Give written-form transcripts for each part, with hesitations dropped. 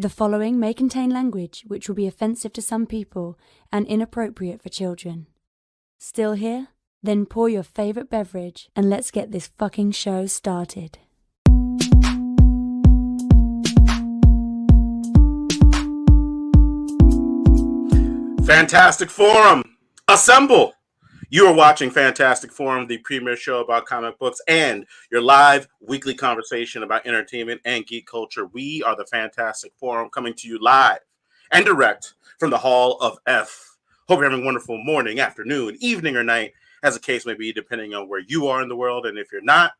The following may contain language which will be offensive to some people and inappropriate for children. Still here? Then pour your favorite beverage and let's get this fucking show started. Fantastic Forum, assemble! You are watching Fantastic Forum, the premier show about comic books and your live weekly conversation about entertainment and geek culture. We are the Fantastic Forum, coming to you live and direct from the Hall of F. Hope you're having a wonderful morning, afternoon, evening, or night, as the case may be, depending on where you are in the world. And if you're not,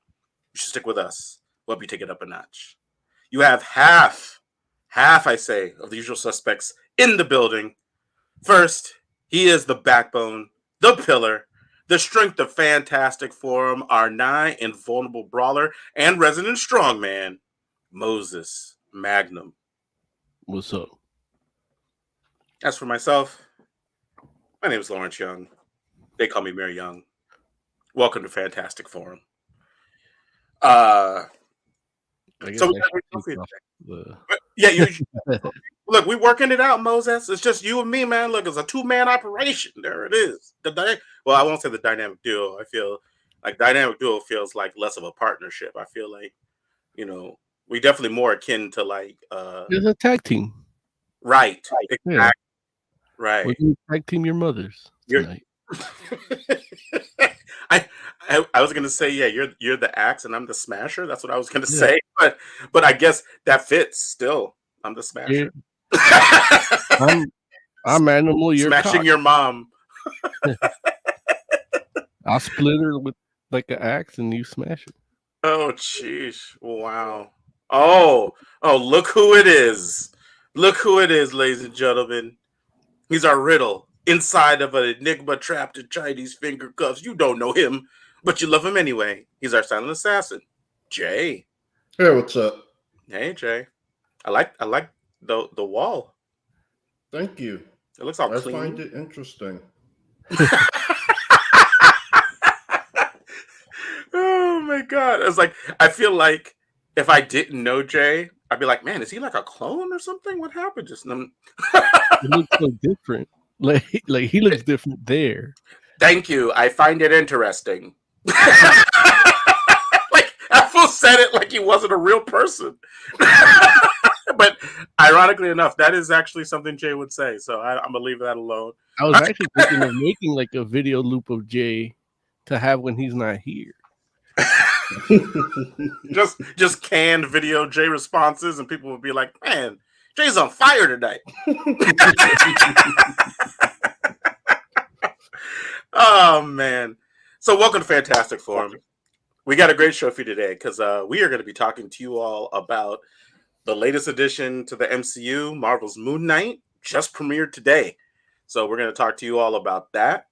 you should stick with us. We'll help you take it up a notch. You have half, I say, of the usual suspects in the building. First, he is the backbone, the pillar, the strength of Fantastic Forum, our nigh invulnerable brawler and resident strongman, Moses Magnum. What's up? As for myself, my name is Lawrence Young. They call me Mary Young. Welcome to Fantastic Forum. Yeah, look, we working it out, Moses. It's just you and me, man. Look, it's a two-man operation. There it is. Well, I won't say the dynamic duo. I feel like dynamic duo feels like less of a partnership. I feel like, we definitely more akin to like it's a tag team. Right. Exactly. Yeah. Right. We're gonna tag team your mothers tonight. I was gonna say, yeah, you're the axe and I'm the smasher. That's what I was gonna say. But I guess that fits still. I'm the smasher. Yeah. I'm animal. You're smashing cock. Your mom. I'll split her with like an axe and you smash it. Oh, jeez. Wow. Oh, look who it is. Look who it is, ladies and gentlemen. He's our riddle inside of an enigma trapped in Chinese finger cuffs. You don't know him, but you love him anyway. He's our silent assassin, Jay. Hey, what's up? Hey, Jay. I like the wall. Thank you. It looks all clean. I find it interesting. Oh my god! It's like I feel like if I didn't know Jay, I'd be like, man, is he like a clone or something? What happened just now? He looks so different. Like he looks different there. Thank you. I find it interesting. Like Apple said it like he wasn't a real person. But ironically enough, that is actually something Jay would say. So I'm gonna leave that alone. I was actually thinking of making like a video loop of Jay to have when he's not here. just canned video Jay responses, and people would be like, "Man, Jay's on fire tonight." Oh man! So welcome to Fantastic Forum. We got a great show for you today because we are going to be talking to you all about the latest addition to the MCU, Marvel's Moon Knight, just premiered today. So we're going to talk to you all about that.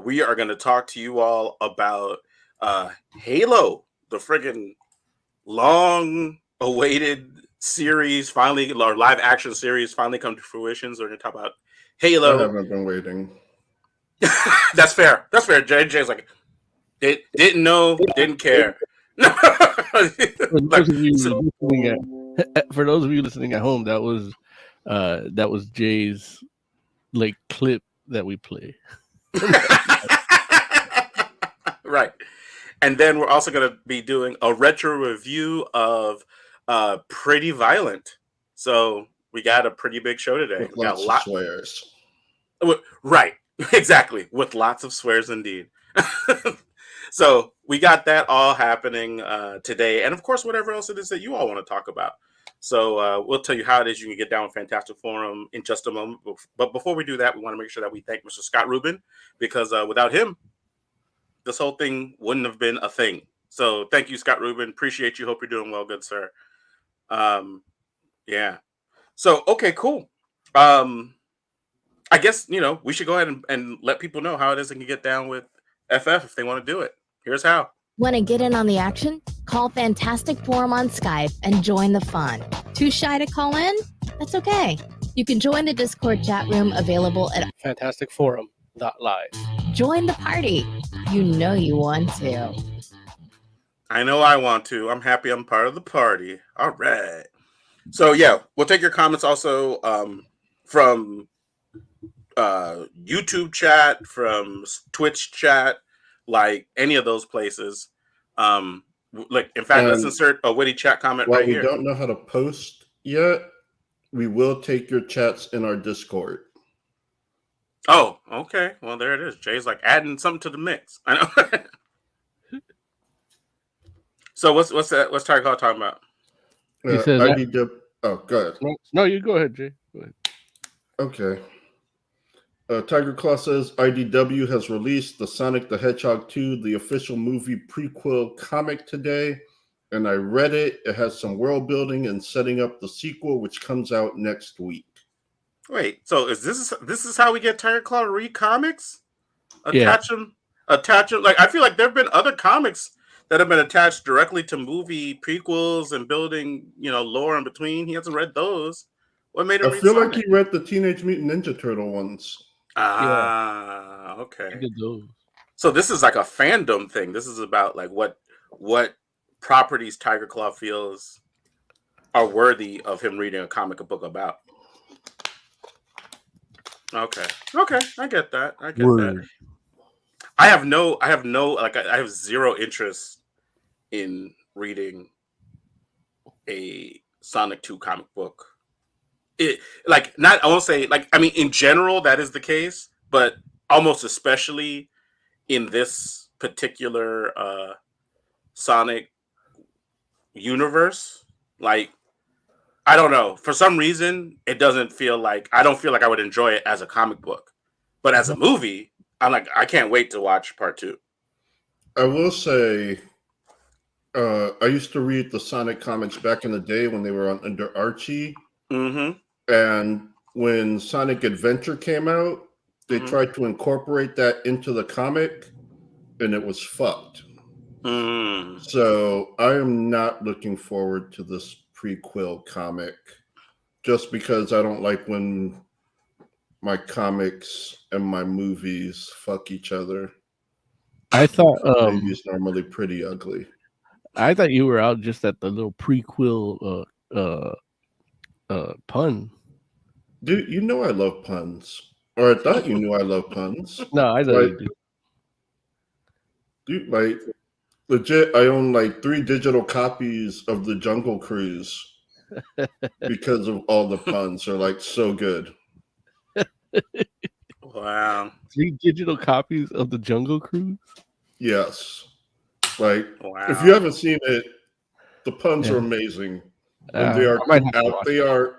We are going to talk to you all about Halo, the friggin' long-awaited series, finally, or live-action series, finally come to fruition. So we're going to talk about Halo. I haven't been waiting. That's fair. That's fair. Jay's like, didn't know, didn't care. For those of you listening at home, that was Jay's like clip that we play. Right. And then we're also going to be doing a retro review of Pretty Violent. So we got a pretty big show today. With lots of swears. Right. Exactly. With lots of swears indeed. So we got that all happening today. And of course, whatever else it is that you all want to talk about. So we'll tell you how it is you can get down with Fantastic Forum in just a moment. But before we do that, we want to make sure that we thank Mr. Scott Rubin, because without him, this whole thing wouldn't have been a thing. So thank you, Scott Rubin. Appreciate you. Hope you're doing well, good sir. Yeah. So, okay, cool. I guess, we should go ahead and let people know how it is they can get down with FF if they want to do it. Here's how. Want to get in on the action? Call Fantastic Forum on Skype and join the fun. Too shy to call in? That's okay. You can join the Discord chat room available at fantasticforum.live. Join the party. You know you want to. I know I want to. I'm happy I'm part of the party. All right. So yeah, we'll take your comments also from YouTube chat, from Twitch chat, like any of those places. Like in fact, let's And insert a witty chat comment while right we here. don't know how to post yet, we will take your chats in our Discord. Oh, okay. Well, there it is. Jay's like adding something to the mix. I know. So what's that? What's Tiger Claw talking about? He said that- IDW. Oh, go ahead. No, you go ahead, Jay. Go ahead. Okay. Tiger Claw says IDW has released the Sonic the Hedgehog 2, the official movie prequel comic today, and I read it. It has some world building and setting up the sequel, which comes out next week. Wait, so is this is how we get Tiger Claw to read comics? Yeah. Attach them. Like I feel like there have been other comics that have been attached directly to movie prequels and building, lore in between. He hasn't read those. What made him read feel Sonic? like he read the Teenage Mutant Ninja Turtle ones. Ah, okay. I did those. So this is like a fandom thing. This is about like what properties Tiger Claw feels are worthy of him reading a comic book about. Okay, I get that. Word. I have zero interest in reading a Sonic 2 comic book. I won't say in general that is the case, but almost especially in this particular Sonic universe, like I don't know, for some reason it doesn't feel like I don't feel like I would enjoy it as a comic book, but as a movie, I can't wait to watch part 2. I will say, I used to read the Sonic comics back in the day when they were under Archie. Mm-hmm. And when Sonic Adventure came out, they tried to incorporate that into the comic, and it was fucked. Mm. So I am not looking forward to this prequel comic, just because I don't like when my comics and my movies fuck each other. I thought Movies normally pretty ugly. I thought you were out just at the little prequel pun. Dude, you know I love puns. Or I thought you knew I love puns. No, I know you do. Dude, like, legit, I own like 3 digital copies of the Jungle Cruise because of all the puns. They're like so good. Wow. 3 digital copies of the Jungle Cruise? Yes. Like, wow. If you haven't seen it, the puns are amazing. And they are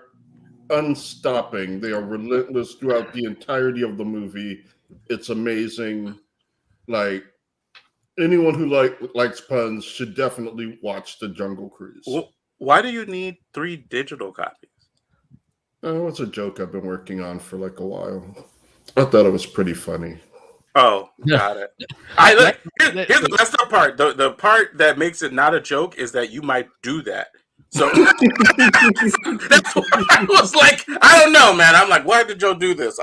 unstopping. They are relentless throughout the entirety of the movie. It's amazing. Like, anyone who likes puns should definitely watch the Jungle Cruise. Well, why do you need 3 digital copies? Oh, it's a joke I've been working on for like a while. I thought it was pretty funny. Oh, got it. Here's the messed up part. The part that makes it not a joke is that you might do that. So that's why I was like, I don't know, man. I'm like, why did Joe do this?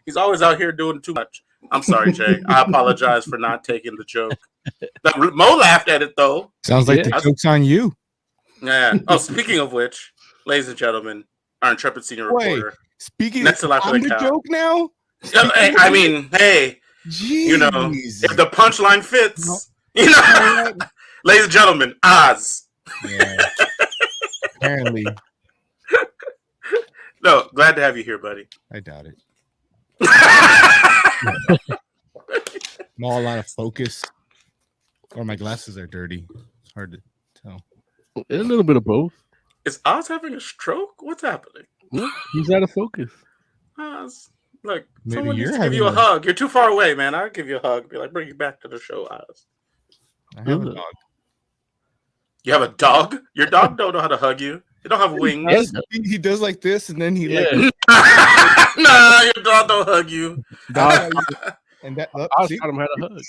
He's always out here doing too much. I'm sorry, Jay. I apologize for not taking the joke. Mo laughed at it though. Sounds like the joke's on you. Yeah. Oh, speaking of which, ladies and gentlemen, our intrepid senior reporter. Speaking next to Life I'm of the Cow. joke now? I mean, hey, Jeez. if the punchline fits, ladies and gentlemen, Oz. Yeah. Apparently. No, glad to have you here, buddy. I doubt it. I'm all out of focus. Or my glasses are dirty. It's hard to tell. A little bit of both. Is Oz having a stroke? What's happening? No, he's out of focus. Oz, look, Maybe someone needs you're to give you a having hug. You're too far away, man. I'll give you a hug. Be like, bring you back to the show, Oz. I have a dog. You have a dog? Your dog don't know how to hug you. You don't have wings. He does like this, and then he No, your dog don't hug you. And that I was taught him how to hug.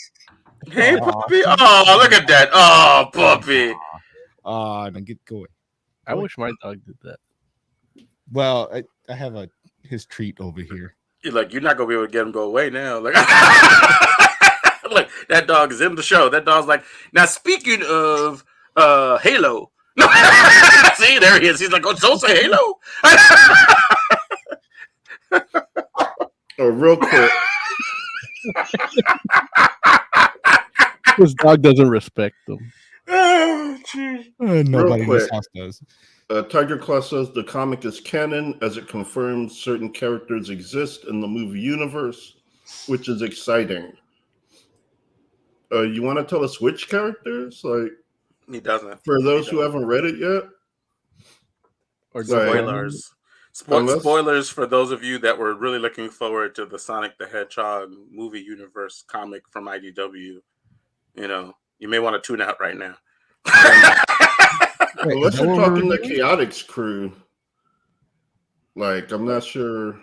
Hey, puppy. Oh, look at that. Oh, puppy. Now get going. I wish my dog did that. Well, I have his treat over here. You're not gonna be able to get him to go away now. Like, look, that dog is in the show. That dog's like, now speaking of Halo, See, there he is. He's like, oh, don't say Halo. Oh, real quick. His dog doesn't respect them. Oh, geez. Nobody in this house does. Tiger Claw says the comic is canon as it confirms certain characters exist in the movie universe, which is exciting. You want to tell us which characters? Like, He doesn't. For those who haven't read it yet? Or spoilers. Spoilers for those of you that were really looking forward to the Sonic the Hedgehog movie universe comic from IDW. You know, you may want to tune out right now. Wait, unless you're talking the Chaotix crew, like, I'm not sure.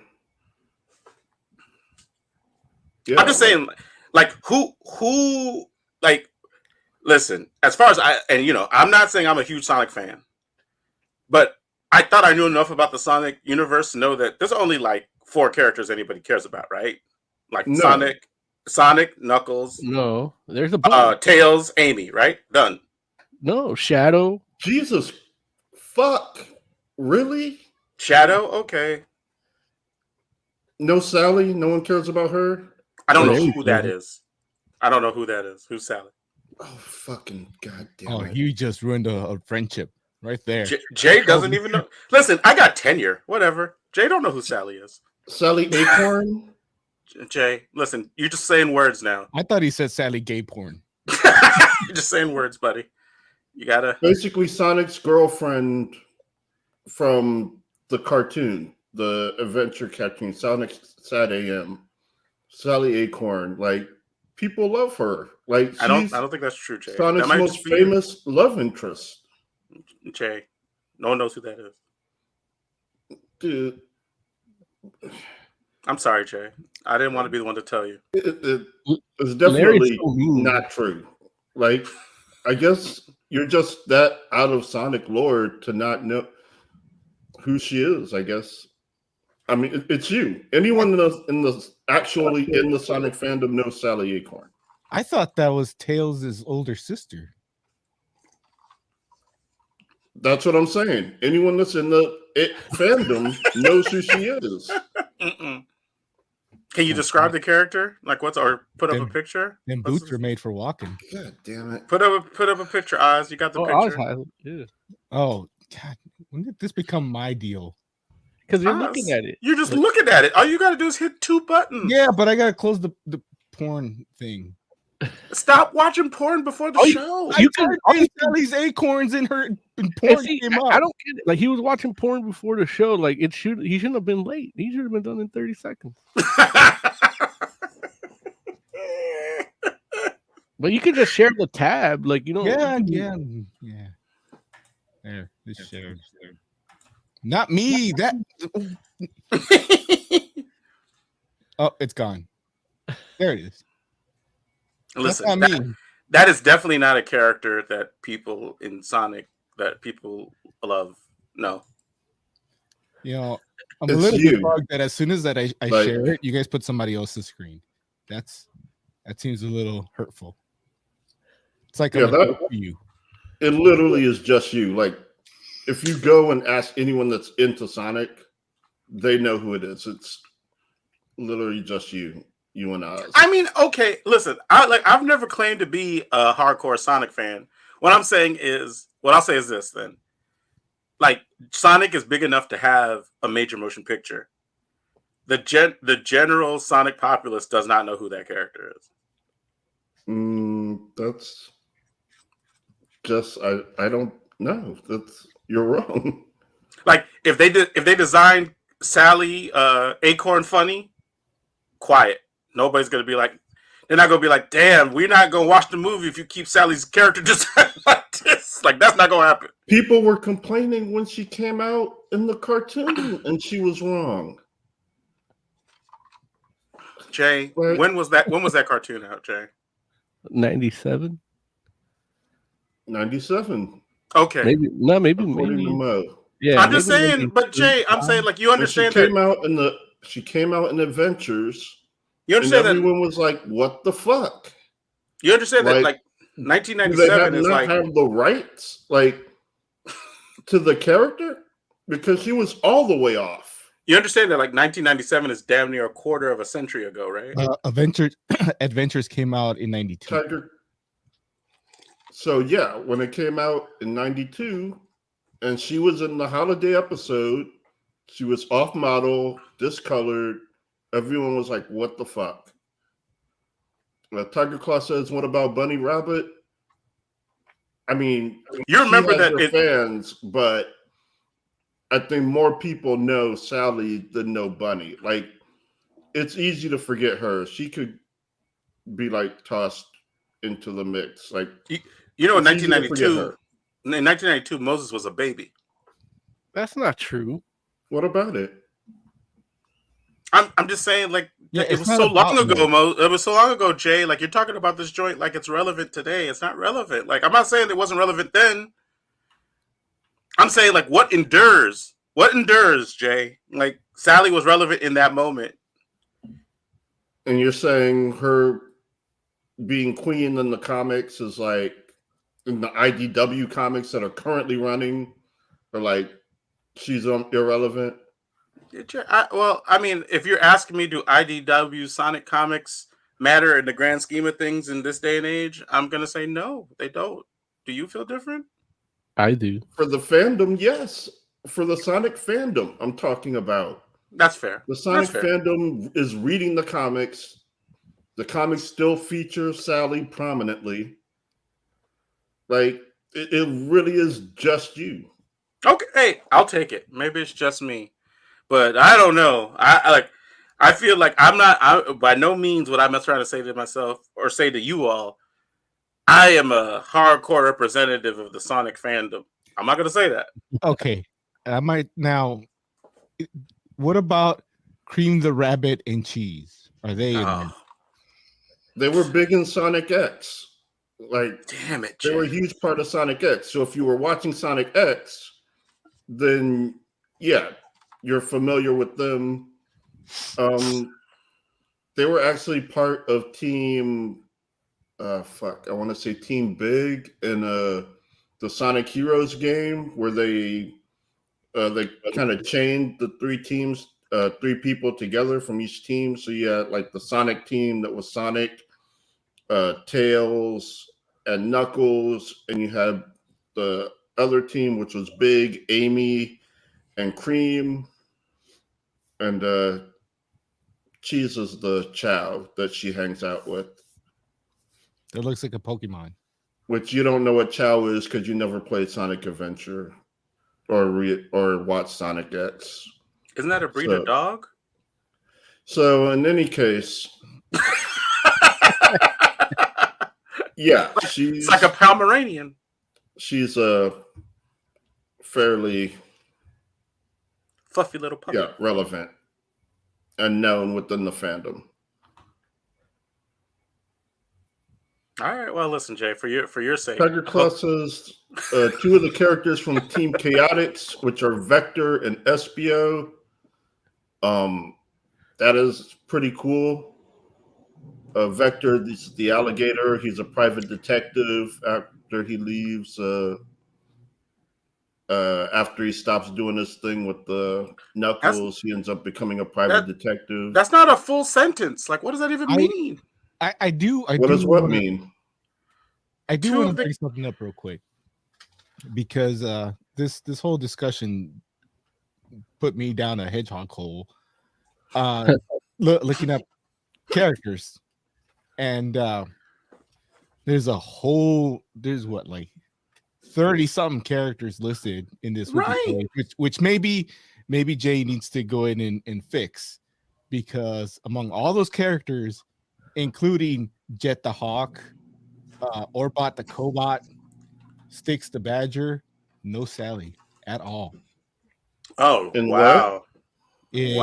Yeah, I'm just saying, like, who, like, listen, as far as I'm not saying I'm a huge Sonic fan, but I thought I knew enough about the Sonic universe to know that there's only like 4 characters anybody cares about, right? Like Sonic, Knuckles. No, there's a bunch. Tails, Amy, right? Done. No, Shadow. Jesus, fuck, really? Shadow, okay. No Sally. No one cares about her. I don't know who that is. I don't know who that is. Who's Sally? Oh, fucking goddamn! Oh, you just ruined a friendship right there. Jay doesn't even know. Listen, I got tenure. Whatever. Jay don't know who Sally is. Sally Acorn. Jay, listen, you're just saying words now. I thought he said Sally gay porn. You're just saying words, buddy. You gotta basically Sonic's girlfriend from the cartoon, the adventure cartoon, Sonic Sad AM. Sally Acorn, like, people love her. Like, I don't think that's true, Jay. Sonic's most famous love interest. Jay, no one knows who that is. Dude, I'm sorry, Jay. I didn't want to be the one to tell you. It's definitely not true. Like, I guess you're just that out of Sonic lore to not know who she is, I guess. I mean, it's you. Anyone in the Sonic fandom knows Sally Acorn. I thought that was Tails' older sister. That's what I'm saying. Anyone that's in the fandom knows who she is. Can you describe the character? Like, or put up a picture? Them boots are made for walking. God damn it! Put up a picture, Oz. You got the picture. Yeah. Oh God, when did this become my deal? Because you're looking at it. You're just looking at it. All you got to do is hit 2 buttons. Yeah, but I gotta close the porn thing. Stop watching porn before the show. You can sell these acorns in her porn. I don't get it. Like, he was watching porn before the show. Like, he shouldn't have been late. He should have been done in 30 seconds. But you can just share the tab, like, you know. Yeah. There, this shows. Not me. That. Oh, it's gone. There it is. Listen, that is definitely not a character that people in Sonic that people love. No. You know, I'm a little bit bugged that as soon as that I share it, you guys put somebody else's screen. That seems a little hurtful. It's like you. It literally is just you. Like, if you go and ask anyone that's into Sonic, they know who it is. It's literally just you and Oz. I mean, okay, listen. I've never claimed to be a hardcore Sonic fan. What I'll say is this then. Like, Sonic is big enough to have a major motion picture. The general Sonic populace does not know who that character is. That's just I don't know. You're wrong. Like, if they designed Sally Acorn funny, quiet. Nobody's gonna be like, they're not gonna be like, damn, we're not gonna watch the movie if you keep Sally's character design like this. Like, that's not gonna happen. People were complaining when she came out in the cartoon, and she was wrong. Jay, when was that cartoon out, Jay? 97. 97. Okay. Maybe. Yeah. I'm just saying, but Jay, I'm saying, like, you understand that she came out in Adventures. You understand that everyone was like, "What the fuck?" You understand that, like 1997 is like have the rights. Like, to the character because she was all the way off. You understand that like 1997 is damn near a quarter of a century ago, right? Adventures came out in 92. Tiger. So yeah, when it came out in 92, and she was in the holiday episode, she was off model, discolored. Everyone was like, what the fuck? Tiger Claw says, what about Bunny Rabbit? I mean, you remember that fans, but I think more people know Sally than know Bunny. Like, it's easy to forget her. She could be like tossed into the mix. Like, you know, in 1992, Moses was a baby. That's not true. What about it? I'm just saying, like, it was so long ago, It was so long ago, Jay. Like, you're talking about this joint like it's relevant today. It's not relevant. Like, I'm not saying it wasn't relevant then. I'm saying, like, what endures? What endures, Jay? Like, Sally was relevant in that moment. And you're saying her being queen in the comics is like, in the IDW comics that are currently running, are like, she's irrelevant? Well, I mean, if you're asking me, do IDW Sonic comics matter in the grand scheme of things in this day and age? I'm going to say no, they don't. Do you feel different? I do. For the fandom, yes. For the Sonic fandom, I'm talking about. That's fair. The Sonic fandom is reading the comics. The comics still feature Sally prominently. Like, it really is just you. Okay, hey, I'll take it. Maybe it's just me. But I don't know. I feel like by no means what I'm trying to say to myself or say to you all, I am a hardcore representative of the Sonic fandom. I'm not going to say that. Okay. I might now. What about Cream the Rabbit and Cheese? Are they in there? They were big in Sonic X. Like, damn it, Jay. They were a huge part of Sonic X. So if you were watching Sonic X, then yeah, you're familiar with them. They were actually part of Team I want to say Team Big in the Sonic Heroes game where they kind of chained the three teams, three people together from each team. So you had like the Sonic team that was Sonic, Tails, and Knuckles, and you had the other team which was Big, Amy, and Cream, and Cheese is the Chow that she hangs out with. That looks like a Pokemon. Which you don't know what Chow is because you never played Sonic Adventure or watched Sonic X. Isn't that a breed of dog? So in any case, yeah, it's like a Pomeranian. She's a fairly fluffy little puppy. Yeah, relevant and known within the fandom. All right. Well, listen, Jay, for your sake. Tiger Claw says two of the characters from Team Chaotix, which are Vector and Espio. That is pretty cool. Vector, this is the alligator. He's a private detective after he leaves. After he stops doing this thing with the Knuckles, he ends up becoming a private detective. That's not a full sentence. Like, what does that even mean? I do. What does what mean? I do want to bring something up real quick because this whole discussion put me down a hedgehog hole. Looking up characters, and there's what, like 30-something characters listed in this wiki page, which maybe Jay needs to go in and fix, because among all those characters, including Jet the Hawk, Orbot the Cobot, Styx the Badger, no Sally at all. Oh, wow. In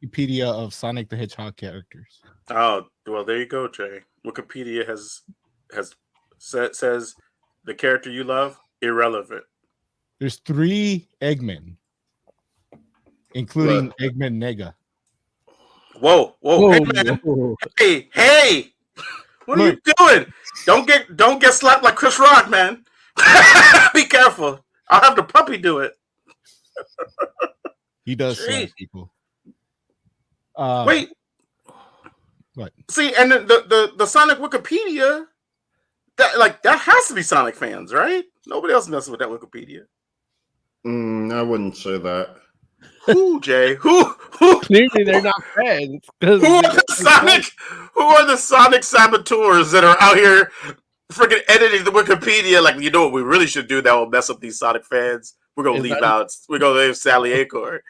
Wikipedia of Sonic the Hedgehog characters. Oh, well, there you go, Jay. Wikipedia says the character you love, irrelevant. There's 3 Eggmen, including Eggman Nega. Whoa, hey, man. Hey! What are you doing? Don't get slapped like Chris Rock, man. Be careful. I'll have the puppy do it. He does slap people. Wait. What? See, and the Sonic Wikipedia, that has to be Sonic fans, right? Nobody else messes with that Wikipedia. I wouldn't say that. Who, Jay? Who? Clearly, they're not fans. Who are the Sonic saboteurs that are out here freaking editing the Wikipedia? Like, you know what we really should do that will mess up these Sonic fans? We're gonna leave Sally Acorn.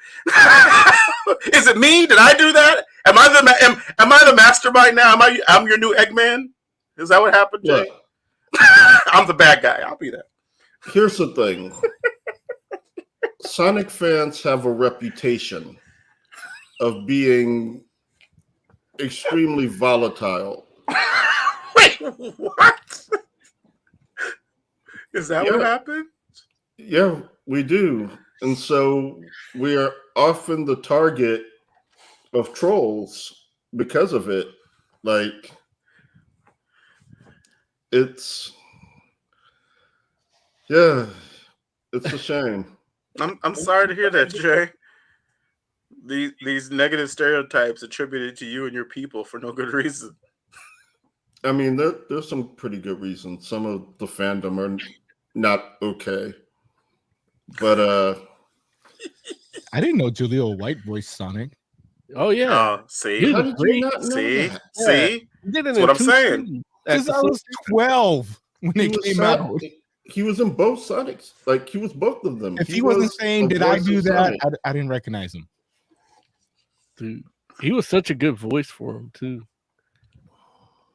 Is it me? Did I do that? Am I the mastermind now? I'm your new Eggman? Is that what happened, Jay? I'm the bad guy. I'll be that. Here's the thing. Sonic fans have a reputation of being extremely volatile. Wait, what? Is that what happened? Yeah, we do. And so we are often the target of trolls because of it. Like, it's a shame. I'm sorry to hear that, Jay. These negative stereotypes attributed to you and your people for no good reason. I mean, there's some pretty good reasons. Some of the fandom are not okay. But I didn't know Jaleel White voiced Sonic. Oh yeah. See? How did you not know that? See? That's what I'm saying. Because I was 12 when it came out. He was in both Sonics. Like, he was both of them. If he wasn't saying, did I do that? I didn't recognize him. Dude, he was such a good voice for him, too.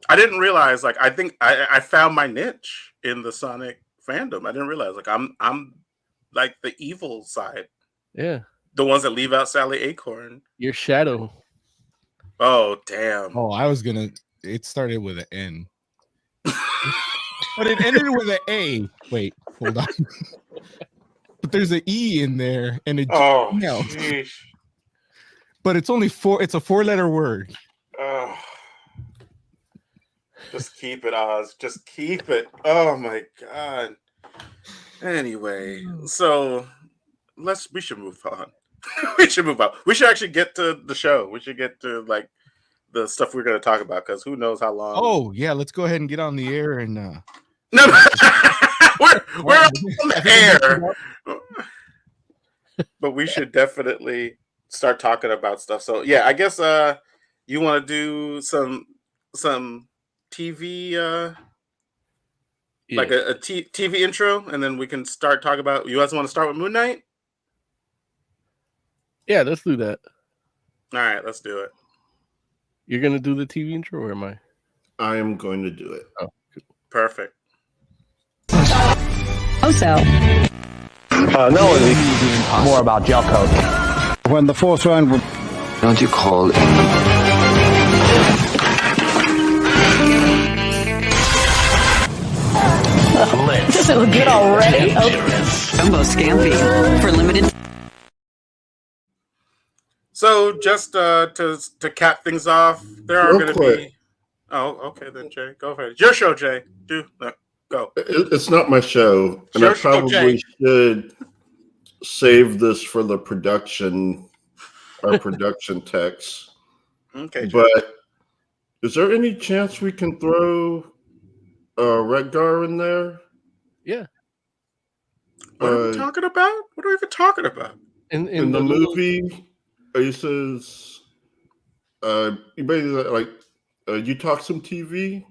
I didn't realize, like, I think I found my niche in the Sonic fandom. I didn't realize, like, I'm like the evil side. Yeah. The ones that leave out Sally Acorn. Your shadow. Oh, damn. Oh, it started with an N. But it ended with an A. Wait, hold on. But there's an E in there and it sheesh. But it's only it's a 4-letter word. Oh. Just keep it, Oz. Just keep it. Oh my god. Anyway, so we should move on. We should actually get to the show. We should get to like the stuff we're going to talk about because who knows how long. Oh yeah, let's go ahead and get on the air and no, we're on the air. But we should definitely start talking about stuff. So yeah, I guess you want to do some TV like a TV intro, and then we can start talking about. You guys want to start with Moon Knight? Yeah, let's do that. All right, let's do it. You're gonna do the TV intro, or am I? I am going to do it. Oh, perfect. Also, no, more about gel coat. When the fourth round, don't you call it? Does it look good already? Jumbo Scampi for limited. So just to cap things off, there are going to be. Oh, okay then, Jay. Go ahead. It's your show, Jay. Go. It's not my show, and I probably should save this for the our production text. Okay. Jay. But is there any chance we can throw Redgar in there? Yeah. What are we talking about? What are we even talking about? In the movie, he says, you basically like, you talk some TV.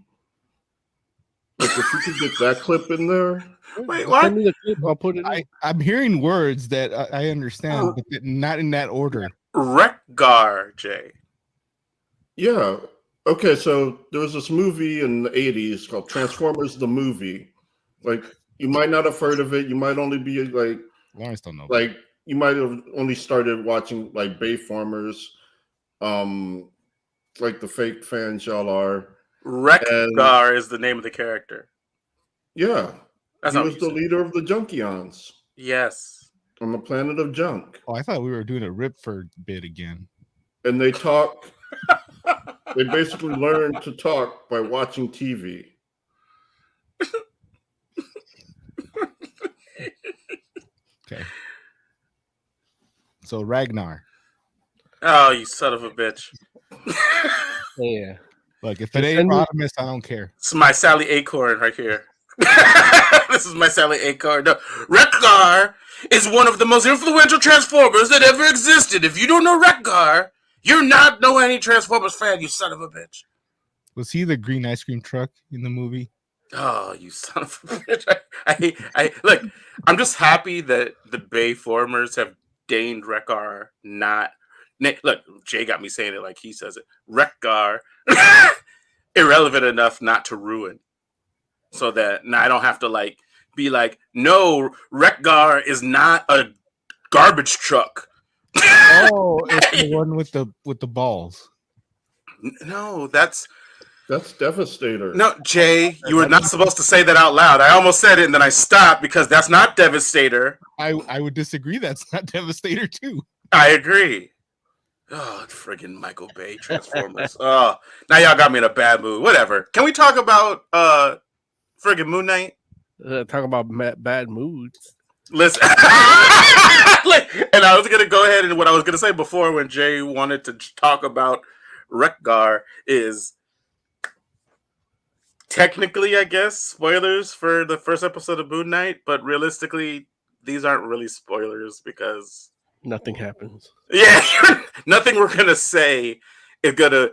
Like if you could get that clip in there. Wait, what? I'll put it. I'm hearing words that I understand, but not in that order. Redgar, Jay. Yeah. Okay, so there was this movie in the 80s called Transformers the Movie. Like, you might not have heard of it. You might only be like, Lawrence don't know. Like, you might have only started watching like Bayformers, like the fake fans y'all are. Redgar is the name of the character. Yeah. He was the leader of the Junkions. Yes. On the planet of junk. Oh, I thought we were doing a Ripford bit again. And they talk. They basically learn to talk by watching TV. Okay. So Ragnar. Oh, you son of a bitch. Yeah. Look, if it ain't Rodimus, I don't care. It's my Sally Acorn right here. This is my Sally Acorn. No, Wreck-Gar is one of the most influential Transformers that ever existed. If you don't know Wreck-Gar, you're not no any Transformers fan, you son of a bitch. Was he the green ice cream truck in the movie? Oh, you son of a bitch. I look, I'm just happy that the Bayformers have deigned Wreck-Gar not... Look, Jay got me saying it like he says it. Wreck-Gar irrelevant enough not to ruin. So that now I don't have to like be like, no, Wreck-Gar is not a garbage truck. Oh, it's the one with the balls. No, that's Devastator. No, Jay, you were not supposed to say that out loud. I almost said it and then I stopped because that's not Devastator. I would disagree. That's not Devastator too. I agree. Oh, friggin' Michael Bay Transformers. Oh, now y'all got me in a bad mood. Whatever. Can we talk about friggin' Moon Knight? Talk about bad moods. Listen, and I was gonna go ahead and what I was gonna say before when Jay wanted to talk about Wreck-Gar is technically, I guess, spoilers for the first episode of Moon Knight, but realistically, these aren't really spoilers because nothing happens. Yeah, nothing we're gonna say is gonna.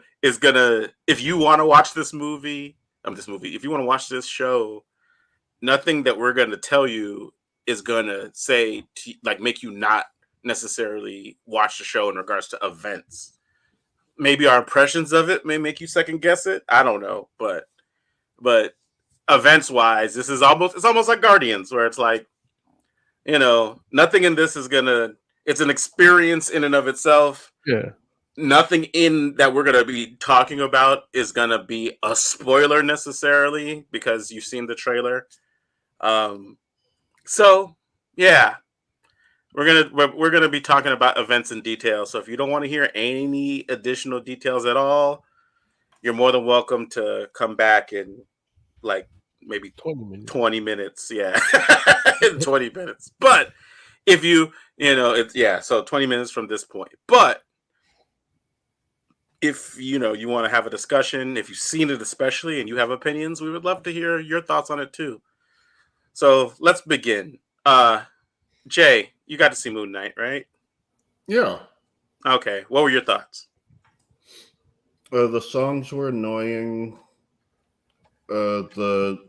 If you want to watch this movie, if you want to watch this show, nothing that we're gonna tell you is gonna say make you not necessarily watch the show in regards to events. Maybe our impressions of it may make you second guess it. I don't know, but events wise, this is almost like Guardians, where it's like, nothing in this is gonna. It's an experience in and of itself. Yeah. Nothing in that we're gonna be talking about is gonna be a spoiler necessarily because you've seen the trailer. So yeah, we're gonna be talking about events in detail. So if you don't want to hear any additional details at all, you're more than welcome to come back in like maybe 20 minutes. Yeah, 20 minutes. But if you so 20 minutes from this point. But if you want to have a discussion, if you've seen it especially and you have opinions, we would love to hear your thoughts on it too. So let's begin. Jay, you got to see Moon Knight, right? Yeah. Okay. What were your thoughts? The songs were annoying. The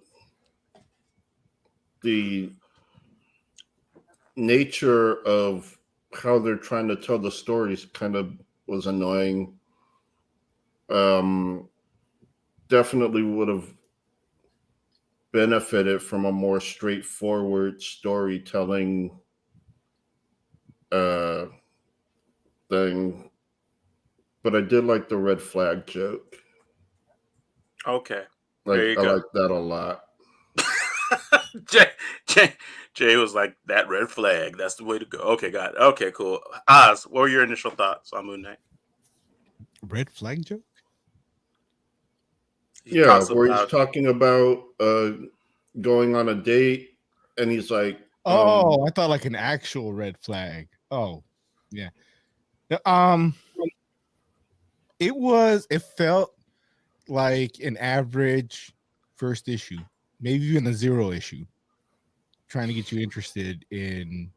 nature of how they're trying to tell the stories kind of was annoying. Definitely would have benefited from a more straightforward storytelling thing, but I did like the red flag joke. Okay, I like that a lot. Jay was like, that red flag, that's the way to go. Okay, got it. Okay, cool. Oz, what were your initial thoughts on Moon Knight? Red flag joke? He's talking about going on a date, and he's like, I thought like an actual red flag. Oh, yeah. It felt like an average first issue, maybe even a 0 issue, trying to get you interested in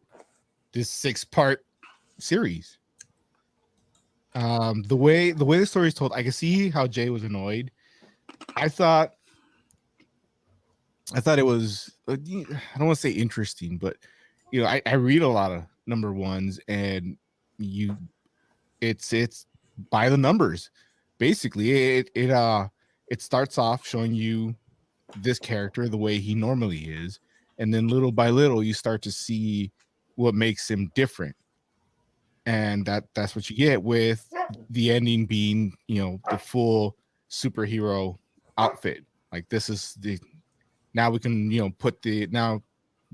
this 6-part series. The way the story is told, I can see how Jay was annoyed. I thought it was, I don't want to say interesting, but I read a lot of number ones, and it's by the numbers. Basically, it starts off showing you this character the way he normally is, and then little by little you start to see what makes him different, and that's what you get with the ending being the full superhero outfit. Like, this is now we can now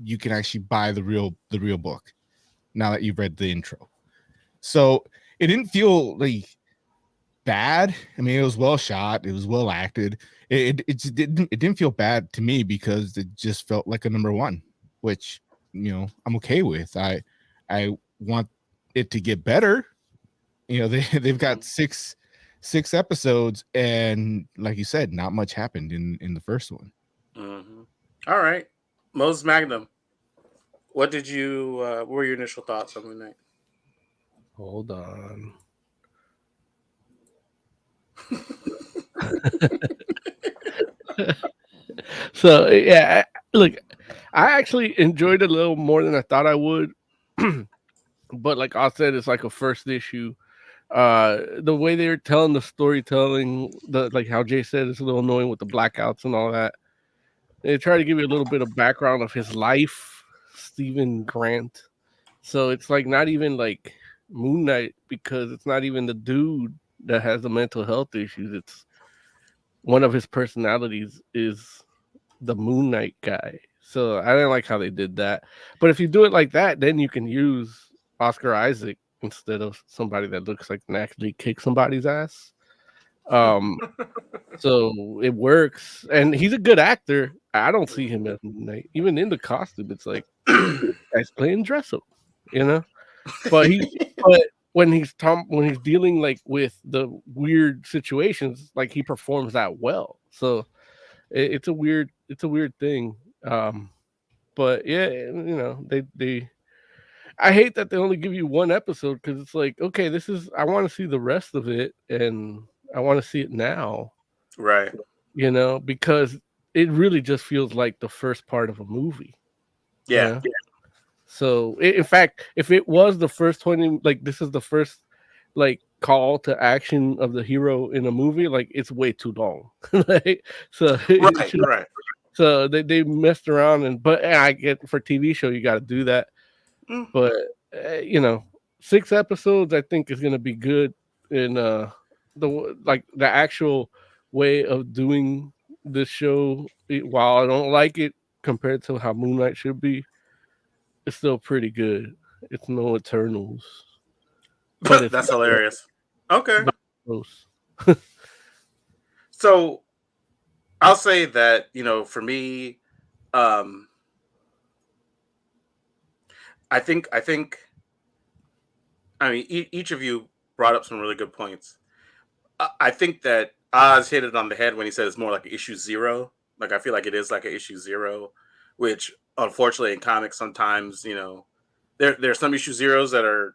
you can actually buy the real book now that you've read the intro. So it didn't feel like bad. I mean, it was well shot, it was well acted. It didn't feel bad to me because it just felt like a number one, which I'm okay with. I want it to get better. They've got six episodes, and like you said, not much happened in the first one. Mm-hmm. All right, Moses Magnum, what did you? What were your initial thoughts on Moon Knight? Hold on. So yeah, look, I actually enjoyed it a little more than I thought I would. But like I said, it's like a first issue. The way they're telling the storytelling, like how Jay said, it's a little annoying with the blackouts and all that. They try to give you a little bit of background of his life, Stephen Grant. So it's like not even like Moon Knight, because it's not even the dude that has the mental health issues. It's one of his personalities is the Moon Knight guy. So I didn't like how they did that. But if you do it like that, then you can use Oscar Isaac instead of somebody that looks like can actually kick somebody's ass. So it works, and he's a good actor. I don't see him as Moon Knight, even in the costume. It's like guy's playing dress up, But when he's dealing like with the weird situations, like he performs that well. So it's a weird thing. But yeah, they I hate that they only give you one episode, because it's like, okay, I want to see the rest of it, and I want to see it now. Right. Because it really just feels like the first part of a movie. Yeah. So in fact, if it was the first 20, like this is the first like call to action of the hero in a movie, like it's way too long. So right. So they messed around, but I get, for TV show you got to do that. But 6 episodes I think is going to be good in the actual way of doing this show. While I don't like it compared to how Moon Knight should be, it's still pretty good. It's no Eternals, but that's hilarious. Okay. Close. So I'll say that, for me, I think, I mean, each of you brought up some really good points. I think that Oz hit it on the head when he said it's more like an issue 0. Like, I feel like it is like an issue 0, which unfortunately in comics sometimes, there's some issue 0s that are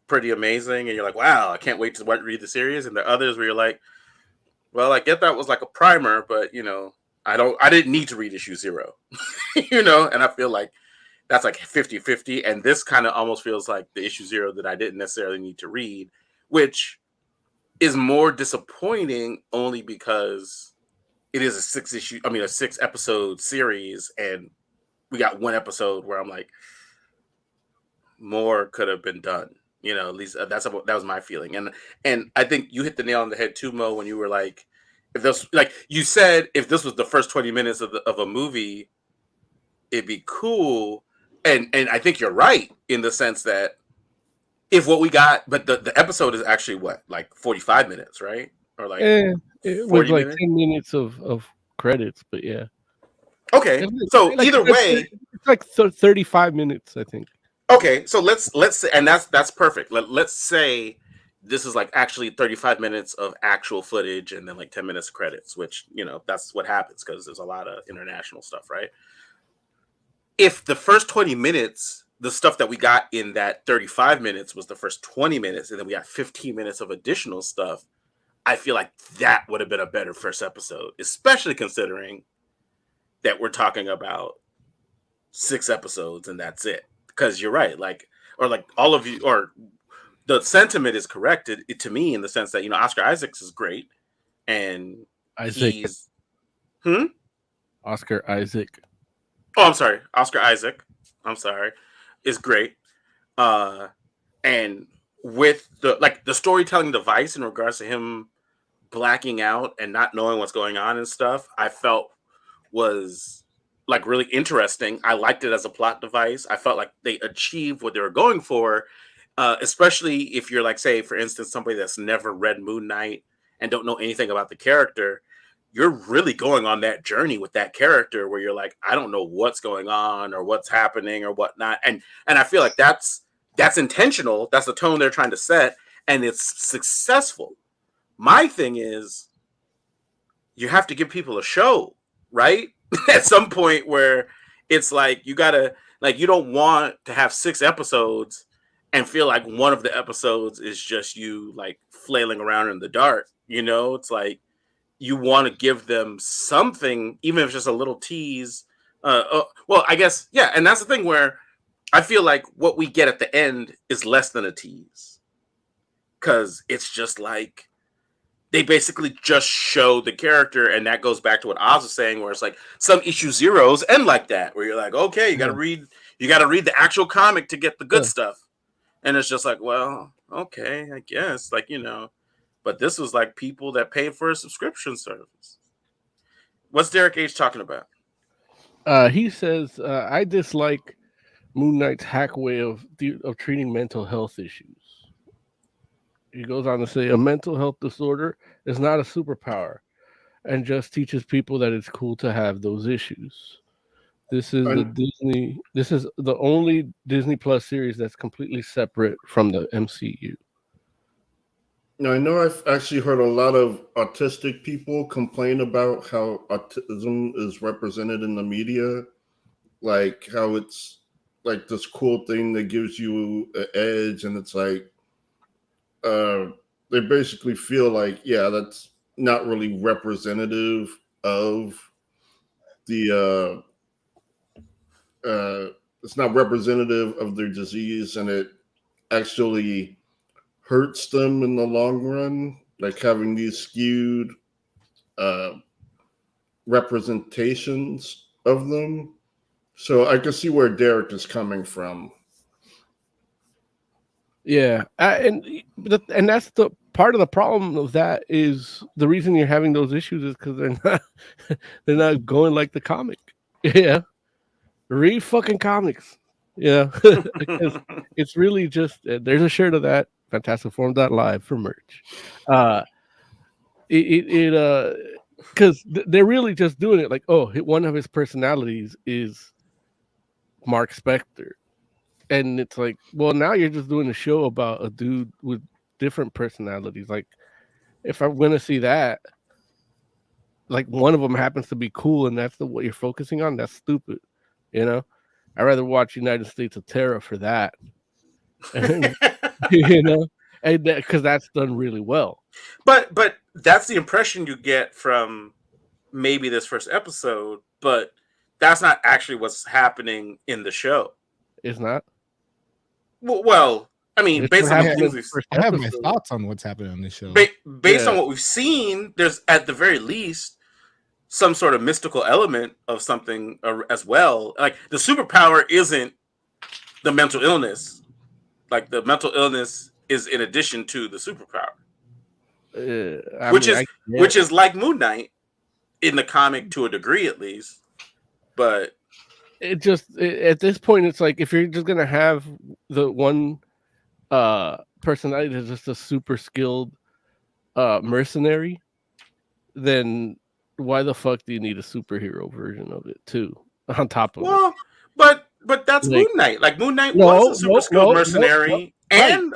pretty amazing, and you're like, wow, I can't wait to read the series. And there are others where you're like, well, I get that was like a primer, but I didn't need to read issue 0, and I feel like that's like 50-50. And this kind of almost feels like the issue 0 that I didn't necessarily need to read, which is more disappointing only because it is a 6 episode series, and we got one episode where I'm like, more could have been done. At least that was my feeling. And I think you hit the nail on the head too, Mo, when you were like, if this, like you said, if this was the first 20 minutes of a movie, it'd be cool. And I think you're right in the sense that if what we got, but the episode is actually what, like 45 minutes, right? Or like it 40 was like minutes? 10 minutes of credits, but yeah. Okay, so either way, it's like 35 minutes, I think. Okay, so let's say, and that's perfect. Let's say this is like actually 35 minutes of actual footage and then like 10 minutes of credits, which that's what happens because there's a lot of international stuff, right? If the first 20 minutes, the stuff that we got in that 35 minutes was the first 20 minutes, and then we got 15 minutes of additional stuff, I feel like that would have been a better first episode, especially considering that we're talking about 6 episodes and that's it. Because you're right, all of you, or the sentiment is corrected to me in the sense that Oscar Isaacs is great, and he's Oscar Isaac. Oh, I'm sorry, Oscar Isaac. I'm sorry, is great, and with the storytelling device in regards to him blacking out and not knowing what's going on and stuff, I felt was like really interesting. I liked it as a plot device. I felt like they achieved what they were going for, especially if you're like, say, for instance, somebody that's never read Moon Knight and don't know anything about the character. you're really going on that journey with that character where you're like, I don't know what's going on or what's happening or whatnot. And I feel like that's intentional. That's the tone they're trying to set, and it's successful. My thing is, you have to give people a show, right? At some point where it's like, you gotta, like, you don't want to have 6 episodes and feel like one of the episodes is just you like flailing around in the dark. It's like, you want to give them something, even if it's just a little tease. Well, I guess, yeah. And that's the thing where I feel like what we get at the end is less than a tease. Because it's just like, they basically just show the character. And that goes back to what Oz was saying, where it's like some issue zeros end like that, where you're like, okay, you got to read the actual comic to get the good stuff. And it's just like, well, okay, I guess, like, but this was like people that paid for a subscription service. What's Derek H talking about? He says, I dislike Moon Knight's hack way of treating mental health issues. He goes on to say, a mental health disorder is not a superpower and just teaches people that it's cool to have those issues. This is the only Disney Plus series that's completely separate from the MCU. Now, I know I've actually heard a lot of autistic people complain about how autism is represented in the media, like how it's like this cool thing that gives you an edge, and it's like they basically feel like, yeah, that's not really representative of the it's not representative of their disease, and it actually hurts them in the long run, like having these skewed representations of them. So I can see where Derek is coming from. Yeah, and that's the part of the problem of that is the reason you're having those issues is because they're not going like the comic. Yeah, read fucking comics. Yeah, because it's really just there's a shirt of that. FantasticForum.live for merch. Because they're really just doing it like, oh, one of his personalities is Mark Spector. And it's like, well, now you're just doing a show about a dude with different personalities. Like, if I'm going to see that, like one of them happens to be cool and that's what you're focusing on, that's stupid. I'd rather watch United States of Terror for that. And, and because that's done really well. But that's the impression you get from maybe this first episode, but that's not actually what's happening in the show. It's not? Well, I mean, based on the things I have my thoughts on what's happening on this show. Based on what we've seen, there's at the very least some sort of mystical element of something as well. Like, the superpower isn't the mental illness. Like, the mental illness is in addition to the superpower, which is like Moon Knight in the comic to a degree, at least. But at this point, it's like, if you're just gonna have the one personality that's just a super skilled mercenary, then why the fuck do you need a superhero version of it too? On top of it, but that's like, Moon Knight. Like, Moon Knight was a super skilled mercenary and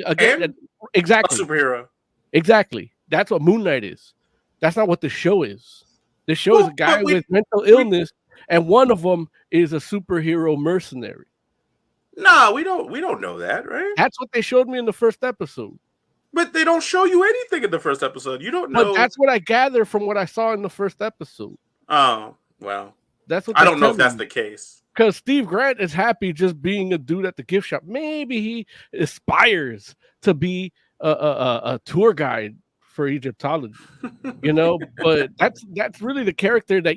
again, exactly, a superhero. Exactly, that's what Moon Knight is. That's not what the show is. The show is a guy with mental illness, and one of them is a superhero mercenary. No, we don't know that, right? That's what they showed me in the first episode. But they don't show you anything in the first episode. You don't know. But that's what I gather from what I saw in the first episode. Oh, well. That's what I don't know if that's the case. Because Steve Grant is happy just being a dude at the gift shop. Maybe he aspires to be a tour guide for Egyptology, but that's really the character that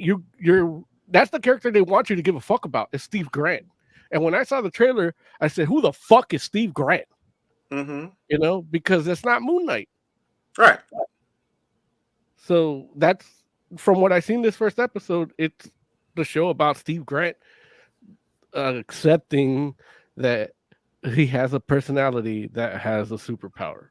that's the character they want you to give a fuck about, is Steve Grant. And when I saw the trailer, I said, who the fuck is Steve Grant? Mm-hmm. Because it's not Moon Knight. Right. So that's, from what I've seen this first episode, it's the show about Steve Grant accepting that he has a personality that has a superpower.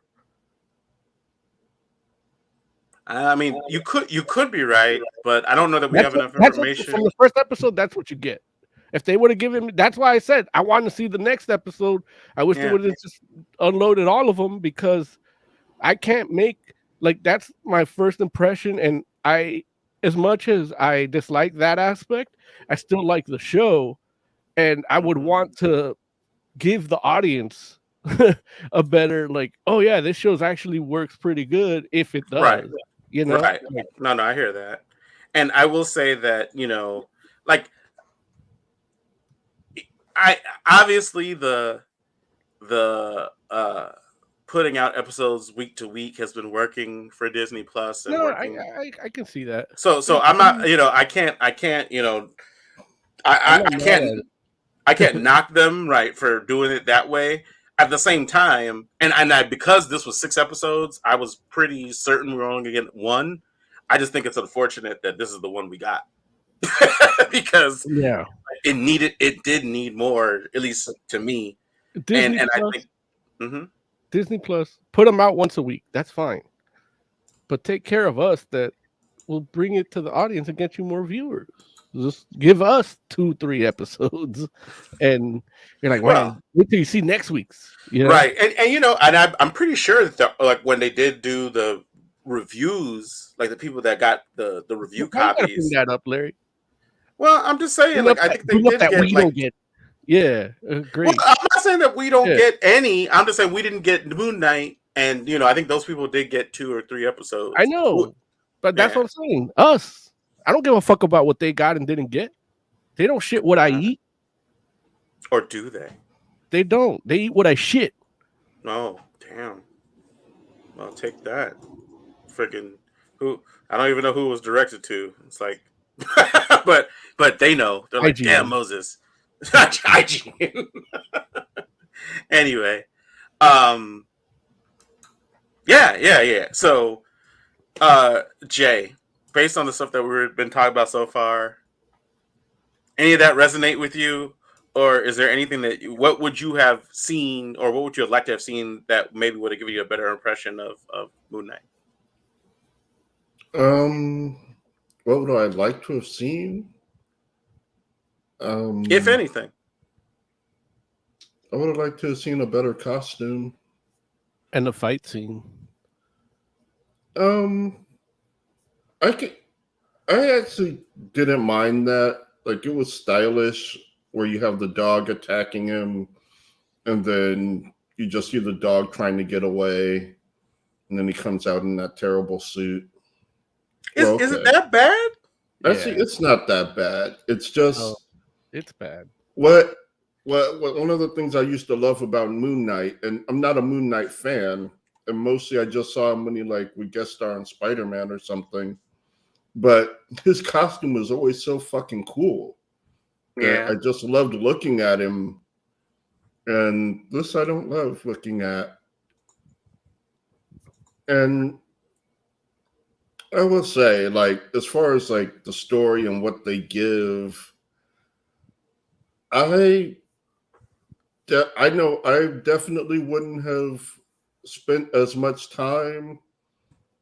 I mean, you could be right, but I don't know that we have enough From information. the first episode, that's what you get. If they would have given me, that's why I said I wanted to see the next episode. I wish they would have just unloaded all of them, because I can't make, like, that's my first impression. And as much as I dislike that aspect, I still like the show, and I would want to give the audience a better, like, oh yeah, this show's actually works pretty good if it does. Right. You know? Right. No, I hear that. And I will say that, like, I obviously the putting out episodes week to week has been working for Disney Plus and working. I can see that. So I'm not, I can't, I can't knock them, right, for doing it that way. At the same time, and because this was 6 episodes, I was pretty certain we were only going to get one. I just think it's unfortunate that this is the one we got. Because it did need more, at least to me. Disney and Plus, I think Disney Plus, put them out once a week. That's fine. But take care of us, that will bring it to the audience and get you more viewers. Just give us 2-3 episodes, and you're like, wow, wait till you see next week's. Right. And I'm pretty sure that like when they did do the reviews, like the people that got the review copies. Bring that up, Larry. Well, I'm just saying, like, I think they did get, we don't get. Yeah, great. Well, I'm not saying that we don't get any. I'm just saying we didn't get Moon Knight, and I think those people did get 2 or 3 episodes. I know, but that's what I'm saying. Us, I don't give a fuck about what they got and didn't get. They don't shit what I eat. Or do they? They don't. They eat what I shit. Oh, damn. Well, take that. Freaking who? I don't even know who it was directed to. It's like, but they know. They're like, damn, Moses. IGN. Anyway, yeah. So, Jay, based on the stuff that we've been talking about so far, any of that resonate with you, or is there anything what would you have seen, or what would you have liked to have seen that maybe would have given you a better impression of Moon Knight? What would I like to have seen? If anything, I would have liked to have seen a better costume and the fight scene. I actually didn't mind that. Like, it was stylish, where you have the dog attacking him, and then you just see the dog trying to get away, and then he comes out in that terrible suit. Is it that bad? Actually, it's not that bad. It's just it's bad. What one of the things I used to love about Moon Knight, and I'm not a Moon Knight fan, and mostly I just saw him when he would guest star on Spider-Man or something. But his costume was always so fucking cool. Yeah. I just loved looking at him. And this I don't love looking at. And I will say, like, as far as like the story and what they give, I know I definitely wouldn't have spent as much time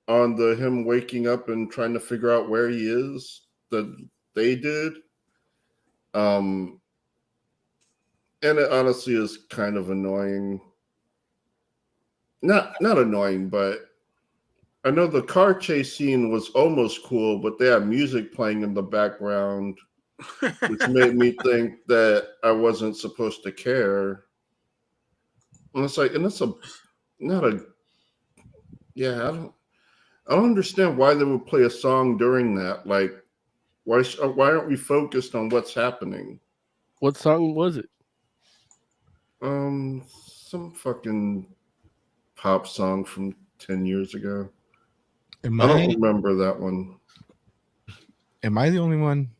on him waking up and trying to figure out where he is that they did. And it honestly is kind of annoying. Not annoying, but I know the car chase scene was almost cool, but they had music playing in the background, which made me think that I wasn't supposed to care. And it's like, and it's I don't understand why they would play a song during that. Like, why aren't we focused on what's happening? What song was it? Some fucking pop song from 10 years ago. I don't remember that one. Am I the only one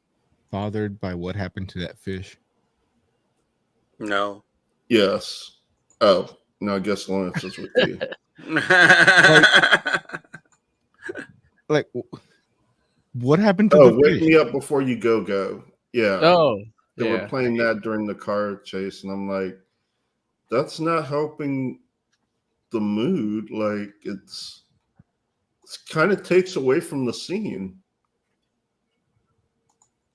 bothered by what happened to that fish? No. Yes. Oh, no, I guess Lawrence is with you. Like, what happened to the Wake fish? Me Up Before You Go. Yeah. Oh. They were playing that during the car chase, and I'm like, that's not helping the mood. Like, it's kind of takes away from the scene.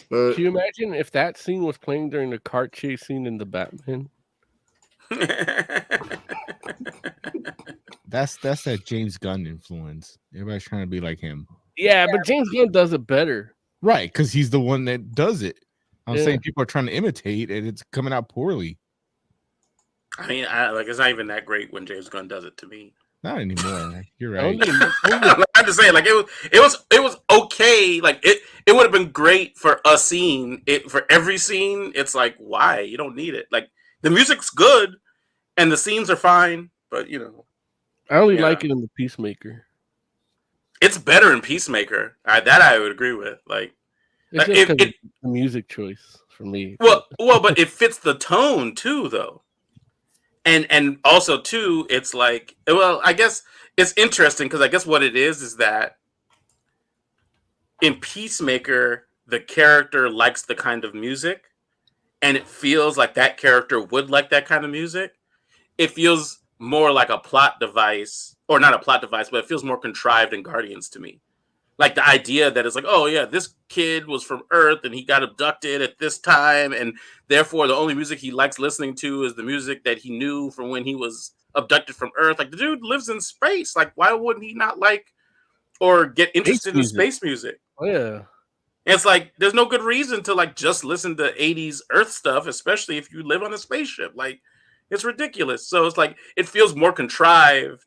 But can you imagine if that scene was playing during the cart chase scene in the Batman? That's that James Gunn influence. Everybody's trying to be like him. Yeah, but James Gunn does it better. Right, because he's the one that does it. I'm saying people are trying to imitate, and it's coming out poorly. I mean, it's not even that great when James Gunn does it to me. Not anymore. You're right. I'm just saying, like it was okay. Like it would have been great for a scene. For every scene, it's like, why? You don't need it. Like the music's good and the scenes are fine, but I only like it in the Peacemaker. It's better in Peacemaker. That I would agree with. Like it's just the music choice for me. Well, but it fits the tone too, though. And also too, it's like, well, I guess it's interesting because I guess what it is that in Peacemaker, the character likes the kind of music, and it feels like that character would like that kind of music. It feels more like a plot device, or not a plot device, but it feels more contrived in Guardians to me. Like the idea that it's like, oh yeah, this kid was from Earth and he got abducted at this time, and therefore the only music he likes listening to is the music that he knew from when he was abducted from Earth. Like the dude lives in space. Like why wouldn't he not like or get interested in space music? Oh, yeah. And it's like there's no good reason to like just listen to 80s Earth stuff, especially if you live on a spaceship. Like it's ridiculous. So it's like it feels more contrived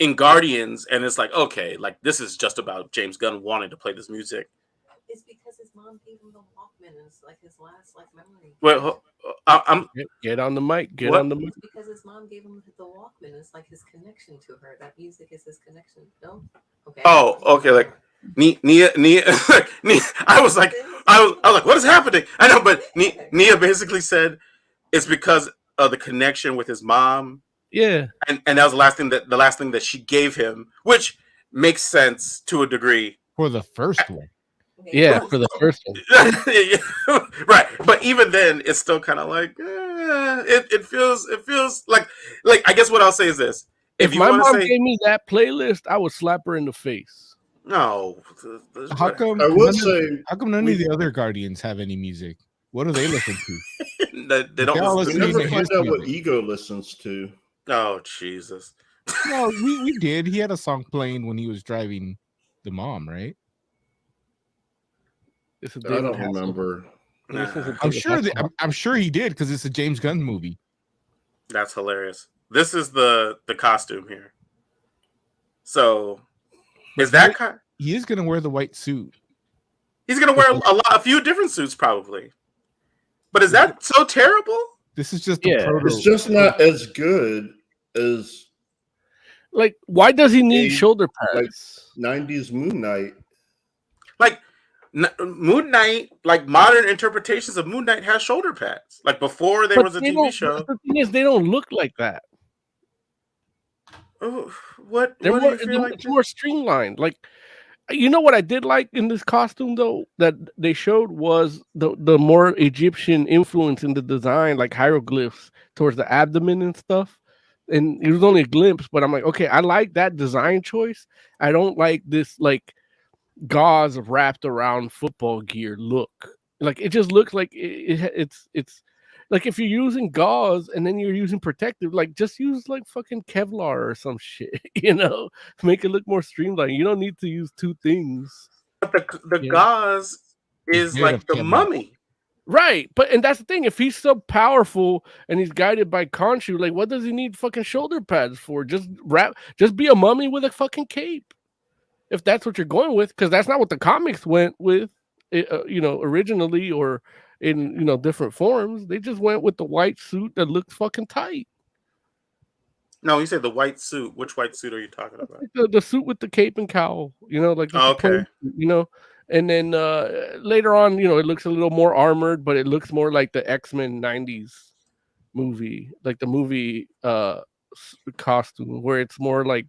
in Guardians, and it's like, okay, like this is just about James Gunn wanting to play this music. It's because his mom gave him the Walkman. It's like his last memory. Well, I'm get on the mic. Get what? on the mic. It's because his mom gave him the Walkman. It's like his connection to her. That music is his connection. No? Okay. Oh, okay. Like Nia. I was like, what is happening? I know, but Nia basically said it's because of the connection with his mom. Yeah, and that was the last thing that she gave him, which makes sense to a degree for the first one. Yeah, for the first one, right? But even then, it's still kind of like it feels like I guess what I'll say is this: if my mom gave me that playlist, I would slap her in the face. No, how come? I would say, how come none of the other Guardians have any music? What do they listen to? they don't. We never find out what Ego listens to. Oh Jesus! No, we did. He had a song playing when he was driving the mom, right? I don't remember. I'm sure he did because it's a James Gunn movie. That's hilarious. This is the costume here. So, is that he is going to wear the white suit? He's going to wear a few different suits probably. But is that so terrible? This is just it's just not as good as like. Why does he need shoulder pads? Like 90s Moon Knight. Like Moon Knight, like modern interpretations of Moon Knight has shoulder pads. Like before there was a TV show. The thing is, they don't look like that. Oh, what? They're what more, do you feel like it's more streamlined. Like, you know what I did like in this costume though that they showed was the more Egyptian influence in the design, like hieroglyphs towards the abdomen and stuff. And it was only a glimpse, but I'm like, okay, I like that design choice. I don't like this like gauze wrapped around football gear look. Like it just looks like it's like if you're using gauze and then you're using protective, like just use like fucking Kevlar or some shit, make it look more streamlined. You don't need to use two things. But the gauze is like the mummy. Right, and that's the thing. If he's so powerful and he's guided by Khonshu, like, what does he need fucking shoulder pads for? Just be a mummy with a fucking cape. If that's what you're going with, because that's not what the comics went with, originally or in different forms. They just went with the white suit that looks fucking tight. No, you said the white suit. Which white suit are you talking about? Like the suit with the cape and cowl. Okay. And then later on, it looks a little more armored, but it looks more like the X-Men 90s movie, like the movie costume, where it's more like,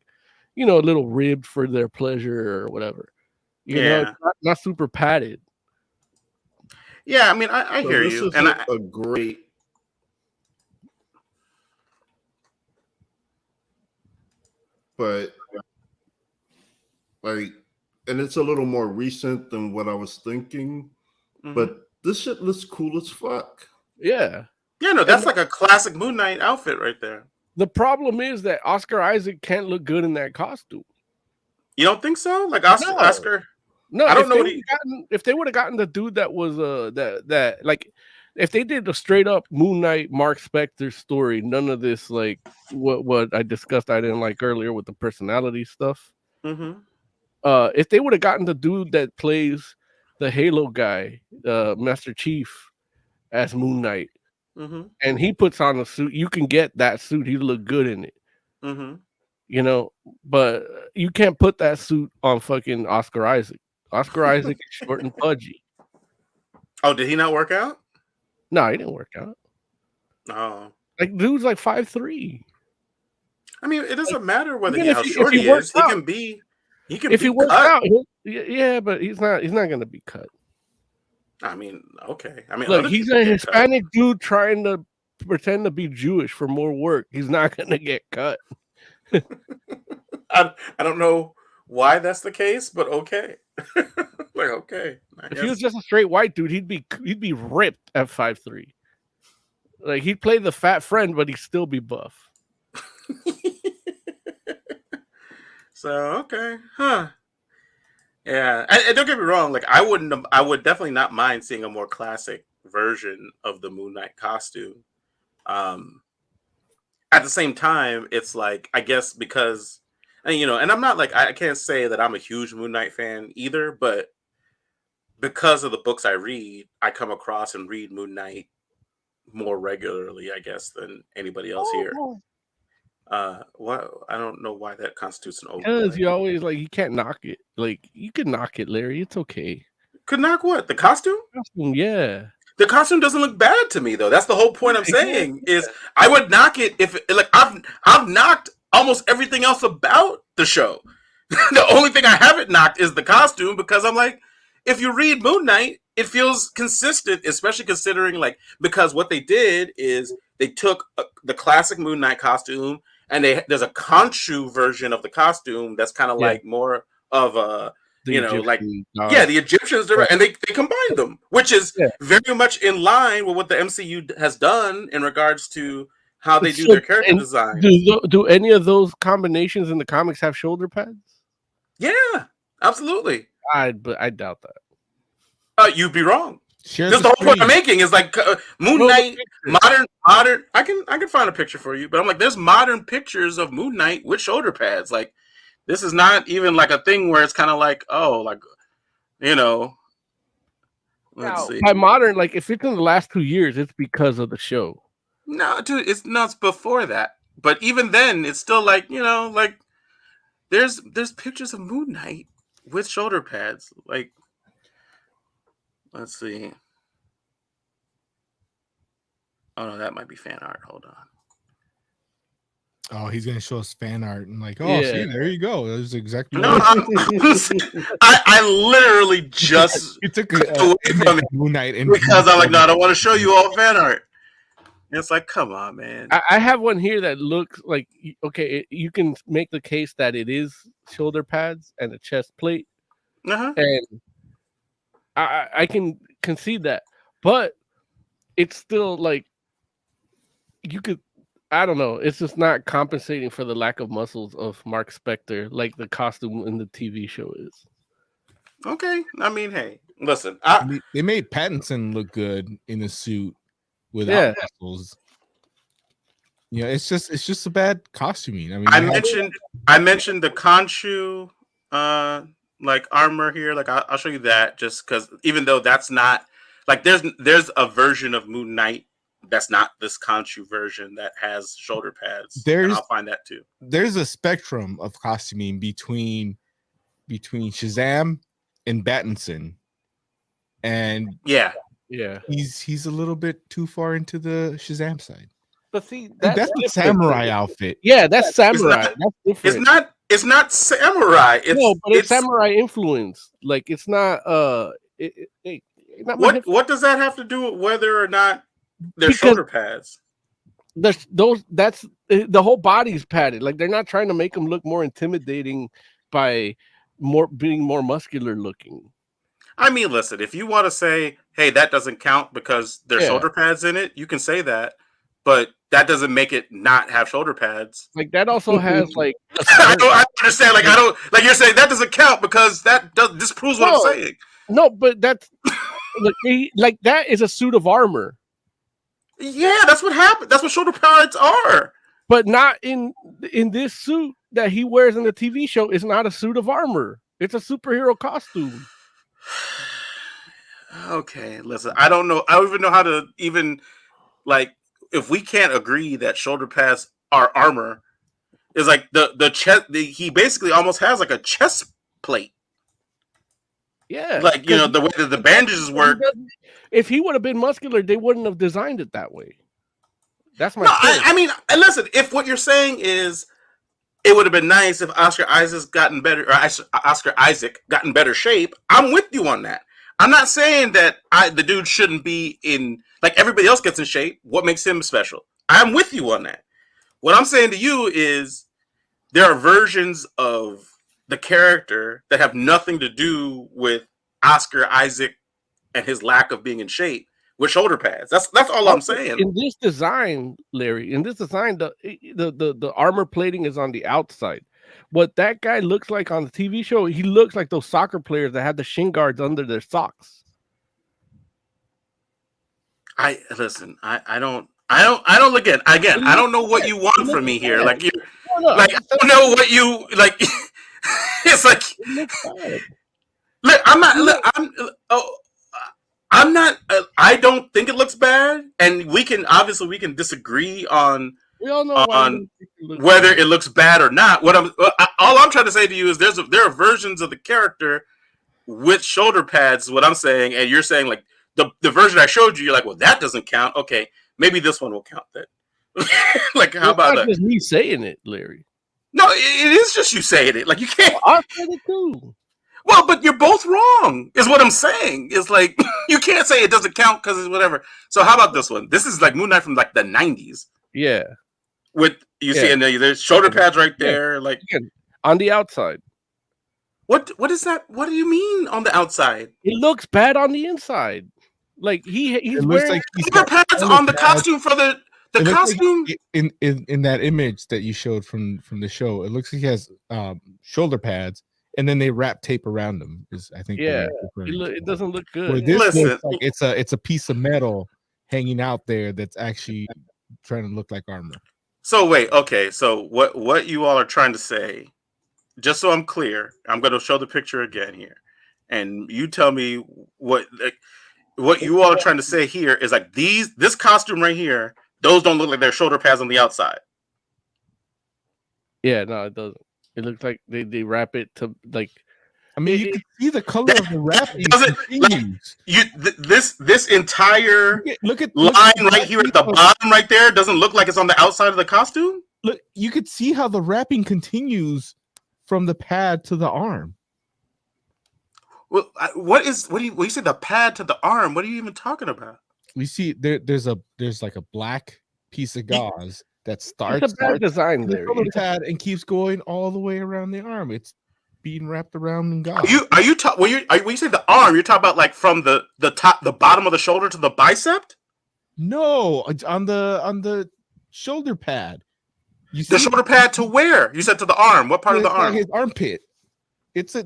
a little ribbed for their pleasure or whatever. It's not super padded. Yeah, I mean, I hear you. This is a great. But Like, and it's a little more recent than what I was thinking, but this shit looks cool as fuck. Yeah. Yeah, no, that's like a classic Moon Knight outfit right there. The problem is that Oscar Isaac can't look good in that costume. You don't think so? Like Oscar? No, I don't know if they would have gotten the dude that was that like if they did a straight up Moon Knight Mark Spector story, none of this like what I discussed I didn't like earlier with the personality stuff. If they would have gotten the dude that plays the Halo guy, Master Chief, as Moon Knight, and he puts on a suit, you can get that suit. He look good in it. You know, but you can't put that suit on fucking Oscar Isaac. Oscar Isaac is short and pudgy. Oh, did he not work out? No, he didn't work out. Oh. Like, dude's like 5'3". I mean, it doesn't matter whether how if short he is. He can be if he works cut. out, yeah, but he's not gonna be cut. I mean, okay. I mean, look, he's a Hispanic dude trying to pretend to be Jewish for more work. He's not gonna get cut. I don't know why that's the case, but okay. Like, okay. If he was just a straight white dude, he'd be ripped at 5'3". Like, he'd play the fat friend, but he'd still be buff. So okay, huh? Yeah, and don't get me wrong. Like, I would definitely not mind seeing a more classic version of the Moon Knight costume. At the same time, it's like, I guess because, and I'm not like, I can't say that I'm a huge Moon Knight fan either, but because of the books I read, I come across and read Moon Knight more regularly, I guess, than anybody else here. What? I don't know why that constitutes an overplay. Because you always you can't knock it. Like, you can knock it, Larry. It's okay. Could knock what? The costume? Yeah. The costume doesn't look bad to me, though. That's the whole point I'm saying. Is I would knock it if I've knocked almost everything else about the show. The only thing I haven't knocked is the costume, because I'm like, if you read Moon Knight, it feels consistent, especially considering because what they did is they took the classic Moon Knight costume and there's a Khonshu version of the costume that's kind of like more of a the Egyptians, and they combined them, which is very much in line with what the MCU has done in regards to how they do their character design. Do any of those combinations in the comics have shoulder pads? Yeah, absolutely. I doubt that. You'd be wrong. That's the whole point I'm making is Moon Knight, modern. I can find a picture for you, but I'm like, there's modern pictures of Moon Knight with shoulder pads. Like, this is not even like a thing where it's kind of like, let's see. By modern, if it's in the last 2 years, it's because of the show. No, dude, it's not before that. But even then, it's still there's pictures of Moon Knight with shoulder pads. Like, let's see. Oh no, that might be fan art. Hold on. Oh, he's gonna show us fan art and see, there you go. That was exactly. No, I literally just took away from it Moon Knight because I'm like, no, I don't want to show you all fan art. And it's like, come on, man. I have one here that looks like you can make the case that it is shoulder pads and a chest plate, and I can concede that, but it's still you could. I don't know. It's just not compensating for the lack of muscles of Mark Spector, like the costume in the TV show is. Okay, I mean, hey, listen. They made Pattinson look good in a suit without muscles. Yeah, it's just a bad costuming. I mean, I mentioned the Khonshu armor here. I'll show you that just because even though that's not there's a version of Moon Knight that's not this Khonshu version that has shoulder pads. I'll find that too. There's a spectrum of costuming between Shazam and Pattinson, and he's a little bit too far into the Shazam side. But see, that's a samurai outfit. Yeah, that's samurai. That's different. It's not samurai. It's samurai influence. It's not. What does that have to do with whether or not they're shoulder pads? That's the whole body's padded. They're not trying to make them look more intimidating by being more muscular looking. I mean, listen, if you want to say, hey, that doesn't count because there's shoulder pads in it, you can say that, but that doesn't make it not have shoulder pads. Like that also has like I don't understand. Like I don't like you're saying that doesn't count because that disproves what I'm saying. No, but that's like that is a suit of armor. Yeah, that's what happened. That's what shoulder pads are. But not in this suit that he wears in the TV show. It's not a suit of armor. It's a superhero costume. Okay, listen. I don't know. I don't even know how to even like if we can't agree that shoulder pads are armor. Is like the chest. He basically almost has like a chest plate. Yeah, like the way that the bandages work. If he would have been muscular, they wouldn't have designed it that way. That's my. I mean, listen. If what you're saying is, it would have been nice if Oscar Isaac's gotten better, or Oscar Isaac got in better shape. I'm with you on that. I'm not saying that the dude shouldn't be in like everybody else gets in shape. What makes him special? I'm with you on that. What I'm saying to you is there are versions of the character that have nothing to do with Oscar Isaac and his lack of being in shape with shoulder pads. That's all I'm saying. In this design, Larry, the armor plating is on the outside. What that guy looks like on the TV show, he looks like those soccer players that have the shin guards under their socks. I don't again. I don't know what you want from me here. Like I don't know what you like. It's like look, I'm not. I don't think it looks bad, and we can disagree on whether it looks bad or not. All I'm trying to say to you is there are versions of the character with shoulder pads. What I'm saying, and you're saying like the version I showed you, you're like, well, that doesn't count. Okay, maybe this one will count then. Like, how about that? It's me saying it, Larry. No, it is just you saying it. Like you can't. I said it too. Well, but you're both wrong, is what I'm saying. It's like, you can't say it doesn't count because it's whatever. So how about this one? This is like Moon Knight from like the 90s. Yeah. See, and there's shoulder pads right there. Like on the outside. What is that? What do you mean on the outside? It looks bad on the inside. Like he's wearing shoulder pads on the costume for the costume. Like in that image that you showed from the show, it looks like he has shoulder pads. And then they wrap tape around them. I think. Yeah, it doesn't look good. Where this looks like it's a piece of metal hanging out there that's actually trying to look like armor. So wait, okay. So what you all are trying to say? Just so I'm clear, I'm going to show the picture again here, and you tell me what you all are trying to say here is like this costume right here. Those don't look like their shoulder pads on the outside. Yeah, no, it doesn't. It looks like they wrap it to like. I mean, you can see the color of the wrapping. This entire look at line right here at the bottom, right there, doesn't look like it's on the outside of the costume. Look, you could see how the wrapping continues from the pad to the arm. Well, what do you say the pad to the arm? What are you even talking about? We see there's like a black piece of gauze that starts design there the pad and keeps going all the way around the arm. It's being wrapped around in gauze. When you say the arm, you're talking about like from the bottom of the shoulder to the bicep? No, on the shoulder pad. You see the shoulder pad to where? You said to the arm. What part of the arm? His armpit. But the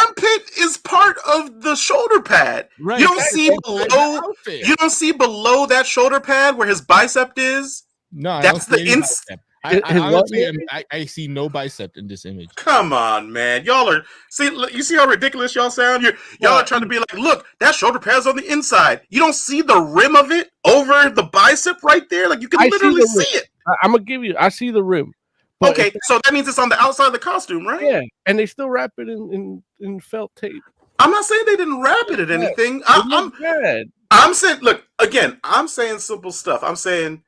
armpit is part of the shoulder pad. Right. You don't see below. You don't see below that shoulder pad where his bicep is. No, that's the inside. I see no bicep in this image. Come on, man. Y'all are you see how ridiculous y'all sound? Y'all are trying to be like, look, that shoulder pad's on the inside. You don't see the rim of it over the bicep right there? Like you can literally see it. I'm gonna give you I see the rim. But okay, so that means it's on the outside of the costume, right? Yeah, and they still wrap it in felt tape. I'm not saying they didn't wrap it in anything. I'm saying, look, again, I'm saying simple stuff. I'm saying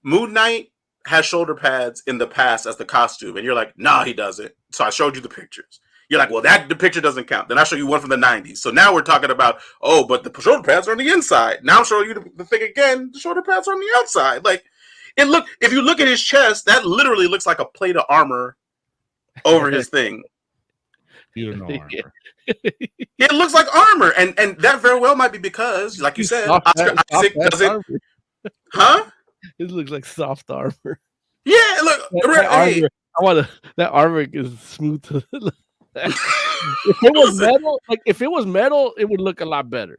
Moon Knight has shoulder pads in the past as the costume, and you're like, nah, he doesn't. So I showed you the pictures. You're like, well, the picture doesn't count. Then I show you one from the 90s. So now we're talking about, but the shoulder pads are on the inside. Now I'm showing you the thing again. The shoulder pads are on the outside. Like, if you look at his chest, that literally looks like a plate of armor over his thing. You don't know armor. It looks like armor, and that very well might be because, like you said, Oscar Isaac doesn't. Huh? It looks like soft armor. Yeah, look. That armor, that armor is smooth. If it was metal, it would look a lot better.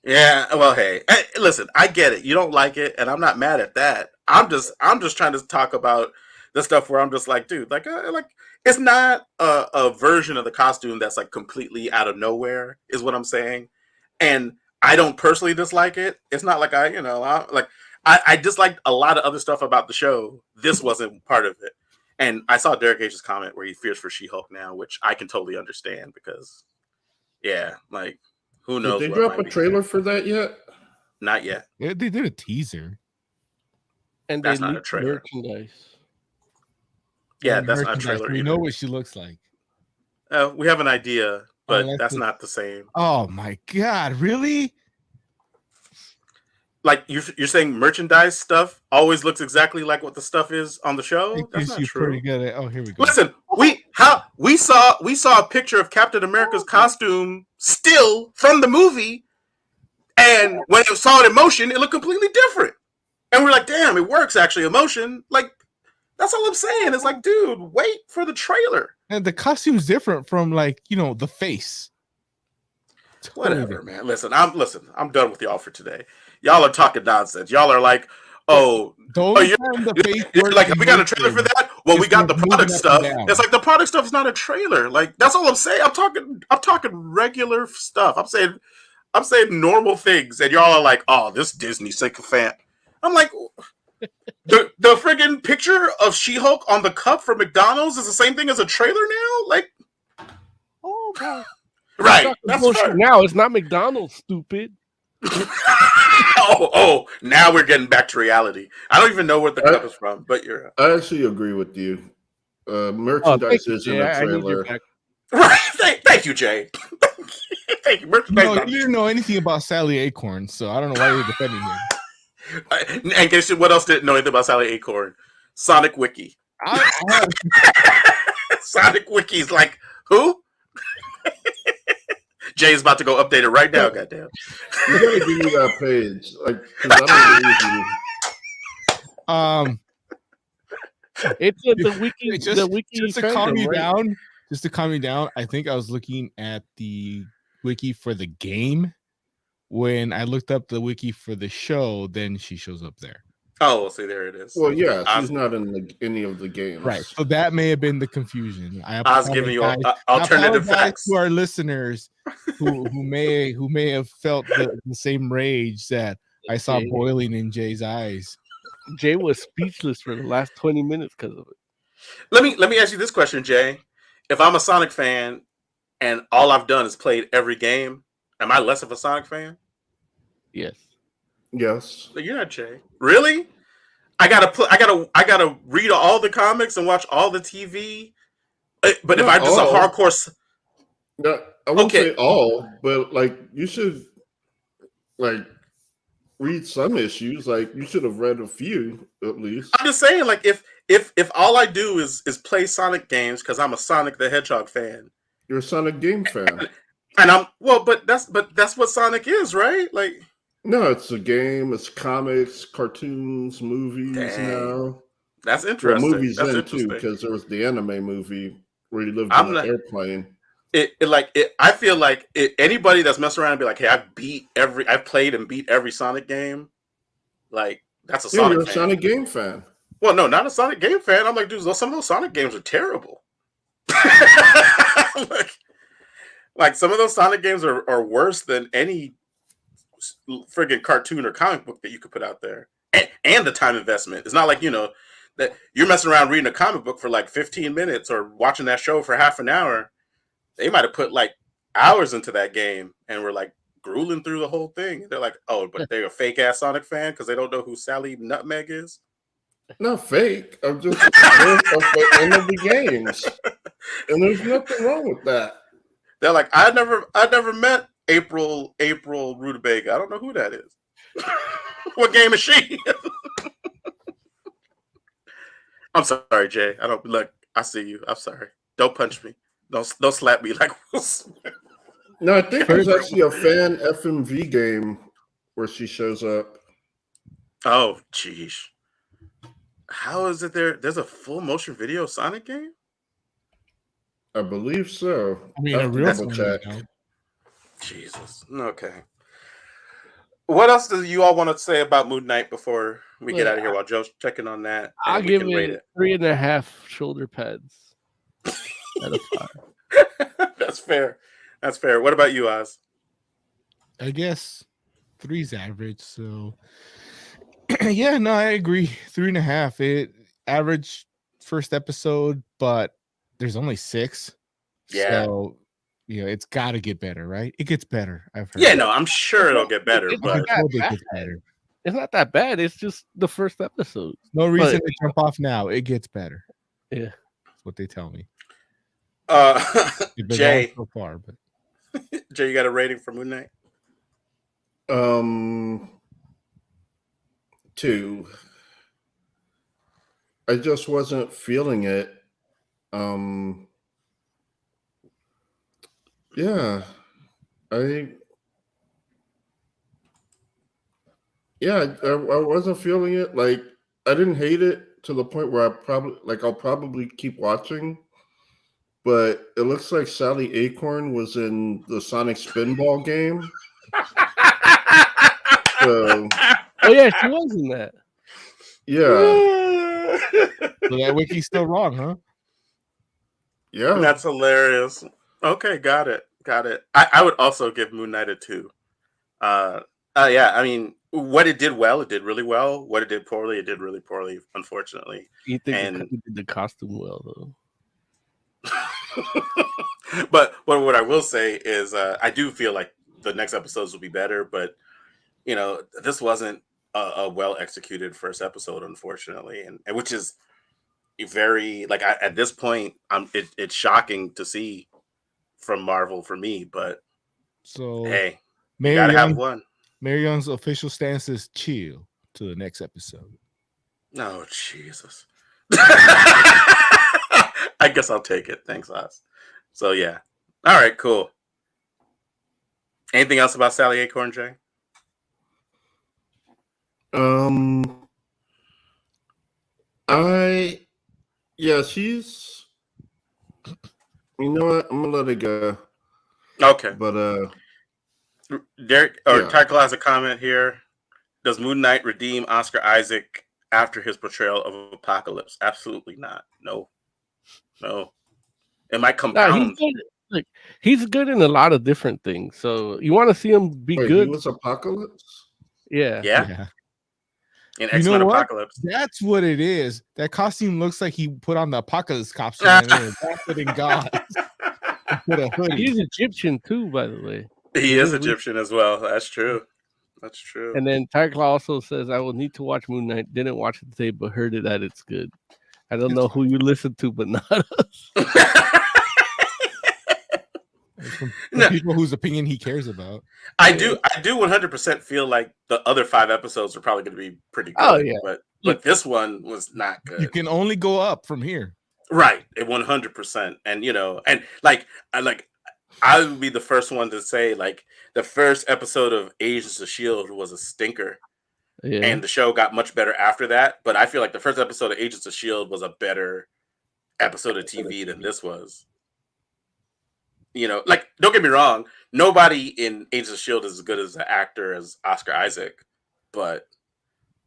Yeah, well, hey, listen, I get it. You don't like it, and I'm not mad at that. I'm just trying to talk about the stuff where I'm just like, dude, like it's not a version of the costume that's like completely out of nowhere, is what I'm saying. And I don't personally dislike it. It's not like I disliked a lot of other stuff about the show. This wasn't part of it. And I saw Derek H's comment where he fears for She-Hulk now, which I can totally understand because, yeah, like, who knows? Did they drop a trailer for that yet? Not yet. Yeah, they did a teaser. And that's not a trailer. Merchandise. Yeah, that's not a trailer. We know what she looks like. We have an idea, but that's not the same. Oh my god, really? Like you're saying merchandise stuff always looks exactly like what the stuff is on the show? That's not true. Pretty good at, here we go. Listen, we saw a picture of Captain America's costume still from the movie, and when it saw it in motion, it looked completely different. And we're like, damn, it works actually in motion. Like, that's all I'm saying. It's like, dude, wait for the trailer. And the costume's different from the face. Whatever, man. Listen, I'm done with y'all for today. Y'all are talking nonsense. Y'all are like, you're like, we got a trailer for that? Well, we got the product stuff. It's like the product stuff is not a trailer. Like, that's all I'm saying. I'm talking regular stuff. I'm saying normal things, and y'all are like, oh, this Disney sycophant. I'm like, the friggin' picture of She-Hulk on the cup for McDonald's is the same thing as a trailer now? Like, oh god. Right. That's right. Now it's not McDonald's, stupid. Now we're getting back to reality. I don't even know where the cup is from, but you're. I actually agree with you. Merchandise isn't a trailer. Right. Thank you, Jay. Thank you. Merchandise. You didn't know anything about Sally Acorn, so I don't know why you're defending him. And guess what else didn't know anything about Sally Acorn? Sonic Wiki. Sonic Wiki's like, who? Jay's about to go update it right now. Goddamn! You gotta give me that page, like, 'cause I don't believe you. It's the wiki. The wiki just to calm you down. Just to calm you down. I think I was looking at the wiki for the game. When I looked up the wiki for the show, then she shows up there. Oh, well, see, there it is. Well, yeah, she's not in any of the games, right? So that may have been the confusion. I was giving you alternative facts to our listeners who may have felt the same rage that I saw boiling in Jay's eyes. Jay was speechless for the last 20 minutes because of it. Let me ask you this question, Jay. If I'm a Sonic fan and all I've done is played every game, am I less of a Sonic fan? Yes. Yes. You're not, Jay. Really? I gotta read all the comics and watch all the TV. But if I'm just a hardcore, no, I won't say all, but like you should like read some issues. Like you should have read a few at least. I'm just saying, like if all I do is play Sonic games because I'm a Sonic the Hedgehog fan. You're a Sonic game fan. And but that's what Sonic is, right? Like. No, it's a game. It's comics, cartoons, movies. Now that's interesting. Well, movies then too, because there was the anime movie where he lived on an airplane. I feel like anybody that's messing around and be like, "Hey, I've played and beat every Sonic game." Like that's a Sonic. You're fan. A Sonic game fan. Well, no, not a Sonic game fan. I'm like, dude, some of those Sonic games are terrible. like some of those Sonic games are worse than any friggin' cartoon or comic book that you could put out there, and the time investment. It's not like that you're messing around reading a comic book for like 15 minutes or watching that show for half an hour. They might have put like hours into that game and were like grueling through the whole thing. They're like, oh, but they're a fake ass Sonic fan because they don't know who Sally Nutmeg is. Not fake. I'm just at the end of the games, and there's nothing wrong with that. They're like, I never met April Rutabaga. I don't know who that is. What game is she? I'm sorry, Jay. I don't look. I see you. I'm sorry. Don't punch me. Don't slap me like. No, I think there's actually a fan FMV game where she shows up. Oh, jeez. How is it there? There's a full motion video Sonic game? I believe so. I mean, a real double check. Jesus. Okay. What else do you all want to say about Moon Knight before we get out of here while Joe's checking on that? I'll give it 3.5 shoulder pads. Out of 5. That's fair. That's fair. What about you, Oz? I guess 3's average. So yeah, no, I agree. 3.5. It average first episode, but there's only 6. Yeah. So it's got to get better, right? It gets better. I've heard. Yeah, no, I'm sure it'll get better, but it gets better. It's not that bad. It's just the first episode. No reason to jump off now. It gets better. Yeah, that's what they tell me. Jay, so far, but Jay, you got a rating for Moon Knight? 2. I just wasn't feeling it. Yeah, I wasn't feeling it. Like, I didn't hate it to the point where I'll probably keep watching. But it looks like Sally Acorn was in the Sonic Spinball game. So, oh yeah, she was in that. Yeah. So that wiki's still wrong, huh? Yeah. That's hilarious. Okay, got it. I would also give Moon Knight a 2. Yeah, I mean, what it did well, it did really well. What it did poorly, it did really poorly, unfortunately. You think it did the costume well, though? But what I will say is I do feel like the next episodes will be better, but this wasn't a well executed first episode, unfortunately, and which is very at this point it's shocking to see from Marvel for me, but so hey, you gotta have one. Mary Young's official stance is chill to the next episode. Oh, Jesus. I guess I'll take it. Thanks, Oz. So, yeah. All right, cool. Anything else about Sally Acorn, Jay? She's... You know what? I'm going to let it go. Okay. But, Derek, Tycho has a comment here. Does Moon Knight redeem Oscar Isaac after his portrayal of Apocalypse? Absolutely not. No. It might compound. He's good in a lot of different things. So you want to see him be good. He was Apocalypse? Yeah. In X-Men Apocalypse. That's what it is. That costume looks like he put on the Apocalypse costume and then wrapped it in gauze. He's Egyptian too, by the way. He is Egyptian as well. That's true. And then Tycho also says, I will need to watch Moon Knight. Didn't watch it today, but heard it that it's good. I don't know who you listen to, but not us. From people whose opinion he cares about. I do 100% feel like the other 5 episodes are probably going to be pretty good. Oh, yeah. But this one was not good. You can only go up from here. Right. 100%. And, I would be the first one to say, the first episode of Agents of S.H.I.E.L.D. was a stinker. Yeah. And the show got much better after that. But I feel like the first episode of Agents of S.H.I.E.L.D. was a better episode of TV than this was. Don't get me wrong. Nobody in Agents of S.H.I.E.L.D. is as good as an actor as Oscar Isaac. But,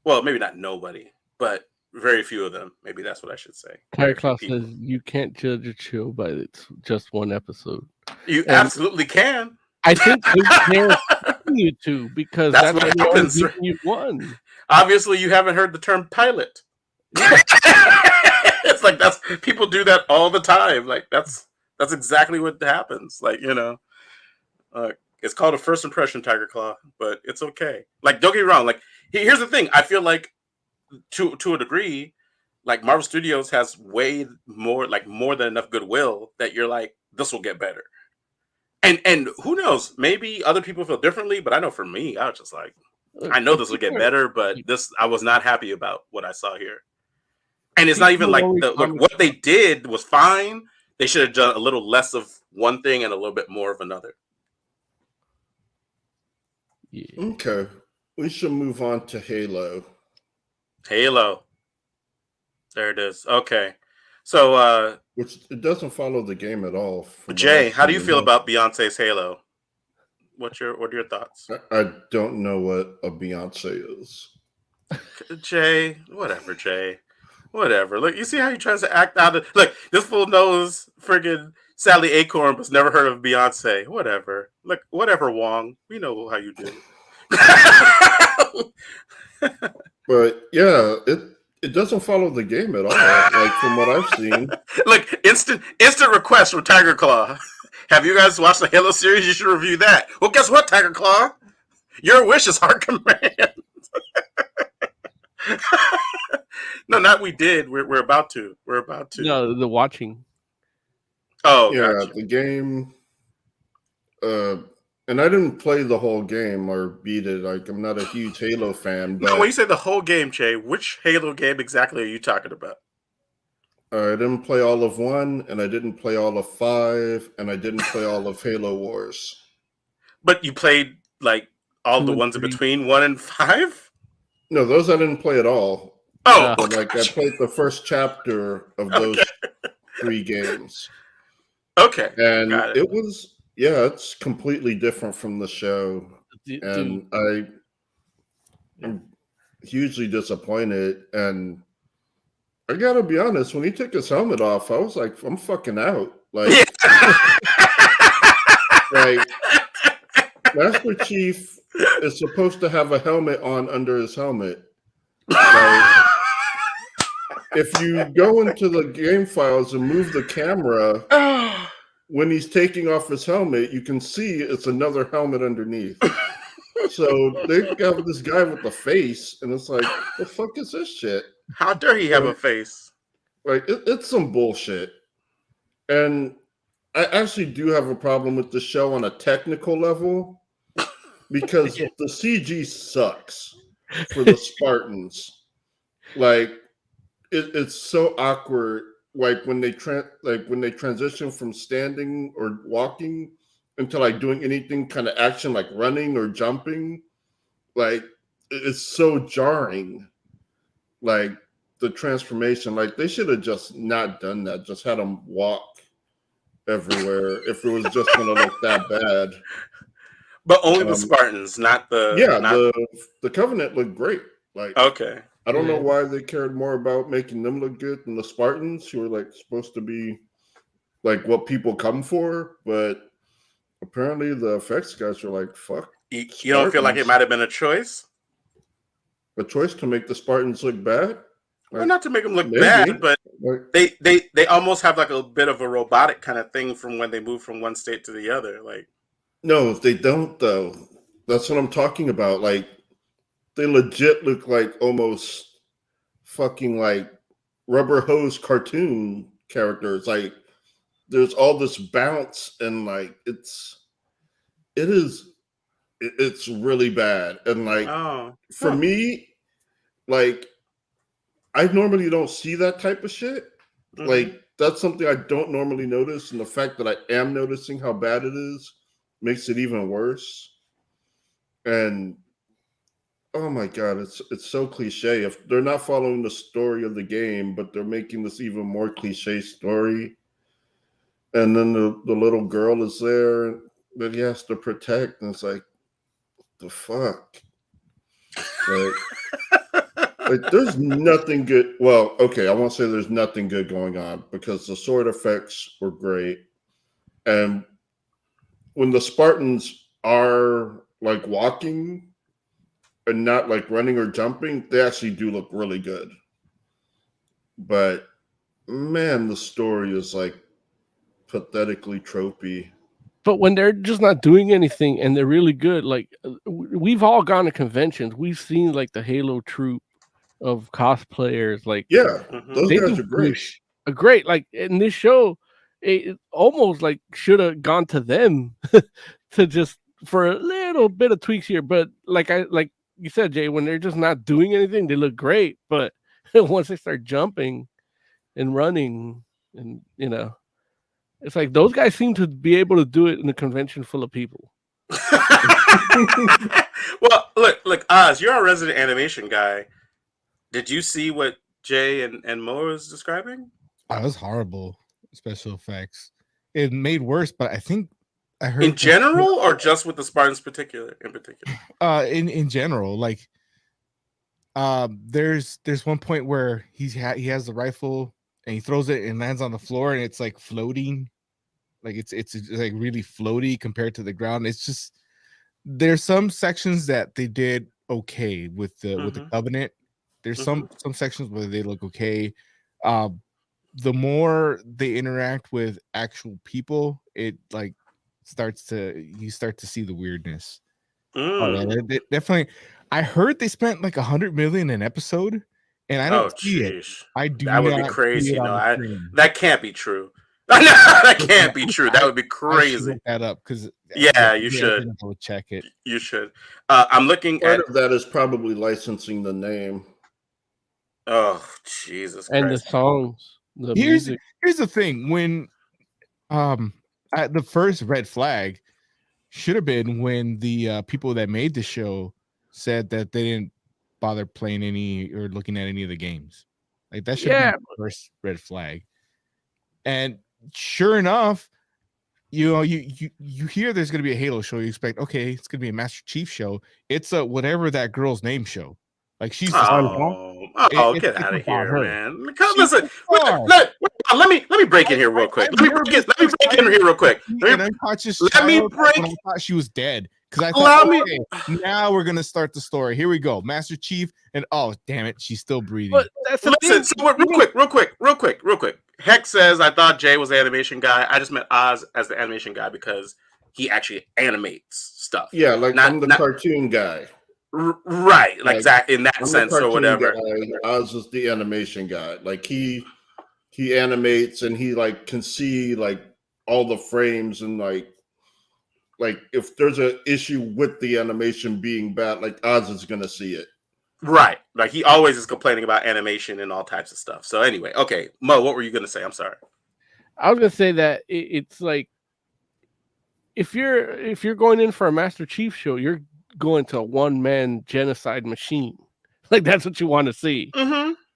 well, maybe not nobody. But very few of them. Maybe that's what I should say. Terry Klaus says you can't judge a show by its just one episode. You absolutely can. I think they can continue to, because that's what happens. You won. Obviously, you haven't heard the term pilot. It's that's people do that all the time. That's exactly what happens. It's called a first impression, Tiger Claw, but it's okay. Don't get me wrong. Here's the thing. I feel like to a degree, Marvel Studios has way more, more than enough goodwill that you're this will get better. And who knows? Maybe other people feel differently, but I know for me, I was just I know this will get better, but I was not happy about what I saw here. And it's not even what they did was fine. They should have done a little less of one thing and a little bit more of another. Yeah. Okay. We should move on to Halo. Halo. There it is. Okay. So which it doesn't follow the game at all. Jay, how do you feel about Beyonce's Halo? What are your thoughts? I don't know what a Beyonce is. Jay, whatever, Jay. Whatever. Look, you see how he tries to act out of... Look, this fool knows friggin' Sally Acorn but's never heard of Beyonce. Whatever. Look, whatever, Wong. We know how you do. But yeah, it doesn't follow the game at all. Like from what I've seen. Look, instant request from Tiger Claw. Have you guys watched the Halo series? You should review that. Well, guess what, Tiger Claw? Your wish is our command. No, not we did. We're about to. We're about to. No, the watching. Oh, yeah, gotcha. The game. And I didn't play the whole game or beat it. Like, I'm not a huge Halo fan. But no, when you say the whole game, Jay, which Halo game exactly are you talking about? I didn't play all of 1, and I didn't play all of 5, and I didn't play all of Halo Wars. But you played, like, all the ones in between 1 and 5? No, those I didn't play at all. Oh, but, like, I played the first chapter of those 3 games. Okay. And it was... Yeah, it's completely different from the show, and I'm hugely disappointed. And I gotta be honest, when he took his helmet off, I was like, I'm fucking out. Like, like Master Chief is supposed to have a helmet on under his helmet. Like, if you go into the game files and move the camera. When he's taking off his helmet, you can see it's another helmet underneath. So they got this guy with the face, and it's like, the fuck is this shit? How dare he have a face? Like, it's some bullshit. And I actually do have a problem with the show on a technical level because the CG sucks for the Spartans. Like, it's so awkward. Like when they transition from standing or walking into like doing anything kind of action like running or jumping, like it's so jarring. Like the transformation, like they should have just not done that. Just had them walk everywhere if it was just gonna look that bad. But only the Spartans, not the the Covenant looked great. Like okay. I don't know why they cared more about making them look good than the Spartans, who are like supposed to be like what people come for, but apparently the effects guys are like, fuck. You don't feel like it might have been a choice? A choice to make the Spartans look bad? Like, well, not to make them look bad, but they almost have like a bit of a robotic kind of thing from when they move from one state to the other. Like, no, they don't though. That's what I'm talking about. Like, they legit look like almost fucking like rubber hose cartoon characters. Like there's all this bounce and like it's really bad. And like for me, like I normally don't see that type of shit. Mm-hmm. Like that's something I don't normally notice. And the fact that I am noticing how bad it is makes it even worse. And oh my god, it's so cliche. If they're not following the story of the game, but they're making this even more cliche story, and then the little girl is there that he has to protect, and it's like, the fuck? Like there's nothing good. Well, okay, I won't say there's nothing good going on because the sword effects were great, and when the Spartans are like walking and not like running or jumping, they actually do look really good. But man, the story is like pathetically tropey. But when they're just not doing anything and they're really good, like we've all gone to conventions, we've seen like the Halo troop of cosplayers. Like, yeah, those guys are great. Great. Like in this show, it almost like should have gone to them to just for a little bit of tweaks here. But like you said, Jay, when they're just not doing anything, they look great. But once they start jumping and running, and It's like those guys seem to be able to do it in a convention full of people. Well, look, Oz, you're a resident animation guy. Did you see what Jay and Mo was describing? Oh, it was horrible. Special effects. It made worse, but I think I heard in general or just with the Spartans in particular. In general, like there's one point where he has the rifle and he throws it and lands on the floor and it's like floating, like it's like really floaty compared to the ground. It's just there's some sections that they did okay with the Covenant. There's some sections where they look okay. The more they interact with actual people, it like you start to see the weirdness. Oh, man, it definitely. I heard they spent like $100 million an episode, and I don't see it. I do. That would be crazy. No, that can't be true. That can't be true. That would be crazy. I should look that up because you should go check it. You should. I'm looking Part of that is probably licensing the name. Oh, Jesus Christ. And the songs. Here's the thing. When at the first red flag should have been when the people that made the show said that they didn't bother playing any or looking at any of the games. Like that should be the first red flag. And sure enough, you hear there's going to be a Halo show. You expect, okay, it's going to be a Master Chief show. It's a whatever that girl's name show. Like she's get out of here, man. Come listen. Let me break in here real quick. Let me break in here real quick. Let me break. I thought she was dead because I thought, okay, now we're gonna start the story. Here we go, Master Chief, and oh damn it, she's still breathing. But listen, so real quick. Heck says I thought Jay was the animation guy. I just meant Oz as the animation guy because he actually animates stuff. Yeah, like I'm the cartoon guy. Right, like exactly in that sense or whatever. Oz is the animation guy. Like he animates and he like can see like all the frames and like if there's an issue with the animation being bad, like Oz is gonna see it. Right, like he always is complaining about animation and all types of stuff. So anyway, okay, Mo, what were you gonna say? I'm sorry. I was gonna say that it's like if you're going in for a Master Chief show, you're going to a one-man genocide machine. Like that's what you want to see.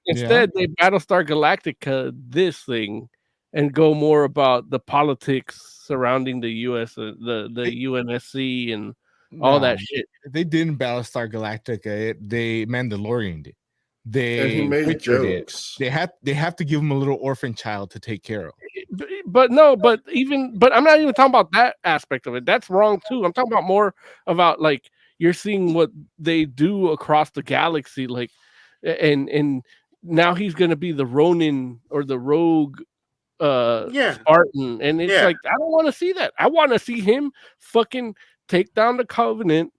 Instead, they Battlestar Galactica this thing and go more about the politics surrounding the U.S., the UNSC and all that shit. They didn't Battlestar Galactica. They Mandalorian'd it. And he made jokes. They have to give him a little orphan child to take care of. But I'm not even talking about that aspect of it. That's wrong too. I'm talking about more about like you're seeing what they do across the galaxy, like, and now he's gonna be the Ronin or the rogue Spartan, and it's like I don't want to see that. I want to see him fucking take down the Covenant,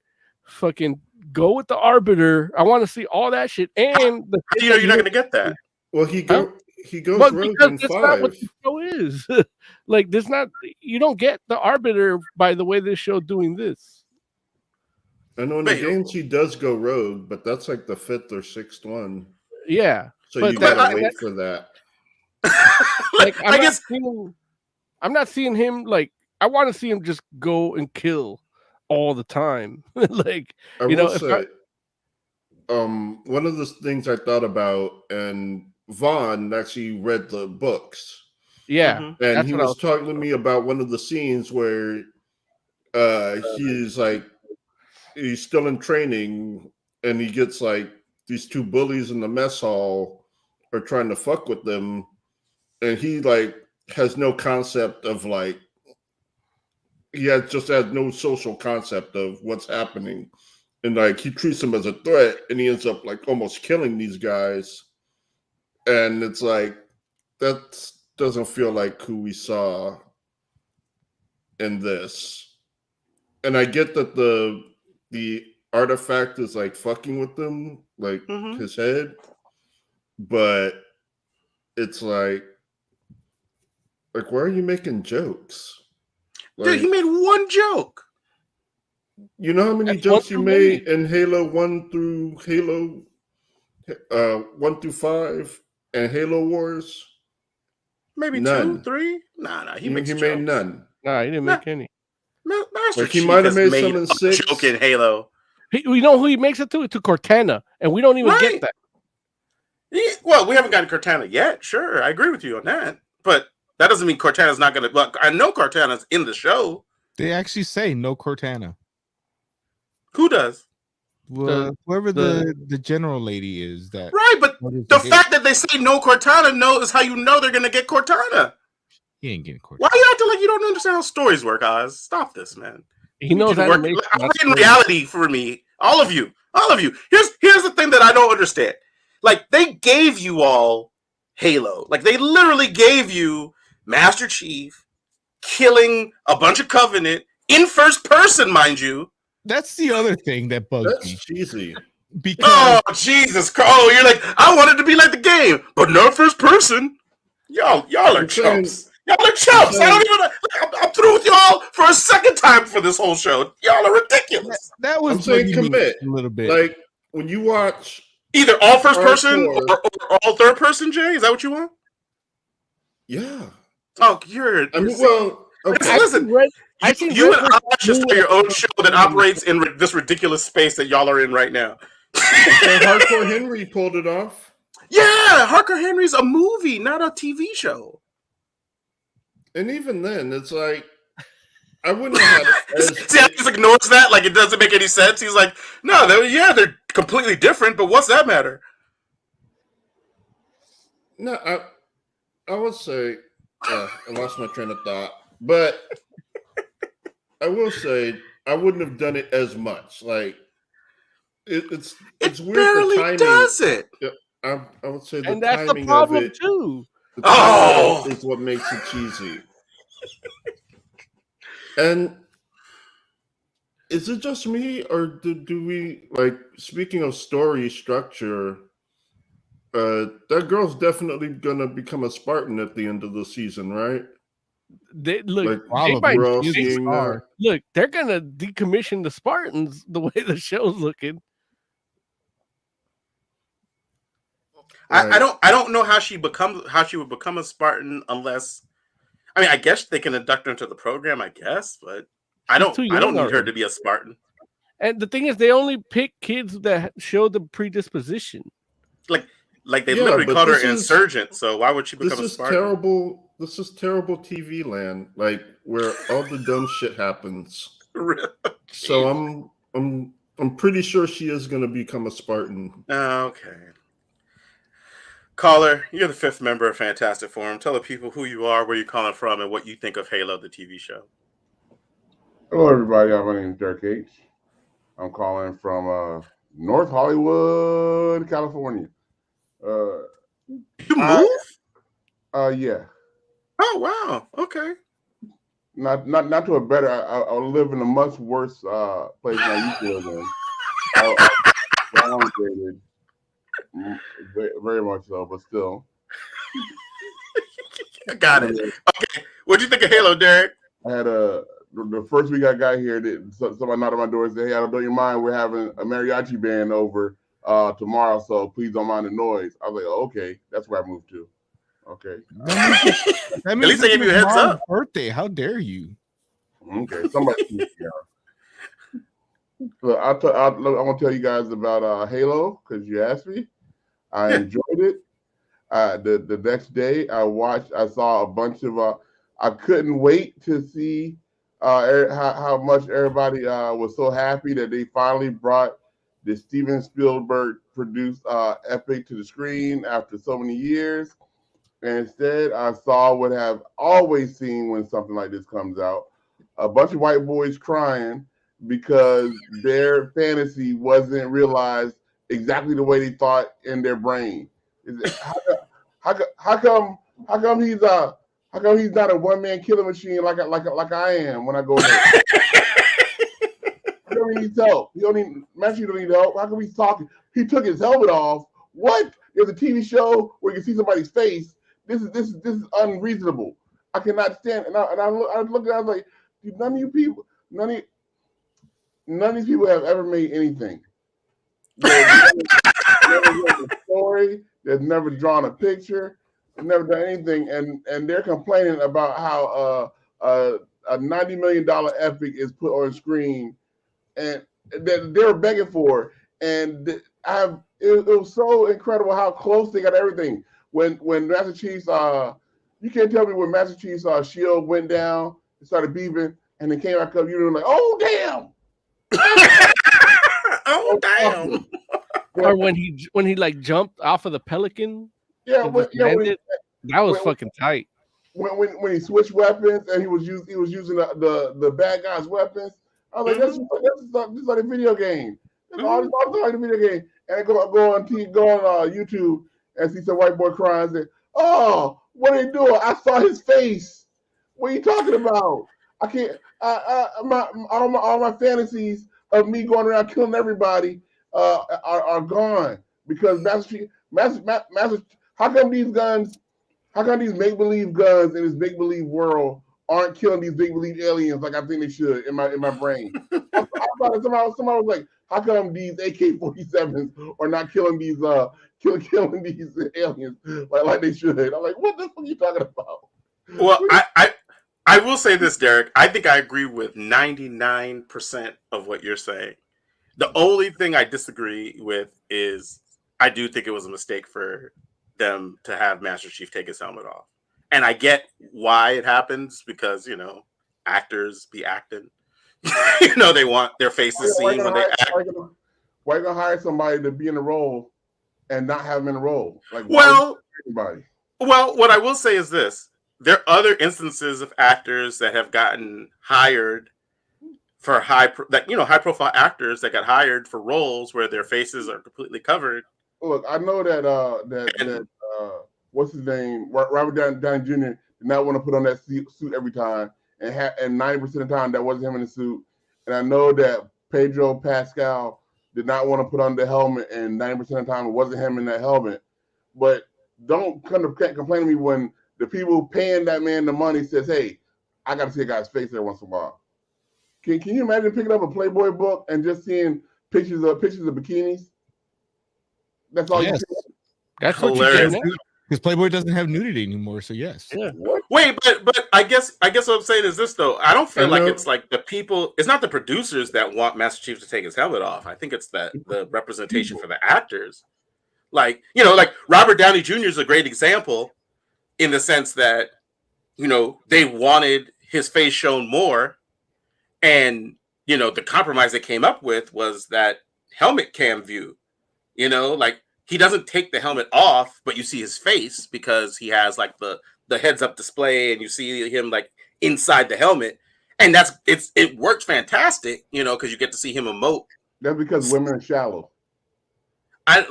fucking go with the Arbiter. I want to see all that shit. And you're not gonna get that. Well, he goes rogue in 5. Not what the show is. Like this, not you don't get the Arbiter by the way this show doing this. I know in the games he does go rogue, but that's like the 5th or 6th one. Yeah, so you gotta wait for that. Like I'm not seeing him like I want to see him just go and kill all the time. Like I will say, one of the things I thought about, and Vaughn actually read the books. Yeah, and he was talking to me about one of the scenes where he's still in training and he gets like these 2 bullies in the mess hall are trying to fuck with them, and he like has no concept of like just has no social concept of what's happening, and like he treats them as a threat, and he ends up like almost killing these guys, and it's like that doesn't feel like who we saw in this. And I get that the artifact is like fucking with them, like his head, but it's like why are you making jokes? Like, dude, he made one joke. You know how many jokes you made in Halo 1 through Halo 1 through 5 and Halo Wars? Maybe none. 2, 3. Nah. He made none. Nah, he didn't make any. Master Like he Chief might have has made made some in 6. joke in Halo. You know who he makes it to? To Cortana, and we don't even get that. Well, we haven't gotten Cortana yet. Sure, I agree with you on that. But that doesn't mean Cortana's not going to... Well, I know Cortana's in the show. They actually say no Cortana. Who does? Whoever the general lady is. That right, but the fact that they say no Cortana is how you know they're going to get Cortana. He ain't getting Cortana. Why are you acting like you don't understand how stories work, Oz? Stop this, man. He knows how to make in reality for me. All of you. Here's the thing that I don't understand. Like, they gave you all Halo. Like, they literally gave you Master Chief killing a bunch of Covenant in first person, mind you. That's the other thing that bugs me. That's cheesy. Because Jesus Christ. Oh, you're like, I want it to be like the game, but not first person. Y'all are chumps. Y'all are chumps. I'm through with y'all for a second time for this whole show. Y'all are ridiculous. That was I'm saying commit a little bit. Like when you watch either all first person or all third person, Jay. Is that what you want? Yeah. Oh, you're. Well, okay. Listen. You and I just have your own show that operates in this ridiculous space that y'all are in right now. Hardcore Henry pulled it off. Yeah, Hardcore Henry's a movie, not a TV show. And even then, it's like I wouldn't have had it. See, he just ignores that, like it doesn't make any sense. He's like, no, they're completely different, but what's that matter? No, I would say I lost my train of thought, but I will say I wouldn't have done it as much. Like it's weird. Barely the timing does it. I would say the and that's timing the problem of it too. Is what makes it cheesy. And is it just me, or do we like? Speaking of story structure, that girl's definitely gonna become a Spartan at the end of the season, right? They're gonna decommission the Spartans the way the show's looking. I don't know how she would become a Spartan unless, I mean, I guess they can induct her into the program, I guess, but I don't need her to be a Spartan. And the thing is, they only pick kids that show the predisposition. Like they literally called her insurgent, so why would she become a Spartan? This is terrible TV land, like where all the dumb shit happens. So I'm pretty sure she is going to become a Spartan. Okay. Caller, you're the 5th member of Fantastic Forum. Tell the people who you are, where you're calling from, and what you think of Halo, the TV show. Hello, everybody. My name is Derek H. I'm calling from North Hollywood, California. You move? Yeah. Oh wow. Okay. Not to a better. I live in a much worse place than I used to live in. I downgraded, very much so, but still. I got it. Okay. What'd you think of Halo, Derek? I had the first week I got here, somebody knocked on my door and said, "Hey, don't you mind? We're having a mariachi band over tomorrow, so please don't mind the noise." I was like, "Oh, okay, that's where I moved to." Okay. That At least they gave you a heads up. Birthday, how dare you? Okay, somebody. So I want to tell you guys about Halo because you asked me. I enjoyed it. The next day I saw a bunch of. I couldn't wait to see how much everybody was so happy that they finally brought the Steven Spielberg produced epic to the screen after so many years. And instead, I saw what I've always seen when something like this comes out: a bunch of white boys crying because their fantasy wasn't realized exactly the way they thought in their brain. How come he's not a one-man killing machine like I am when I go there? How come he needs help? He don't need help. How come he's talking? He took his helmet off. What? There's a TV show where you can see somebody's face. This is unreasonable. I cannot stand. And I looked at it, I was like, none of these people have ever made anything. There's never written a story. There's never drawn a picture. never done anything, and they're complaining about how a $90 million epic is put on screen, and that they're begging for. And it was so incredible how close they got everything. When Master Chief's you can't tell me when Master Chief's shield went down, it started beeping, and then came back up. You were like, oh damn. Oh damn! Or when he like jumped off of the Pelican, yeah, that was fucking tight. When he switched weapons and he was using the bad guy's weapons, I was like, that's just like a video game. It's all like a video game. And I go on YouTube and see some white boy crying and say, "Oh, what are you doing? I saw his face. What are you talking about? I can't. All my fantasies of me going around killing everybody are gone because Master. How come these make believe guns in this make believe world aren't killing these make believe aliens like I think they should in my brain? I thought somebody was like, how come these AK-47s are not killing these killing these aliens like they should? I'm like, what the fuck are you talking about? Well, I will say this, Derek. I think I agree with 99% of what you're saying. The only thing I disagree with is I do think it was a mistake for them to have Master Chief take his helmet off. And I get why it happens because, actors be acting. They want their faces seen when they act. Why are you going to hire somebody to be in a role and not have them in a role? Like, everybody? Well, what I will say is this. There are other instances of actors that have gotten hired for high profile actors that got hired for roles where their faces are completely covered. Look, I know that what's his name, Robert Downey Jr. did not want to put on that suit every time, and 90% of the time that wasn't him in the suit. And I know that Pedro Pascal did not want to put on the helmet, and 90% of the time it wasn't him in that helmet. But can't complain to me when the people paying that man the money says, "Hey, I got to see a guy's face every once in a while." Can you imagine picking up a Playboy book and just seeing pictures of bikinis? That's all you see. That's hilarious. Because Playboy doesn't have nudity anymore, so yes. Yeah. Wait, but I guess what I'm saying is this though. I don't feel like it's like the people. It's not the producers that want Master Chief to take his helmet off. I think it's the representation for the actors. Like Robert Downey Jr. is a great example in the sense that they wanted his face shown more, and the compromise they came up with was that helmet cam view. He doesn't take the helmet off, but you see his face because he has like the heads up display and you see him like inside the helmet. And it works fantastic, because you get to see him emote. That's because women are shallow. I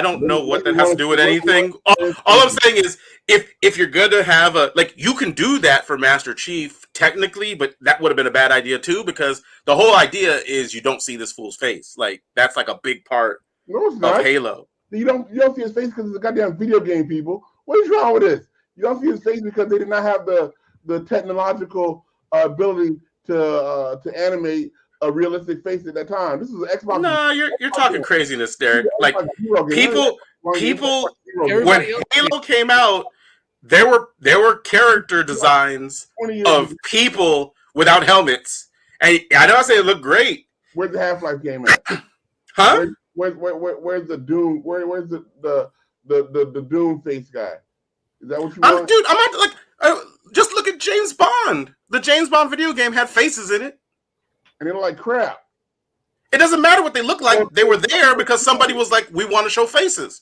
don't know what that has to do with anything. All I'm saying is if you're going to have you can do that for Master Chief technically, but that would have been a bad idea too, because the whole idea is you don't see this fool's face. Like that's like a big part of Halo. You don't see his face because it's a goddamn video game, people. What is wrong with this? You don't see his face because they did not have the technological ability to animate a realistic face at that time. This is an Xbox. No, you're talking craziness, Derek. Like people when Halo came out, there were character designs of people without helmets, and I know I say it looked great. Where's the Half-Life game at? Huh? Where's the Doom? Where's the Doom face guy? Is that what you want? Dude, I'm just look at James Bond. The James Bond video game had faces in it, and they look like crap. It doesn't matter what they look like. They were there because somebody was like, "We want to show faces."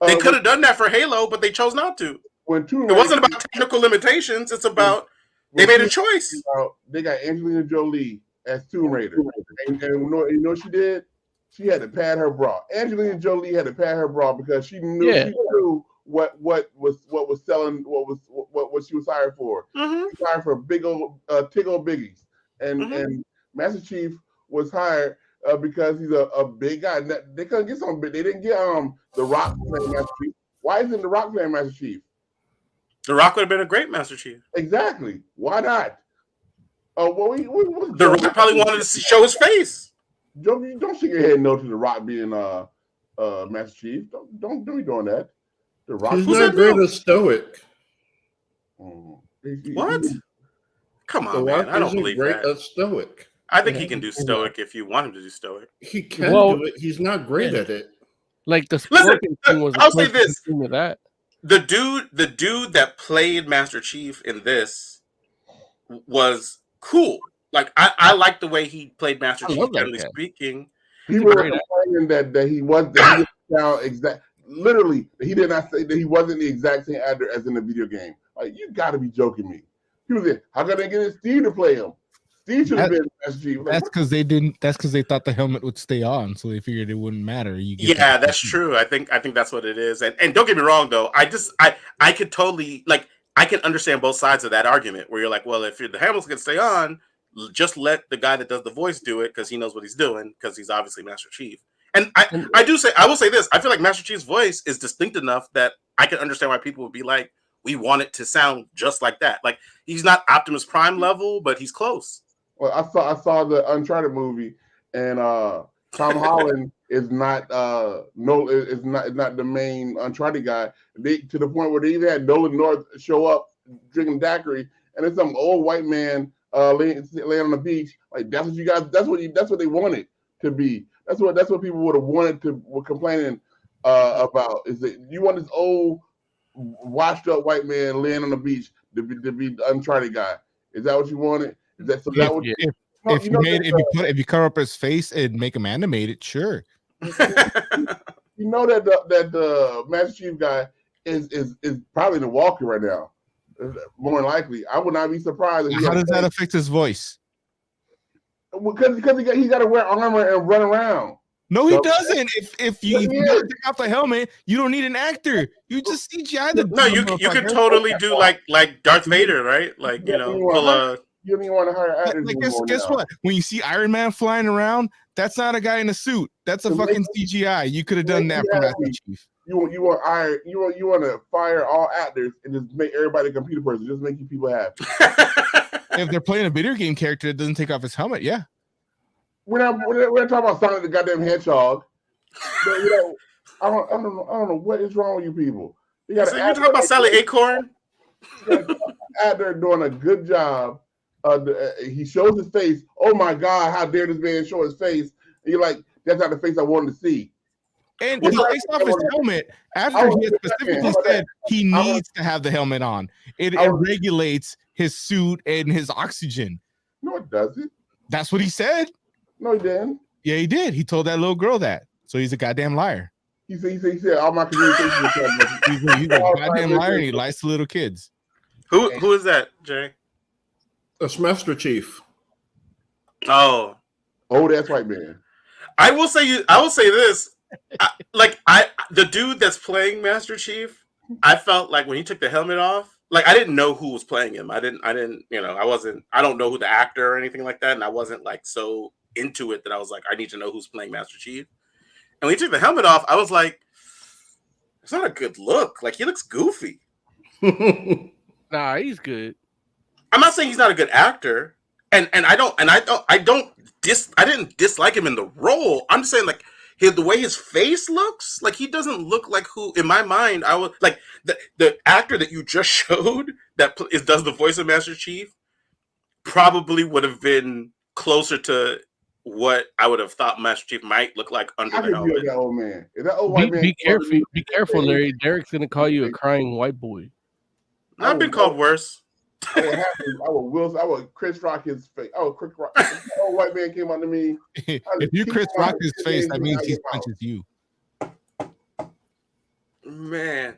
They could have done that for Halo, but they chose not to. It wasn't about technical limitations. It's about they made a choice. They got Angelina Jolie as Tomb Raider, and you know what she did? She had to pad her bra. Angelina Jolie had to pad her bra because she knew she knew what was selling, what she was hired for. Mm-hmm. She was hired for big old biggies, and Master Chief was hired because he's a big guy. They couldn't get something big. They didn't get The Rock playing Master Chief. Why isn't The Rock playing Master Chief? The Rock would have been a great Master Chief. Exactly. Why not? The Rock probably wanted to show his face. Don't shake your head no to The Rock being Master Chief. Don't be doing that. He's not great at stoic. What? Come on, The Rock man. I don't isn't believe great that. at stoic. I think he can do stoic if you want him to do stoic. He can do it. He's not great at it. Like the Scorpion thing was. I'll say this: with that. the dude that played Master Chief in this was cool. Like I like the way he played Master Chief. Generally speaking, people were complaining that he didn't sound exact. Literally, he did not say that he wasn't the exact same actor as in the video game. Like, you got to be joking me. He was in. How could they get Steve to play him? Steve should have been Master Chief. Like, that's because they didn't. That's because they thought the helmet would stay on, so they figured it wouldn't matter. That's true. I think that's what it is. And don't get me wrong though. I could totally I can understand both sides of that argument where you're like, well, if the helmet's gonna stay on, just let the guy that does the voice do it because he knows what he's doing because he's obviously Master Chief. And I will say this. I feel like Master Chief's voice is distinct enough that I can understand why people would be like, we want it to sound just like that. Like, he's not Optimus Prime level, but he's close. Well, I saw the Uncharted movie, and Tom Holland is not is not the main Uncharted guy. To the point where they even had Nolan North show up drinking daiquiri, and it's some old white man laying on the beach. Like, that's what you guys. That's what they wanted to be. That's what people would have wanted to were complaining about. Is that you want this old washed up white man laying on the beach to be the Uncharted guy? Is that what you wanted? Is that so? If you cover up his face and make him animated, sure. You know that the Master Chief guy is probably in the walker right now. More than likely, I would not be surprised. How does that affect his voice? Because he got to wear armor and run around. No, he doesn't. If you take off the helmet, you don't need an actor. You just CGI the. No, you can totally do like Darth Vader, right? Like, you don't even want to hire actors. Like, guess what? When you see Iron Man flying around, that's not a guy in a suit. That's a fucking CGI. You could have done that for Master Chief. You want to fire all actors and just make everybody a computer person. Just make you people happy. If they're playing a video game character that doesn't take off his helmet, yeah. We're not talking about Sonic the goddamn Hedgehog. But, I don't know what is wrong with you people. You're talking about Sally Acorn? Actor doing a good job. He shows his face. Oh my God! How dare this man show his face? And you're like, that's not the face I wanted to see. And he takes off his helmet after he had specifically said he needs to have the helmet on. It regulates his suit and his oxygen. No, it doesn't. That's what he said. No, he didn't. Yeah, he did. He told that little girl that. So he's a goddamn liar. He said all my communications. He's a goddamn liar, and he lies to little kids. Who is that, Jay? That's Master Chief. Oh, that's white man. I will say this. The dude that's playing Master Chief, I felt like when he took the helmet off, like, I didn't know who was playing him. I don't know who the actor or anything like that. And I wasn't like so into it that I was like, I need to know who's playing Master Chief. And when he took the helmet off, I was like, it's not a good look. Like, he looks goofy. Nah, he's good. I'm not saying he's not a good actor. And I didn't dislike him in the role. I'm just saying, like, the way his face looks, like, he doesn't look like who, in my mind, I was like the actor that you just showed that does the voice of Master Chief probably would have been closer to what I would have thought Master Chief might look like under the helmet. That old man. If that old white man. Be careful, Larry. Derek's gonna call you a crying white boy. I've been called worse. I would Chris Rock his face. Oh, Chris Rock. Old white man came on to me. If you Chris Rock his face, that means he punches you. Man.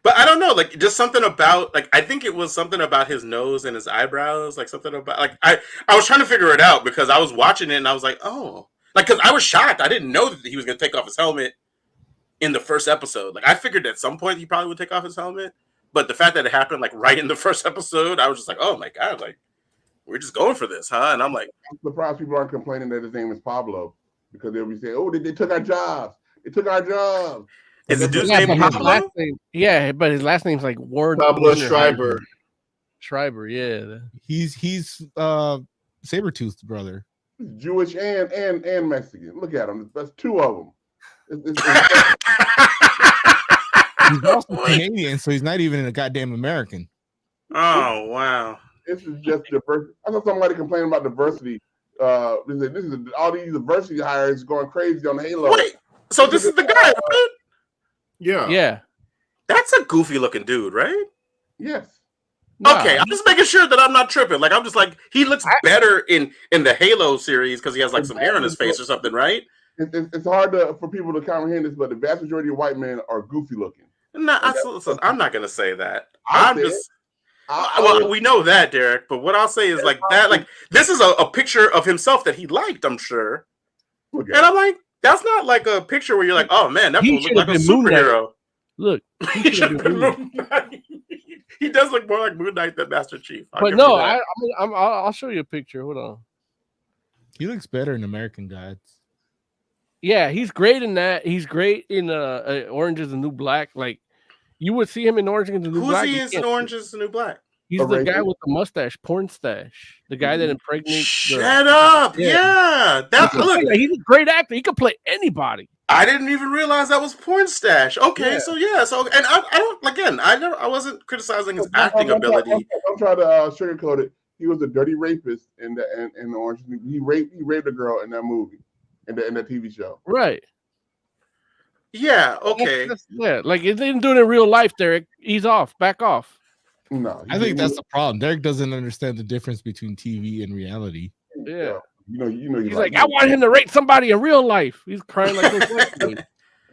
But I don't know, like, just something about, like, I think it was something about his nose and his eyebrows, like, something about, like, I was trying to figure it out because I was watching it and I was like, oh, like, because I was shocked. I didn't know that he was going to take off his helmet in the first episode. Like, I figured at some point he probably would take off his helmet, but the fact that it happened, like, right in the first episode, I was just like, oh my God, like, we're just going for this, huh? And I'm like, I'm surprised people aren't complaining that his name is Pablo because they'll be saying, oh, they took our jobs. They took our jobs. Is the dude's name Pablo? Yeah, but his last name's like Warren Pablo Schreiber. Schreiber, yeah. He's Sabretooth's brother. Jewish and Mexican. Look at him. That's two of them. He's also Canadian, so he's not even a goddamn American. Oh wow! This is just diversity. I saw somebody complaining about diversity. This is all these diversity hires going crazy on Halo. Wait, so this is the guy, right? Yeah. That's a goofy looking dude, right? Yes. Okay, I'm just making sure that I'm not tripping. Like I'm just like he looks better in the Halo series because he has like some hair on his face or something, right? It's hard for people to comprehend this, but the vast majority of white men are goofy looking. No, I'm not gonna say that. Well, we know that, Derek. But what I'll say is like that. Like this is a picture of himself that he liked. I'm sure, and I'm like, that's not like a picture where you're like, oh man, that fool looks like a superhero. Look, he should have been Moon Knight. He does look more like Moon Knight than Master Chief. But no, I'll show you a picture. Hold on. He looks better in American Gods. Yeah, he's great in that. He's great in Orange is the New Black. Like you would see him in Orange is the New Black. Who's he in Orange is the New Black? He's the guy with the mustache, porn stash. The guy that impregnates. Shut up! Yeah, he's a great actor. He could play anybody. I didn't even realize that was porn stash. Okay, so and I wasn't criticizing his acting ability. Don't try to sugarcoat it. He was a dirty rapist in the Orange. He raped a girl in that movie, in the TV show. Right. Yeah. Okay. Like if they didn't do it in real life, Derek, ease off, back off. No, I think that's the problem. Derek doesn't understand the difference between TV and reality. Yeah. You know. He's like, I want him to rape somebody in real life. He's crying like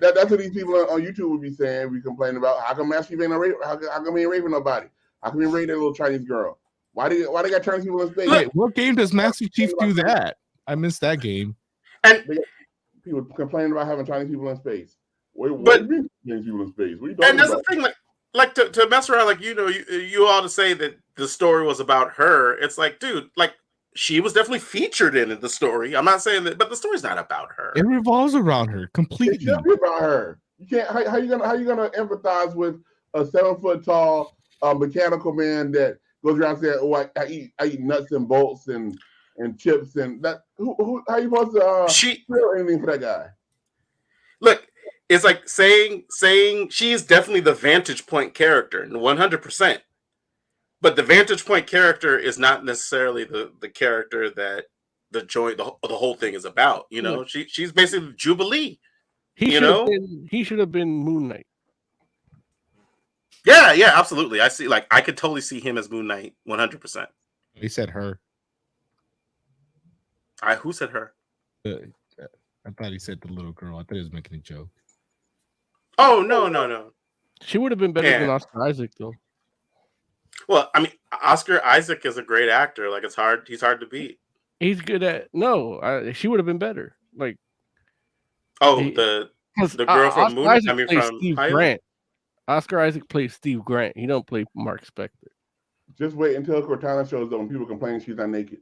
that's what these people on YouTube would be saying. We complain about how come Master Chief ain't rape? How come he ain't raping nobody? How come he raped that little Chinese girl? Why they got Chinese people in space? Wait, what game does Master Chief do that? I missed that game. And people complaining about having Chinese people in space. What do you mean Chinese people in space? What are you talking and there's about? the thing, like to mess around, like you all to say that the story was about her. It's like, dude, like. She was definitely featured in the story. I'm not saying that, but the story's not about her. It revolves around her completely. It should be about her. You can't. How you gonna empathize with a 7 foot tall mechanical man that goes around saying, "Oh, I eat nuts and bolts and chips and that." How you supposed to feel anything for that guy? Look, it's like saying she's definitely the vantage point character, 100%. But the vantage point character is not necessarily the character that the whole thing is about. You know, she's basically Jubilee. He should have been Moon Knight. Yeah, absolutely. I see. Like, I could totally see him as Moon Knight, 100%. He said her. Who said her? I thought he said the little girl. I thought he was making a joke. Oh no. She would have been better than Oscar Isaac, though. Well, I mean, Oscar Isaac is a great actor. Like, he's hard to beat. He's good at she would have been better. Like, the girl from Moon. I mean, from Steve Grant. Oscar Isaac plays Steve Grant. He don't play Mark Spector. Just wait until Cortana shows up and people complain she's not naked.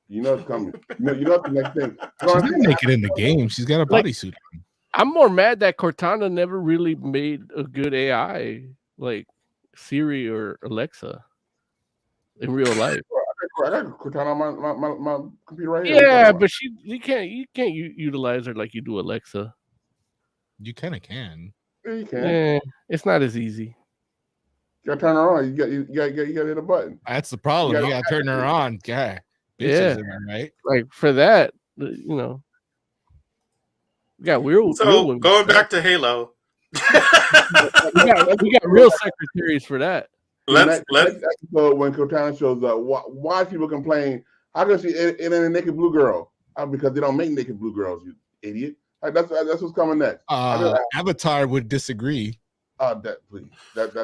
You know it's coming. You know the next thing. She's not naked in the game. She's got a bodysuit on. I'm more mad that Cortana never really made a good AI like Siri or Alexa in real life. I got Cortana on my computer right here. Yeah, but you can't utilize her like you do Alexa. You kind of can. Yeah, you can. It's not as easy. You gotta turn her on. You gotta hit a button. That's the problem. You gotta turn her on. Yeah. Yeah. Right. Like for that, you know. We got real. So going back to Halo. we got real secretaries for that. Let's episode when Cortana shows up, why people complain? How come she ain't a naked blue girl? Because they don't make naked blue girls, you idiot. Like, that's what's coming next. Avatar would disagree. Please. That's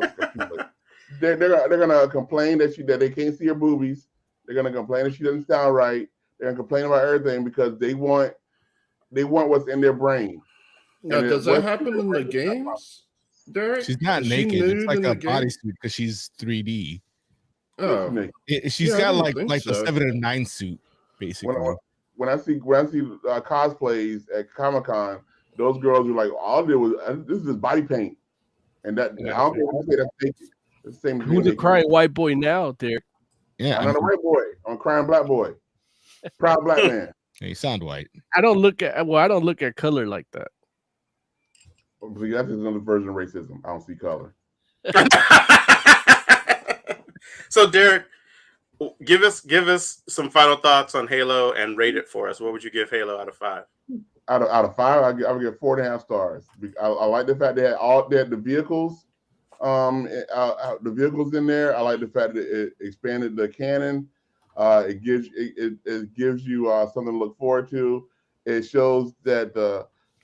they're gonna complain that they can't see her boobies. They're gonna complain that she doesn't sound right. They're gonna complain about everything because they want what's in their brain. Now, does that happen in the games, Derek? She's not naked. It's like a bodysuit because she's 3D. Oh, she's got like the 7 and 9 suit basically. When I see cosplays at Comic-Con, those girls are like, all they was this is body paint, and that I don't care what you say that's naked. It's the same. Who's a crying white boy now, Derek? Yeah, I'm not a white boy. I'm a crying black boy. Proud black man. You sound white. I don't look at color like that. That's just another version of racism. I don't see color. So, Derek, give us some final thoughts on Halo and rate it for us. What would you give Halo out of 5? Out of 5, I would give 4.5 stars. I like the fact they had the vehicles, the vehicles in there. I like the fact that it expanded the canon. It gives you something to look forward to. It shows that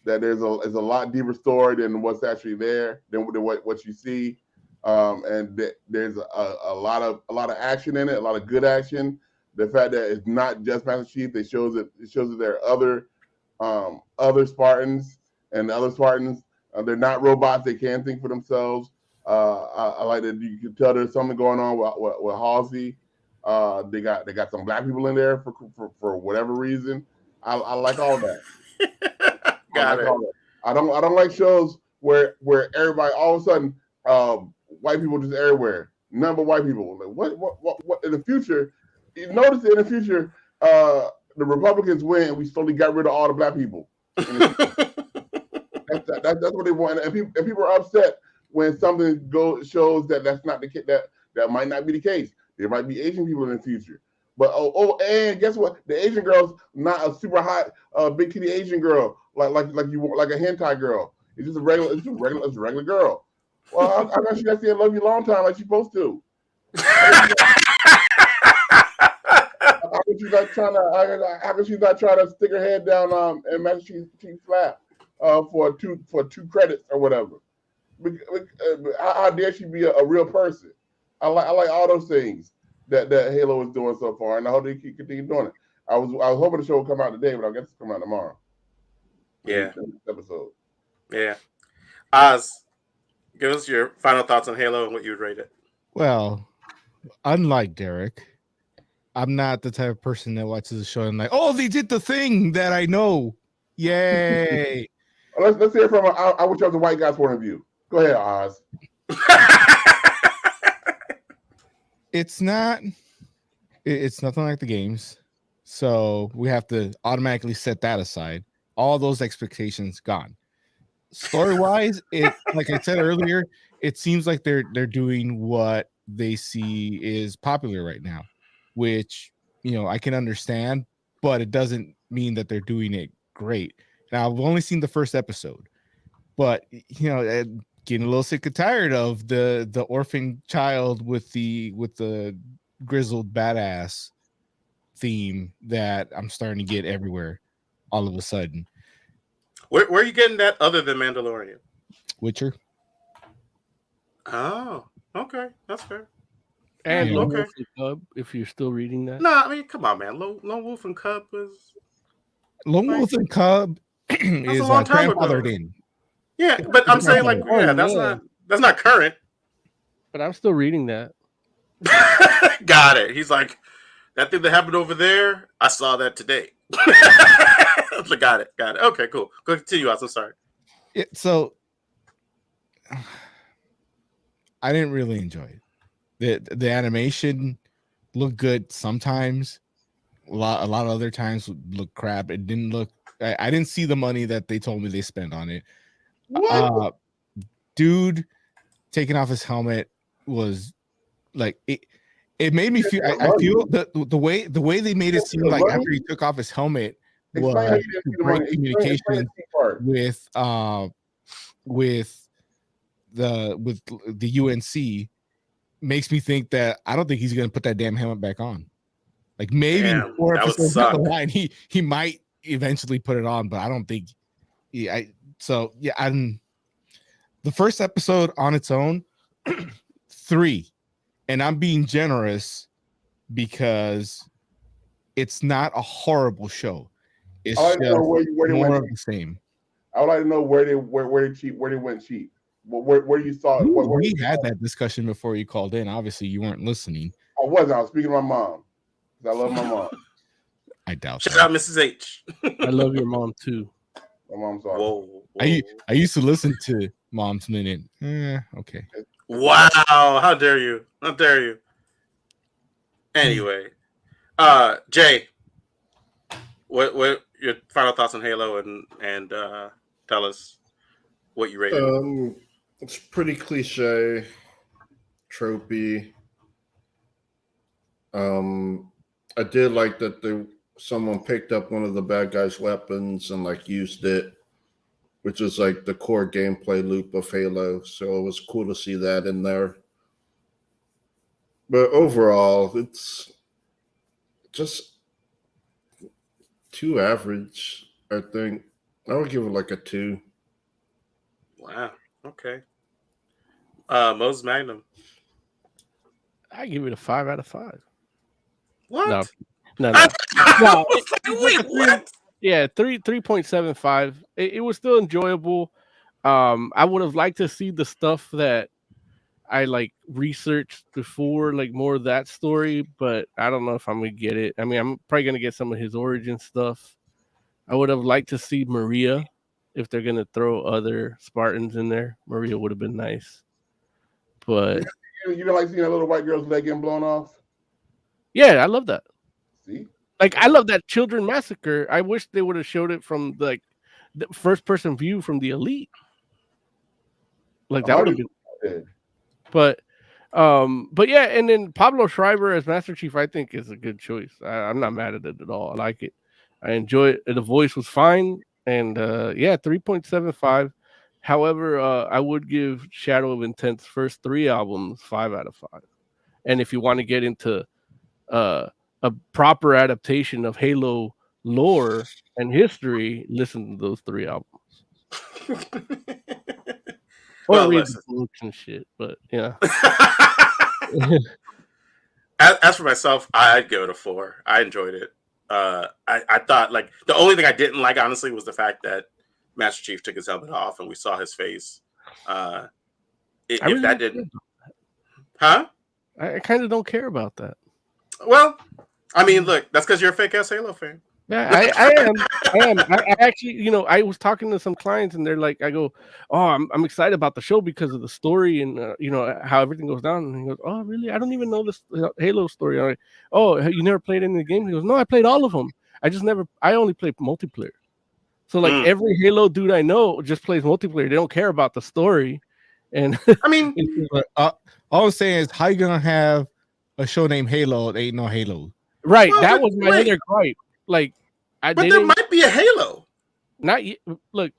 there's a lot deeper story than what's actually there than what you see. And there's a lot of action in it, a lot of good action. The fact that it's not just Master Chief, it shows that there are other Spartans, and the other Spartans, they're not robots. They can think for themselves. I like that you can tell there's something going on with Halsey. They got some black people in there for whatever reason. I like all that. Got it. I don't like shows where everybody all of a sudden white people just everywhere. None but white people. Like, what in the future? You notice in the future, the Republicans win, and we slowly got rid of all the black people. That's what they want, and people are upset when something shows that's not the case. That might not be the case. There might be Asian people in the future. But and guess what? The Asian girl's not a super hot, big titty Asian girl like a hentai girl. It's just a regular girl. Well, I know she got to say I love you a long time like she's supposed to. How come she's not trying to stick her head down and Master Chief's lap for two credits or whatever? How dare she be a real person? I like all those things that Halo is doing so far, and I hope they continue doing it. I was hoping the show would come out today, but I guess it's coming out tomorrow. Yeah. Episode. Yeah. Oz, give us your final thoughts on Halo and what you would rate it. Well, unlike Derek, I'm not the type of person that watches the show and like, oh, they did the thing that I know. Yay. Let's hear from I wish I was a white guy's point of view. Go ahead, Oz. It's nothing like the games. So we have to automatically set that aside. All those expectations gone. Story-wise, like I said earlier, it seems like they're doing what they see is popular right now, which I can understand, but it doesn't mean that they're doing it great. Now I've only seen the first episode, but getting a little sick and tired of the orphan child with the grizzled badass theme that I'm starting to get everywhere all of a sudden. Where are you getting that other than Mandalorian? Witcher. Oh, okay, that's fair. And Lone Wolf and Cub, if you're still reading that. No, I mean, come on, man. Lone Wolf and Cub was Lone Wolf and Cub is grandfathered in. Yeah, but I'm saying that's not current. But I'm still reading that. Got it. He's like, that thing that happened over there, I saw that today. Got it. Okay, cool. Go continue, I'm sorry. So I didn't really enjoy it. The animation looked good sometimes. A lot of other times looked crap. It didn't look. I didn't see the money that they told me they spent on it. Dude taking off his helmet was like it. It made me feel. I feel the way they made it seem like after he took off his helmet was great communication with the UNC. Makes me think that I don't think he's going to put that damn helmet back on. Like maybe 4 episodes down the line, he might eventually put it on, but I don't think. The first episode on its own, 3, and I'm being generous because it's not a horrible show. It's just more of the same. I would like to know where they went cheap. Where you saw it? We had that discussion before you called in. Obviously, you weren't listening. I wasn't. I was speaking to my mom. I love my mom. I doubt. Shout out Mrs. H. I love your mom too. My mom's on. Whoa. I used to listen to Mom's Minute. Okay. Wow! How dare you? Anyway, Jay, what your final thoughts on Halo and tell us what you rated it. It's pretty cliche, tropey. I did like that someone picked up one of the bad guys' weapons and like used it, which is like the core gameplay loop of Halo. So it was cool to see that in there. But overall, it's just too average, I think. I would give it like a 2. Wow. Okay. Moses Magnum. I give it a 5 out of 5. What? No. Wait, what? Yeah, 3.75. It was still enjoyable. I would have liked to see the stuff that I like researched before, like more of that story, but I don't know if I'm gonna get it. I mean, I'm probably gonna get some of his origin stuff. I would have liked to see Maria. If they're gonna throw other Spartans in there, Maria would have been nice. But you don't like seeing a little white girl's leg getting blown off? Yeah, I love that. See? Like, I love that children massacre. I wish they would have showed it from like the first person view from the elite. Like that would have been. But yeah, and then Pablo Schreiber as Master Chief, I think is a good choice. I'm not mad at it at all. I like it. I enjoy it. The voice was fine, and 3.75. However, I would give Shadow of Intent's first 3 albums 5 out of 5. And if you want to get into a proper adaptation of Halo lore and history, listen to those 3 albums. Or read the books and shit, but yeah. As for myself, I'd give it a 4. I enjoyed it. I thought like the only thing I didn't like, honestly, was the fact that Master Chief took his helmet off and we saw his face. If that didn't, huh? I kind of don't care about that. Well, I mean, look, that's because you're a fake ass Halo fan. Yeah, I am. I actually, I was talking to some clients and they're like, I go, oh, I'm excited about the show because of the story and how everything goes down. And he goes, oh, really? I don't even know this Halo story. I'm like, oh, you never played any of the games? He goes, no, I played all of them. I only played multiplayer. So like every Halo dude I know just plays multiplayer. They don't care about the story. And I mean, all I'm saying is, how you gonna have a show named Halo? There ain't no Halo. Right. Well, that was my other gripe. Like, but there might be a Halo. Not yet. Look,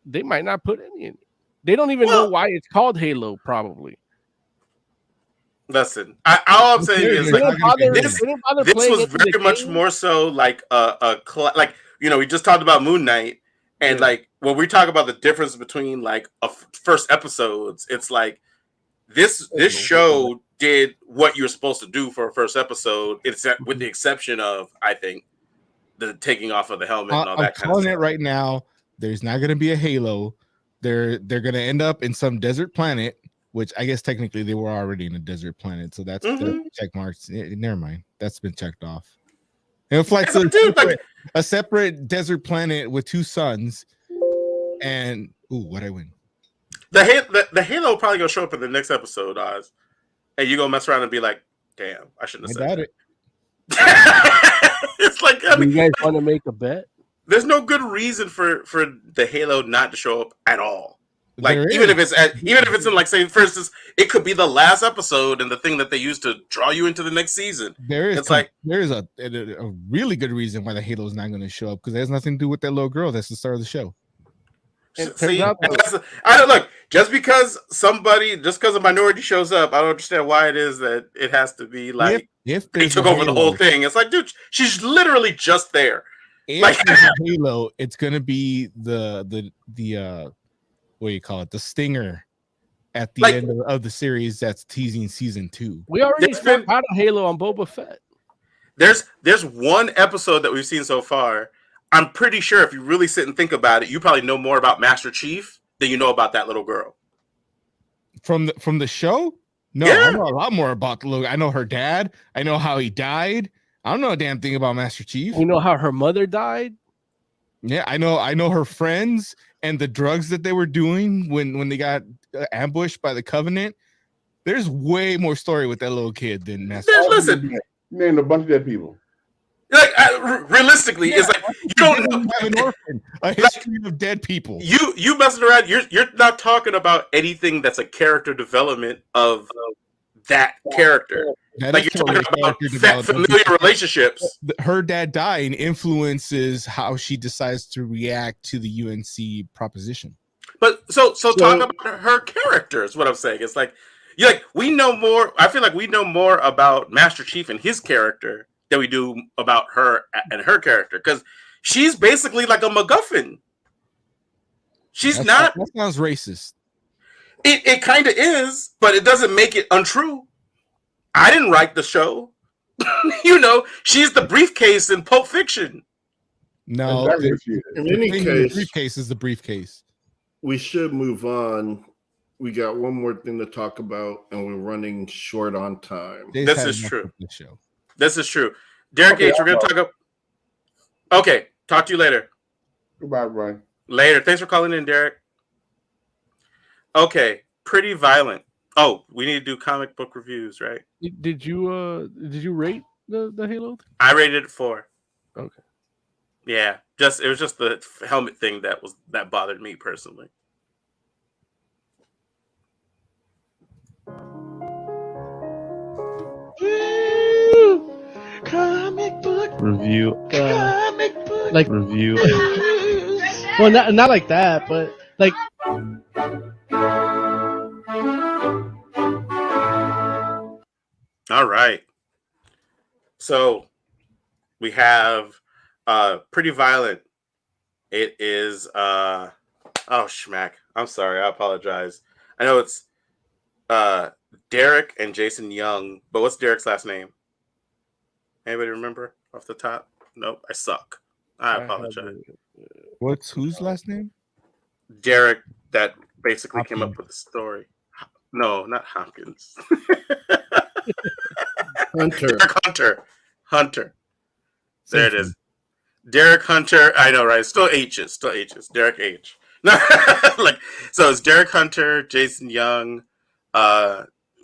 they might not put any in. They don't even know why it's called Halo. Probably. Listen, all I'm saying is like, this was very much more so like like we just talked about Moon Knight, and like when we talk about the difference between like first episodes, it's like this show did what you were supposed to do for a first episode, with the exception of, I think, the taking off of the helmet and all that kind of stuff. I'm calling it right now. There's not going to be a Halo. They're going to end up in some desert planet, which I guess technically they were already in a desert planet. So that's check marks. Never mind. That's been checked off. It's like a separate desert planet with 2 suns. And what'd I win? The Halo probably gonna show up in the next episode, Oz, and you gonna mess around and be like, "Damn, I shouldn't have said that." It's like, I mean, you guys want to make a bet? There's no good reason for the Halo not to show up at all. Like even if it's in, like, say, for instance, it could be the last episode and the thing that they use to draw you into the next season. There is a really good reason why the Halo is not going to show up, because it has nothing to do with that little girl. That's the star of the show. See, I don't look just because a minority shows up. I don't understand why it is that it has to be like if they took over the whole thing. It's like, dude, she's literally just there. If there's a Halo, it's gonna be the what do you call it? The stinger at the end of the series that's teasing season 2. We already had a Halo on Boba Fett. There's one episode that we've seen so far. I'm pretty sure if you really sit and think about it, you probably know more about Master Chief than you know about that little girl. From the show? No, I know a lot more about the little. I know her dad. I know how he died. I don't know a damn thing about Master Chief. You know how her mother died? Yeah, I know her friends and the drugs that they were doing when they got ambushed by the Covenant. There's way more story with that little kid than Master Chief. Listen, you named a bunch of dead people. Like realistically, it's like you don't have an orphan, a history of dead people. You messing around. You're not talking about anything that's a character development of that character. That like is you're totally talking about development. familiar relationships. Her dad dying influences how she decides to react to the UNC proposition. But so talk about her character is what I'm saying. It's like we know more. I feel like we know more about Master Chief and his character than we do about her and her character, because she's basically like a MacGuffin. That sounds racist. It kind of is, but it doesn't make it untrue. I didn't write the show. She's the briefcase in Pulp Fiction. No, in any case, the briefcase is the briefcase. We should move on. We got one more thing to talk about, and we're running short on time. This is true. This is true. Derek H., we're going to talk about... Okay, talk to you later. Goodbye, Brian. Later. Thanks for calling in, Derek. Okay, Pretty Violent. Oh, we need to do comic book reviews, right? Did you rate the Halo? I rated it 4. Okay. Yeah, it was just the helmet thing that bothered me personally. Comic book review. Comic book like review. Well, not like that, but like. All right. So we have Pretty Violent. It is oh schmack. I'm sorry, I apologize. I know it's Derek and Jason Young, but what's Derek's last name? Anybody remember off the top? Nope, I suck. I apologize. What's whose last name? Derek, that basically came up with the story. No, not Hopkins. Hunter. Derek Hunter. There it is. Derek Hunter. I know, right? Still H's. Derek H. So it's Derek Hunter, Jason Young,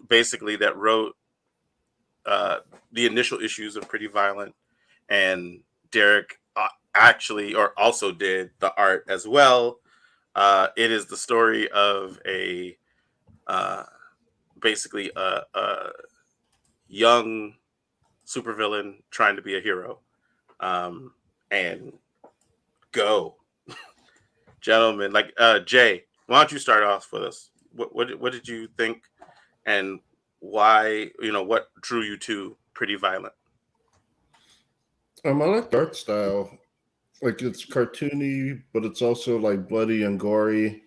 basically that wrote the initial issues of Pretty Violent, and Derek also did the art as well. It is the story of a basically a young supervillain trying to be a hero. And go, gentlemen. Jay, why don't you start off with us? What did you think, and why? What drew you to Pretty Violent? I like the art style. Like, it's cartoony, but it's also like bloody and gory.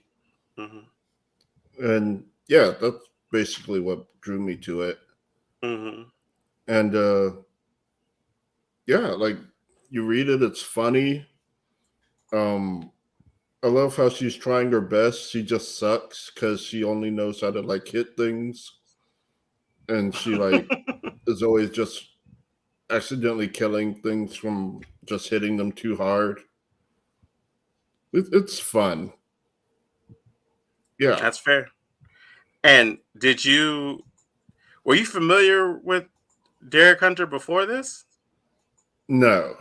Mm-hmm. And yeah, that's basically what drew me to it. Mm-hmm. And yeah, like, you read it, it's funny. I love how she's trying her best. She just sucks because she only knows how to like hit things, and she like is always just accidentally killing things from just hitting them too hard. It's fun. Yeah, that's fair. And were you familiar with Derek Hunter before this? No.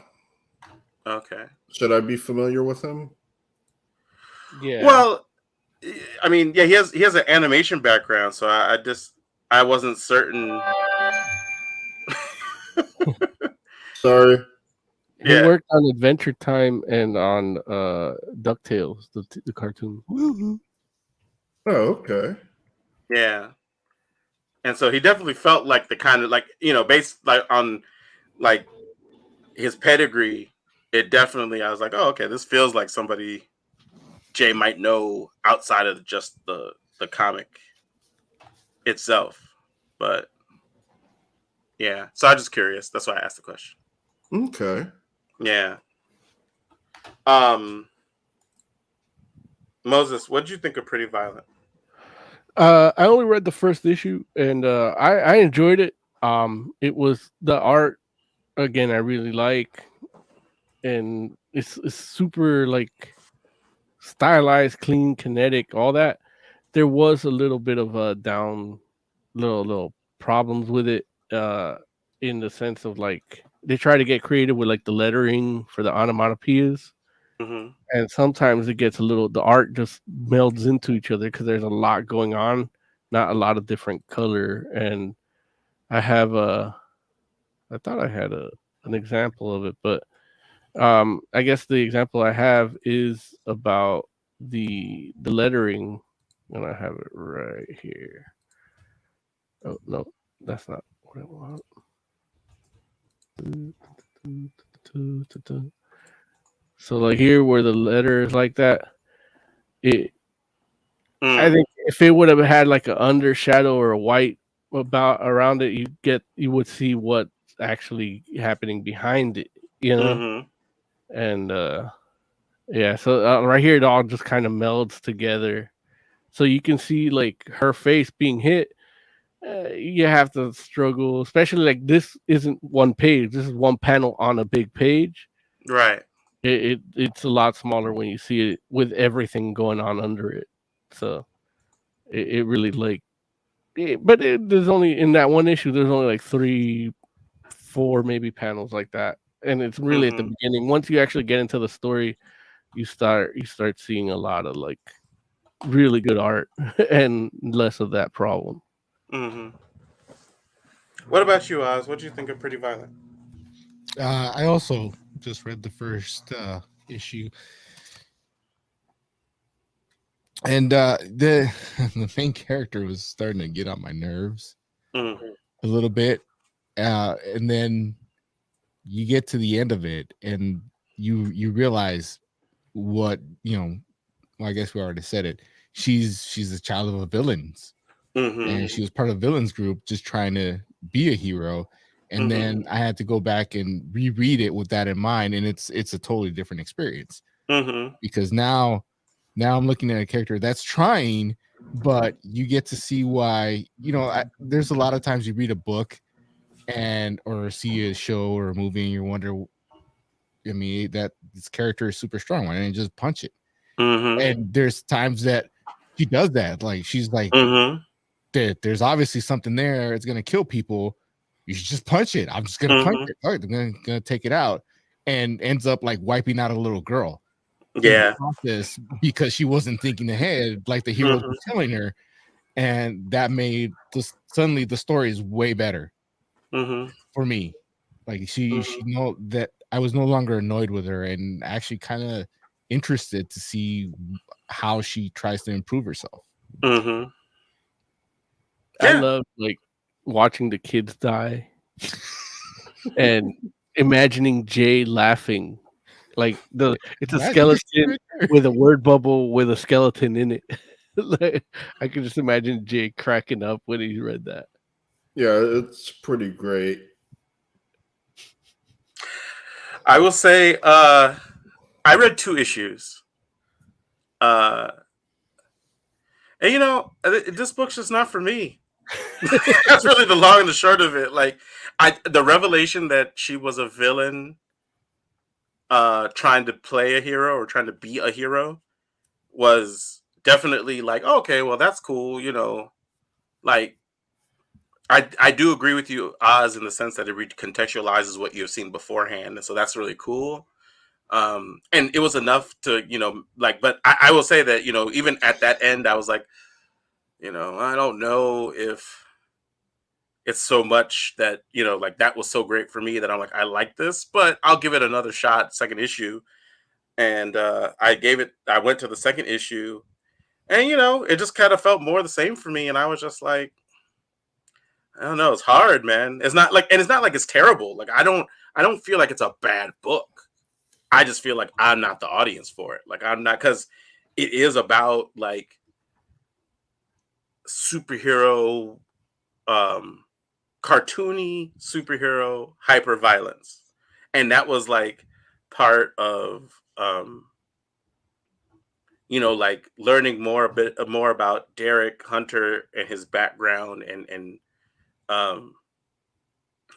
Okay. Should I be familiar with him? Yeah. Well, I mean, yeah, he has an animation background, so I wasn't certain. Sorry. He worked on Adventure Time and on DuckTales, the cartoon. Oh, okay. Yeah. And so he definitely felt like the kind of based on his pedigree. It definitely, I was like, oh, okay, this feels like somebody Jay might know outside of just the comic itself. But yeah, so I'm just curious. That's why I asked the question. Okay. Yeah. Moses, what did you think of Pretty Violent? I only read the first issue, and I enjoyed it. It was the art again. I really like. And it's super like stylized, clean, kinetic, all that. There was a little bit of a little problems with it, in the sense of like they try to get creative with like the lettering for the onomatopoeias. Mm-hmm. And sometimes it gets the art just melds into each other because there's a lot going on, not a lot of different color. And I have I thought I had an example of it, but I guess the example I have is about the lettering, and I have it right here. Oh no, that's not what I want. So like here where the letter is like that, I think if it would have had like an undershadow or a white around it, you would see what's actually happening behind it, you know? Mm-hmm. And yeah, so right here it all just kind of melds together. So you can see like her face being hit. You have to struggle, especially like this isn't one page. This is one panel on a big page. Right. It's a lot smaller when you see it with everything going on under it. So it really like, but there's only in that one issue. There's only like 3, 4 maybe panels like that, and it's really at the beginning. Once you actually get into the story, you start seeing a lot of like really good art and less of that problem. Mm-hmm. What about you, Oz? What do you think of Pretty Violent? I also just read the first issue, and the main character was starting to get on my nerves a little bit, and then you get to the end of it, and you realize what Well, I guess we already said it. She's a child of a villains, and she was part of a villains group, just trying to be a hero. And then I had to go back and reread it with that in mind, and it's a totally different experience because now I'm looking at a character that's trying, but you get to see why. There's a lot of times you read a book or see a show or a movie, and you wonder, I mean, that this character is super strong. Why didn't you just punch it? And there's times that she does that. Like she's like, there's obviously something there. It's gonna kill people. You should just punch it. I'm just gonna punch it. All right, I'm gonna take it out, and ends up like wiping out a little girl. Yeah, process because she wasn't thinking ahead, like the hero was telling her, and that made suddenly the story is way better for me. Like she know that I was no longer annoyed with her, and actually kind of interested to see how she tries to improve herself. I love like watching the kids die and imagining Jay laughing. Like it's a skeleton with a word bubble with a skeleton in it. Like, I can just imagine Jay cracking up when he read that. Yeah, it's pretty great. I will say, I read 2 issues. And this book's just not for me. That's really the long and the short of it. Like, the revelation that she was a villain, trying to play a hero or trying to be a hero, was definitely like, okay, well, that's cool. Like, I do agree with you, Oz, in the sense that it recontextualizes what you've seen beforehand, and so that's really cool. And it was enough to, but I will say that, even at that end, I was like, I don't know if it's so much that, like that was so great for me that I'm like, I like this, but I'll give it another shot, second issue. And I went to the second issue, and, it just kind of felt more the same for me. And I was just like, I don't know. It's hard, man. It's not like it's terrible. Like, I don't feel like it's a bad book. I just feel like I'm not the audience for it. Like, I'm not, because it is about like superhero, cartoony superhero hyper violence, and that was like part of like learning a bit more about Derek Hunter and his background, and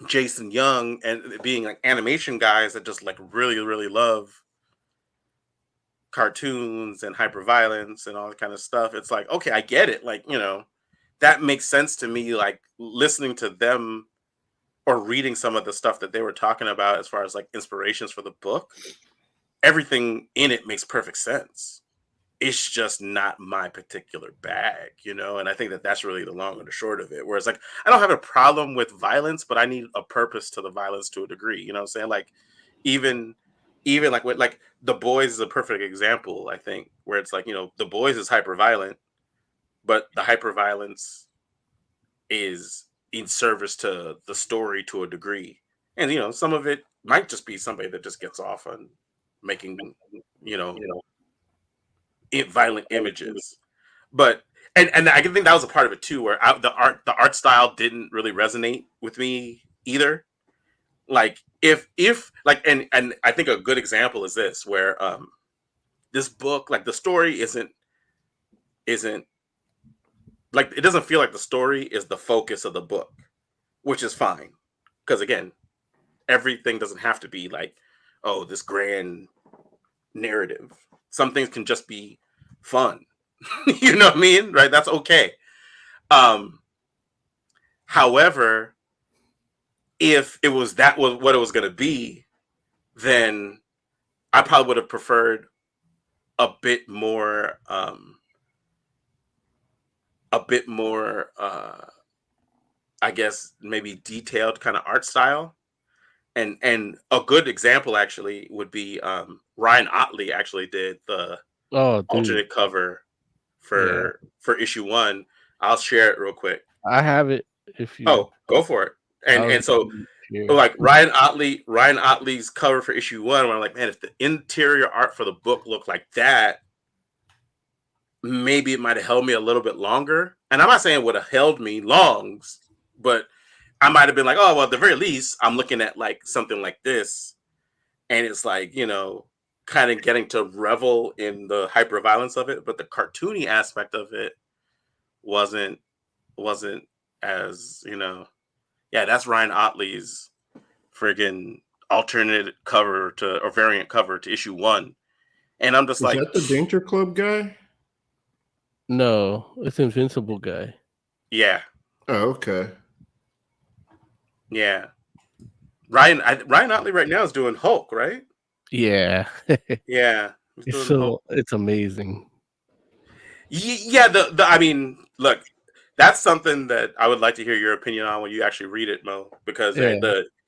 Jason Young, and being like animation guys that just like really, really love cartoons and hyperviolence and all that kind of stuff. It's like, okay, I get it. Like, that makes sense to me. Like, listening to them, or reading some of the stuff that they were talking about as far as like inspirations for the book, everything in it makes perfect sense. It's just not my particular bag, you know? And I think that that's really the long and the short of it. Whereas like, I don't have a problem with violence, but I need a purpose to the violence to a degree. You know what I'm saying? Like even like with like The Boys is a perfect example, I think, where it's like, you know, The Boys is hyper violent, but the hyper violence is in service to the story to a degree. And, you know, some of it might just be somebody that just gets off on making, you know, violent images, but and I can think that was a part of it too, where the art style didn't really resonate with me either. Like if like and I think a good example is this, where this book, like the story isn't like, it doesn't feel like the story is the focus of the book, which is fine, because again, everything doesn't have to be like, oh, this grand narrative. Some things can just be fun. You know what I mean? Right? That's okay. However, if it was that was what it was going to be, then I probably would have preferred a bit more I guess maybe detailed kind of art style. And a good example actually would be Ryan Otley actually did the alternate cover for issue 1. I'll share it real quick. I have it. If you go for it. And so like Ryan Otley's cover for issue 1, where I'm like, man, if the interior art for the book looked like that, maybe it might have held me a little bit longer. And I'm not saying it would have held me long, but I might have been like, oh, well, at the very least, I'm looking at like something like this. And it's like, you know, kind of getting to revel in the hyper violence of it. But the cartoony aspect of it wasn't as, you know, yeah, that's Ryan Otley's friggin' alternate cover to, or variant cover to issue 1. And I'm just is that the Danger Club guy? No, it's Invincible guy. Yeah. Oh, okay. Yeah. Ryan Otley right now is doing Hulk, right? Yeah. Yeah. It's amazing. Yeah, I mean, look, that's something that I would like to hear your opinion on when you actually read it, Mo, because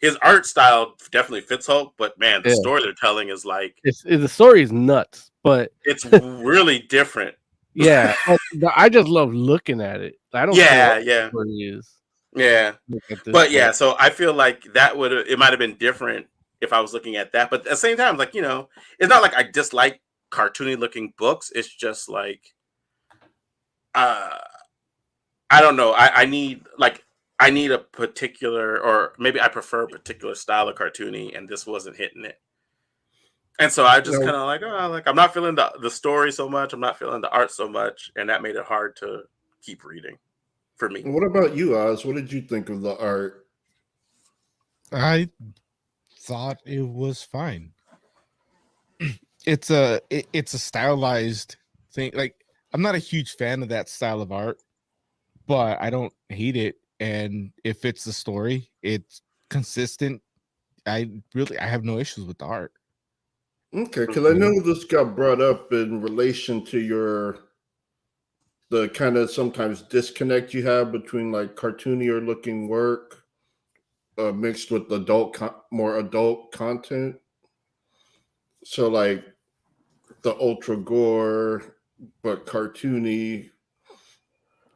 his art style definitely fits Hulk, but man, the story they're telling is like the story is nuts, but it's really different. Yeah, I just love looking at it. I don't care what it is. Yeah, but yeah, so I feel like it might have been different if I was looking at that, but at the same time, like, you know, it's not like I dislike cartoony looking books. It's just like, I don't know. I need a particular, or maybe I prefer a particular style of cartoony, and this wasn't hitting it. And so I just kind of like, I'm not feeling the story so much. I'm not feeling the art so much, and that made it hard to keep reading for me. What about you, Oz? What did you think of the art? I thought it was fine. It's a stylized thing. Like, I'm not a huge fan of that style of art, but I don't hate it. And if it's the story, it's consistent. I have no issues with the art. Okay, because I know this got brought up in relation to the kind of sometimes disconnect you have between like cartoonier looking work mixed with more adult content. So like the ultra gore but cartoony.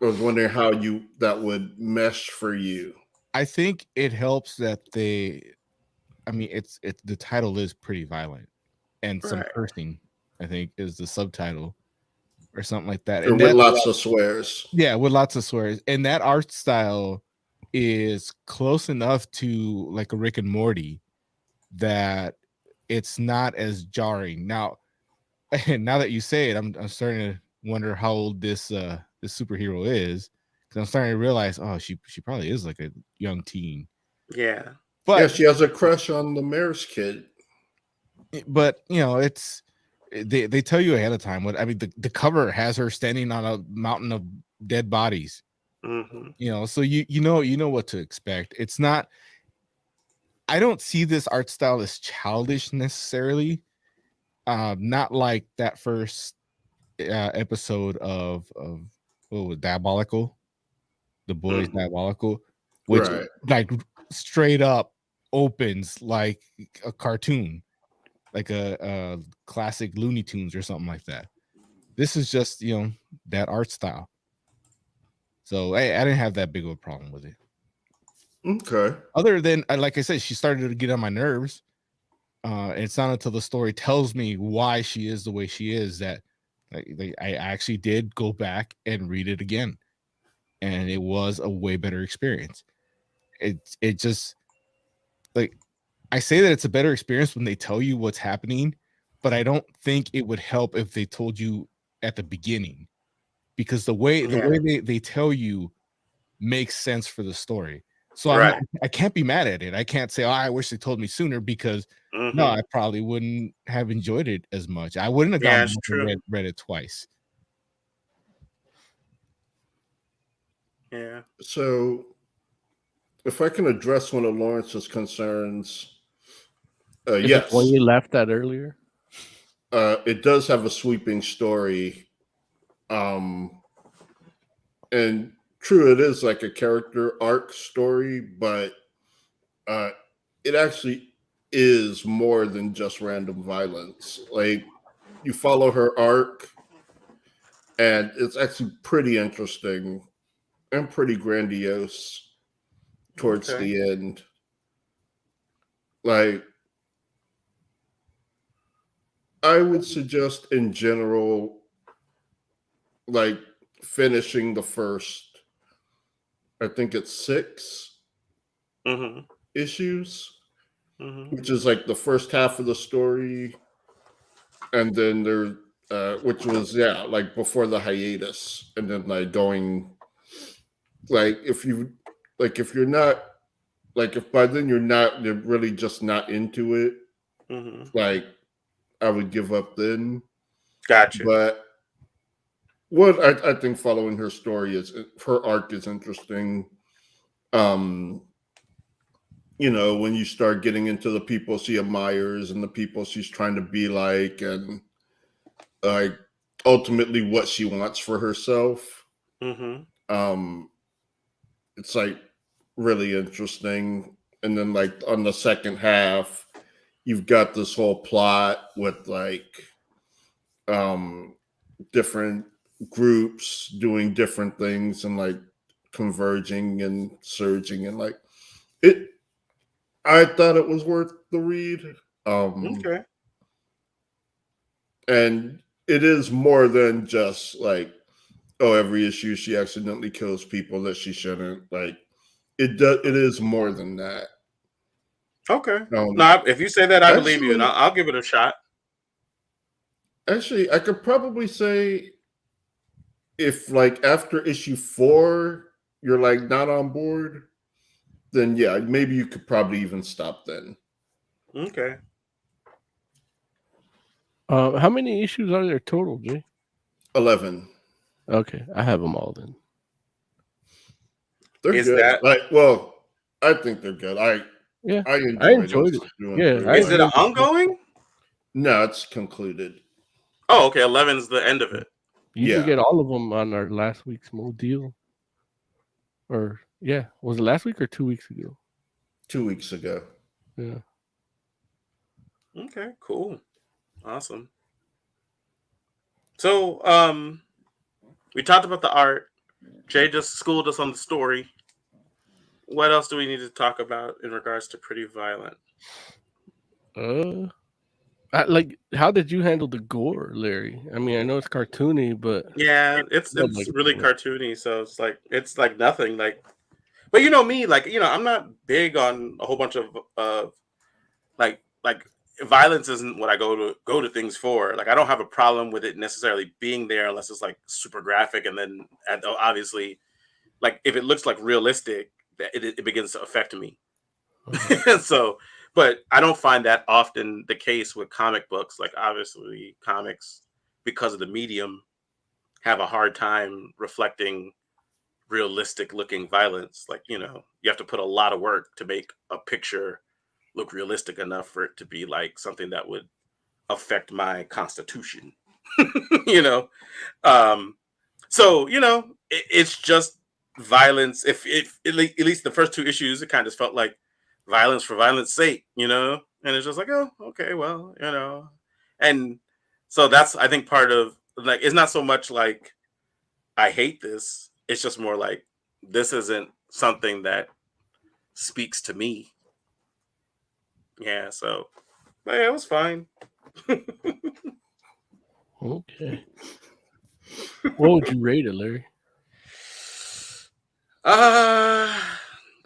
I was wondering how that would mesh for you. I think it helps that the title is pretty violent. And some cursing, I think, is the subtitle or something like that. And with lots of swears. Yeah, with lots of swears. And that art style is close enough to like a Rick and Morty that it's not as jarring. Now that you say it, I'm starting to wonder how old this superhero is, because I'm starting to realize, oh, she probably is like a young teen. Yeah. But yeah, she has a crush on the mayor's kid. But you know, they tell you ahead of time. The cover has her standing on a mountain of dead bodies. Mm-hmm. You know, so you know what to expect. It's not I don't see this art style as childish necessarily. Not like that first episode of what was Diabolical, The Boys Diabolical, which like straight up opens like a cartoon, like a classic Looney Tunes or something like that. This is just, you know, that art style. So I didn't have that big of a problem with it. Okay. Other than, like I said, she started to get on my nerves. It's not until the story tells me why she is the way she is that I actually did go back and read it again, and it was a way better experience. It just, like, I say that it's a better experience when they tell you what's happening, but I don't think it would help if they told you at the beginning, because the way they tell you makes sense for the story. So I can't be mad at it. I can't say, oh, I wish they told me sooner, because no, I probably wouldn't have enjoyed it as much. I wouldn't have gone back and read it twice. Yeah. So if I can address one of Lawrence's concerns, yes. When you left that earlier? It does have a sweeping story. And true, it is like a character arc story, but it actually is more than just random violence. Like, you follow her arc, and it's actually pretty interesting and pretty grandiose towards the end. Like, I would suggest in general, like, finishing the first, I think it's 6 issues, which is like the first half of the story, and then there, which was like before the hiatus, and then like going, like, if you're not, like, if by then you're really just not into it, like, I would give up then. Gotcha. But what I think following her story is, her arc is interesting. You know, when you start getting into the people she admires and the people she's trying to be like, and like ultimately what she wants for herself. It's like really interesting. And then like on the second half, you've got this whole plot with like different groups doing different things and like converging and surging, and like I thought it was worth the read. And it is more than just like, oh, every issue she accidentally kills people that she shouldn't. Like, it is more than that. Okay. No, if you say that, I believe you, and I'll give it a shot. Actually, I could probably say, if like after issue 4 you're like not on board, then yeah, maybe you could probably even stop then. Okay. How many issues are there total, Jay? 11. Okay, I have them all then. They're good. Well, I think they're good. I enjoyed it. Is it an ongoing? No, it's concluded. Oh, okay. 11 is the end of it. You can get all of them on our last week's Mo deal. Or was it last week or 2 weeks ago? 2 weeks ago. Yeah. Okay, cool. Awesome. So, we talked about the art. Jay just schooled us on the story. What else do we need to talk about in regards to Pretty Violent? Like, how did you handle the gore, Larry? I mean, I know it's cartoony, but yeah, it's really cartoony. So it's like nothing. Like, but you know me, like, you know, I'm not big on a whole bunch of like violence isn't what I go to things for. Like, I don't have a problem with it necessarily being there unless it's like super graphic, and then obviously, like, if it looks like realistic, it begins to affect me. So, but I don't find that often the case with comic books. Like, obviously, comics, because of the medium, have a hard time reflecting realistic looking violence. Like, you know, you have to put a lot of work to make a picture look realistic enough for it to be like something that would affect my constitution. you know, so it's just violence. If at least the first 2 issues, it kind of felt like violence for violence sake, and it's just like, oh, okay, well, and so that's, I think, part of, like, it's not so much like I hate this, it's just more like this isn't something that speaks to me. Yeah, so yeah, it was fine. Okay. What would you rate it, Larry? Like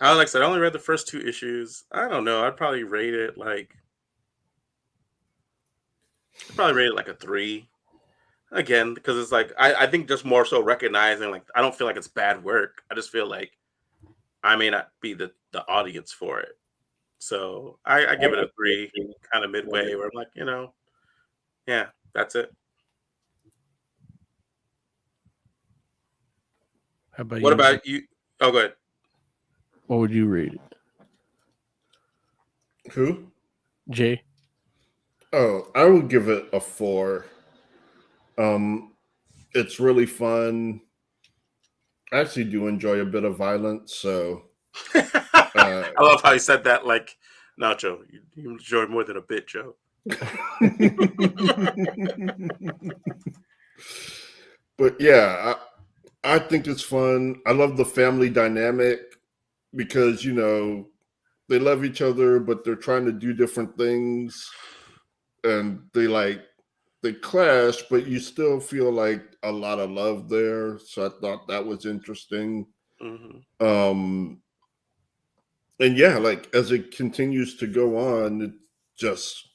I said, I only read the first 2 issues. I don't know. I'd probably rate it like a 3. Again, because it's like I think just more so recognizing, like, I don't feel like it's bad work. I just feel like I may not be the audience for it. So I give it a 3, kind of midway, where I'm like, yeah, that's it. How about what about you? Oh, go ahead. What would you rate it? Who? Jay. Oh, I would give it a 4. It's really fun. I actually do enjoy a bit of violence, so I love how you said that. Like, no, Joe, you enjoy more than a bit, Joe. But yeah, I think it's fun. I love the family dynamic because, they love each other, but they're trying to do different things, and they clash, but you still feel like a lot of love there. So I thought that was interesting. Mm-hmm. And yeah, like, as it continues to go on, it just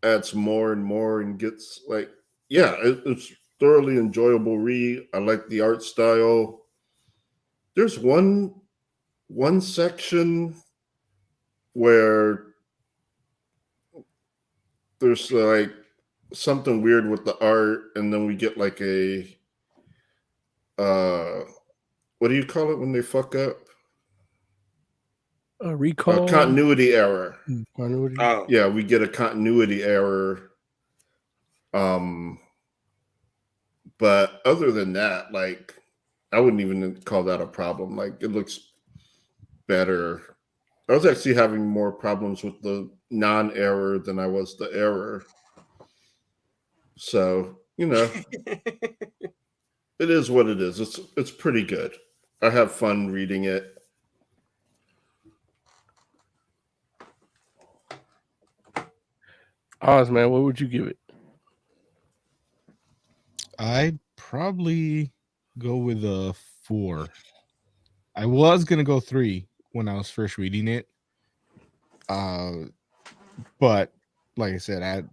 adds more and more and gets like, yeah, it's thoroughly enjoyable read. I like the art style. There's one section where there's like something weird with the art, and then we get like a what do you call it when they fuck up? A recall? Continuity error. Continuity? Oh. Yeah, we get a continuity error. But other than that, like, I wouldn't even call that a problem. Like, it looks better. I was actually having more problems with the non-error than I was the error. So, it is what it is. It's pretty good. I have fun reading it. Oz, man, what would you give it? I'd probably go with a 4. I was gonna go 3 when I was first reading it. But like I said,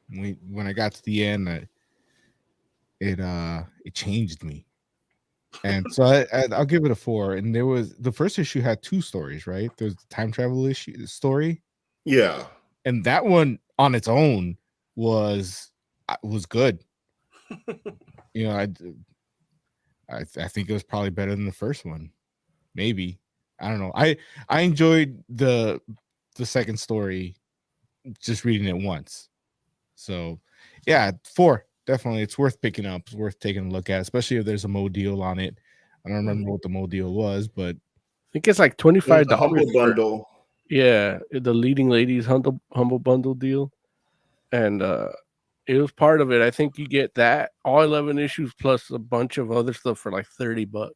when I got to the end, it changed me. And so I'll give it a 4. And the first issue had 2 stories, right? There's the time travel story. Yeah. And that one on its own was good. I think it was probably better than the first one. Maybe. I don't know. I enjoyed the second story just reading it once. So yeah, 4. Definitely. It's worth picking up. It's worth taking a look at, especially if there's a Mo deal on it. I don't remember what the Mo deal was, but I think it's like $25. The humble bundle. Yeah, the Leading Ladies humble bundle deal. And it was part of it. I think you get that, all 11 issues plus a bunch of other stuff for like $30,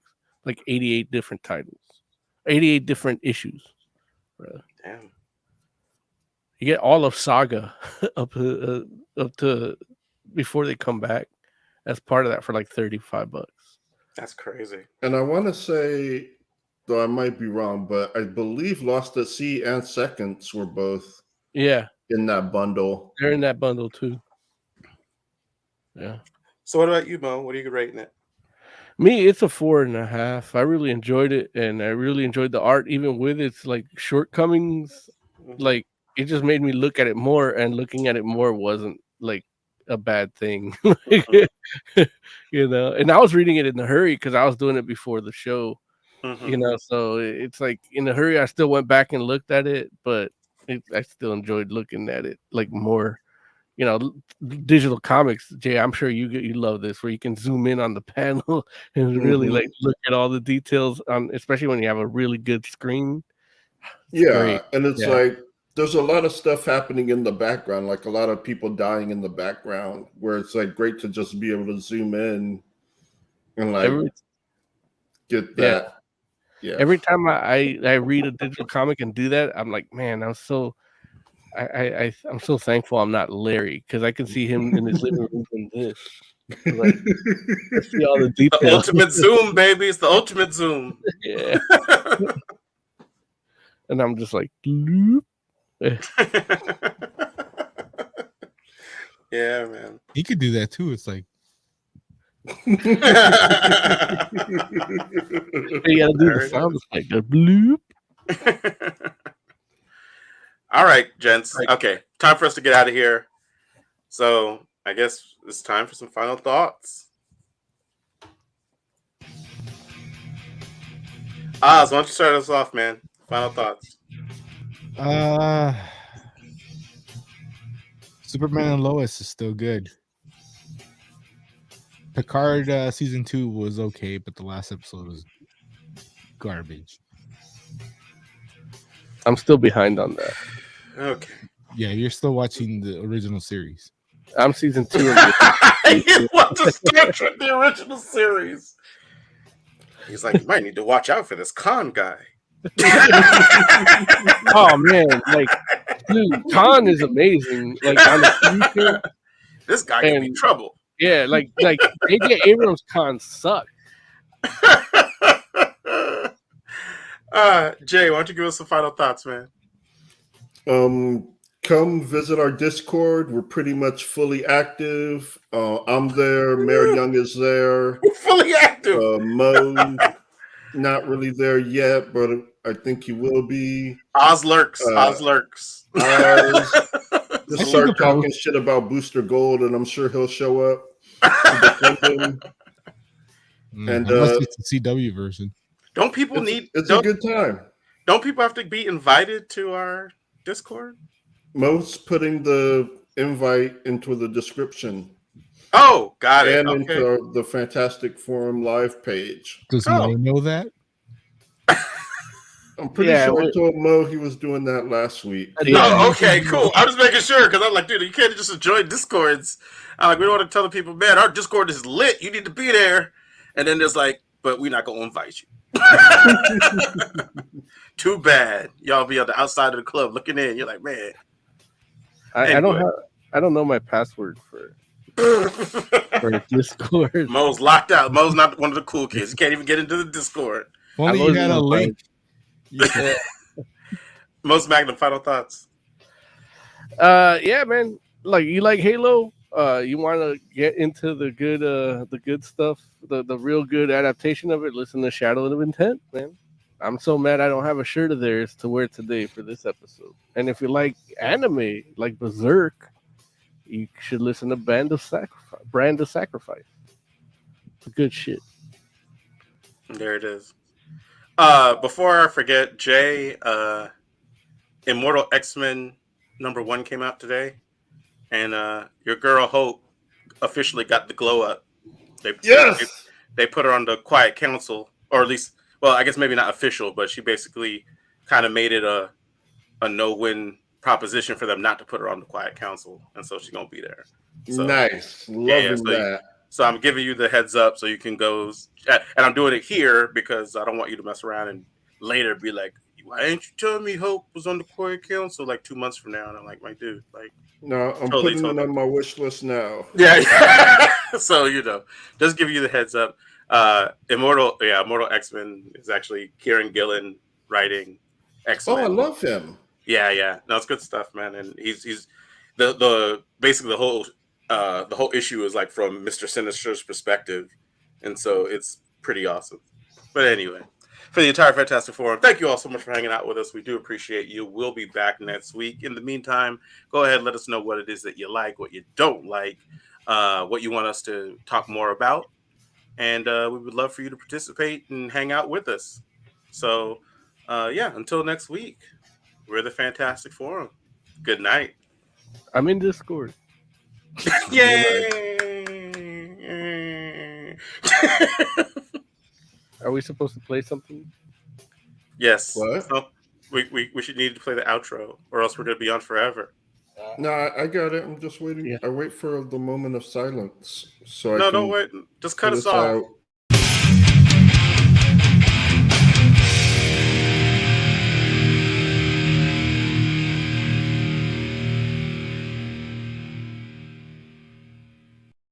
like 88 different titles, 88 different issues. Bro. Damn. You get all of Saga up to before they come back as part of that for like $35. That's crazy. And I want to say, though I might be wrong, but I believe Lost at Sea and Seconds were both in that bundle. They're in that bundle too. Yeah. So what about you, Mo? What are you rating it? Me, it's a 4.5. I really enjoyed it, and I really enjoyed the art, even with its like shortcomings. Like, it just made me look at it more, and looking at it more wasn't like a bad thing. And I was reading it in a hurry because I was doing it before the show. So it's like in a hurry I still went back and looked at it, but I still enjoyed looking at it like more. Digital comics, Jay. I'm sure you love this, where you can zoom in on the panel and really like look at all the details on, especially when you have a really good screen. It's great. And it's like there's a lot of stuff happening in the background, like a lot of people dying in the background, where it's like great to just be able to zoom in and like get that. Yeah. Every time I read a digital comic and do that, I'm like, man, I'm so thankful I'm not Larry, because I can see him in his living room doing this. Like, I see all the details. The ultimate zoom, baby. It's the ultimate zoom. Yeah. And I'm just like, bloop. Yeah, man. He could do that too. It's like you gotta do the sound like a bloop. All right, gents. Okay, time for us to get out of here. So I guess it's time for some final thoughts. Oz, why don't you start us off, man? Final thoughts. Superman and Lois is still good. Picard season 2 was okay, but the last episode was garbage. I'm still behind on that. Okay. Yeah, you're still watching the original series. I'm season 2. You want to start with the original series? He's like, you might need to watch out for this Khan guy. Oh man, like, dude, Khan is amazing. Like, on the future, this guy can be trouble. Yeah, like A.J. Abrams Khan sucked. Jay, why don't you give us some final thoughts, man? Come visit our Discord. We're pretty much fully active. I'm there. Mayor Young is there. We're fully active. Mo, not really there yet, but I think he will be. Oz lurks. Oz lurks. Just start talking shit about Booster Gold, and I'm sure he'll show up to defend him. And it's the CW version. Don't people need? It's a good time. Don't people have to be invited to our Discord? Mo's putting the invite into the description. Oh, got it. And into the Fantastic Forum live page. Does Mo know that? I'm pretty sure I told Mo he was doing that last week. Oh, okay, cool. I'm just making sure, because I'm like, dude, you can't just join Discords. I'm like, we don't want to tell the people, man, our Discord is lit. You need to be there. And then there's like, but we're not going to invite you. Too bad. Y'all be on the outside of the club looking in. You're like, man. I don't know my password for Discord. Mo's locked out. Mo's not one of the cool kids. You can't even get into the Discord. Only you had a link. Most Magnum, final thoughts. Yeah, man. Like, you like Halo? You want to get into the good stuff, the real good adaptation of it? Listen to Shadow of Intent, man. I'm so mad I don't have a shirt of theirs to wear today for this episode. And if you like anime, like Berserk, you should listen to Brand of Sacrifice. It's good shit. There it is. Before I forget, Jay, Immortal X-Men #1 came out today, and your girl Hope officially got the glow up. They put her on the Quiet Council, or at least, well, I guess maybe not official, but she basically kind of made it a no-win proposition for them not to put her on the Quiet Council, and so she's gonna be there. So, nice, loving that. So I'm giving you the heads up so you can go, and I'm doing it here because I don't want you to mess around and later be like, why didn't you tell me Hope was on the Quiet Council like 2 months from now? And I'm like, my dude, like, no, I'm putting it on my wish list now. Yeah. So, just give you the heads up. Immortal X-Men is actually Kieran Gillen writing X-Men. Oh, I love him. Yeah. No, it's good stuff, man. And he's the basically the whole issue is like from Mr. Sinister's perspective, and so it's pretty awesome. But anyway, for the entire Fantastic Forum, thank you all so much for hanging out with us. We do appreciate you. We'll be back next week. In the meantime, go ahead, let us know what it is that you like, what you don't like, what you want us to talk more about, and we would love for you to participate and hang out with us. So, until next week, We're the Fantastic Forum. Good night. I'm in Discord. Yay! Are we supposed to play something? Yes. What? So we should need to play the outro, or else we're going to be on forever. No, I got it. I'm just waiting. Yeah. I wait for the moment of silence. So No, I can don't wait. Just cut put us off. out.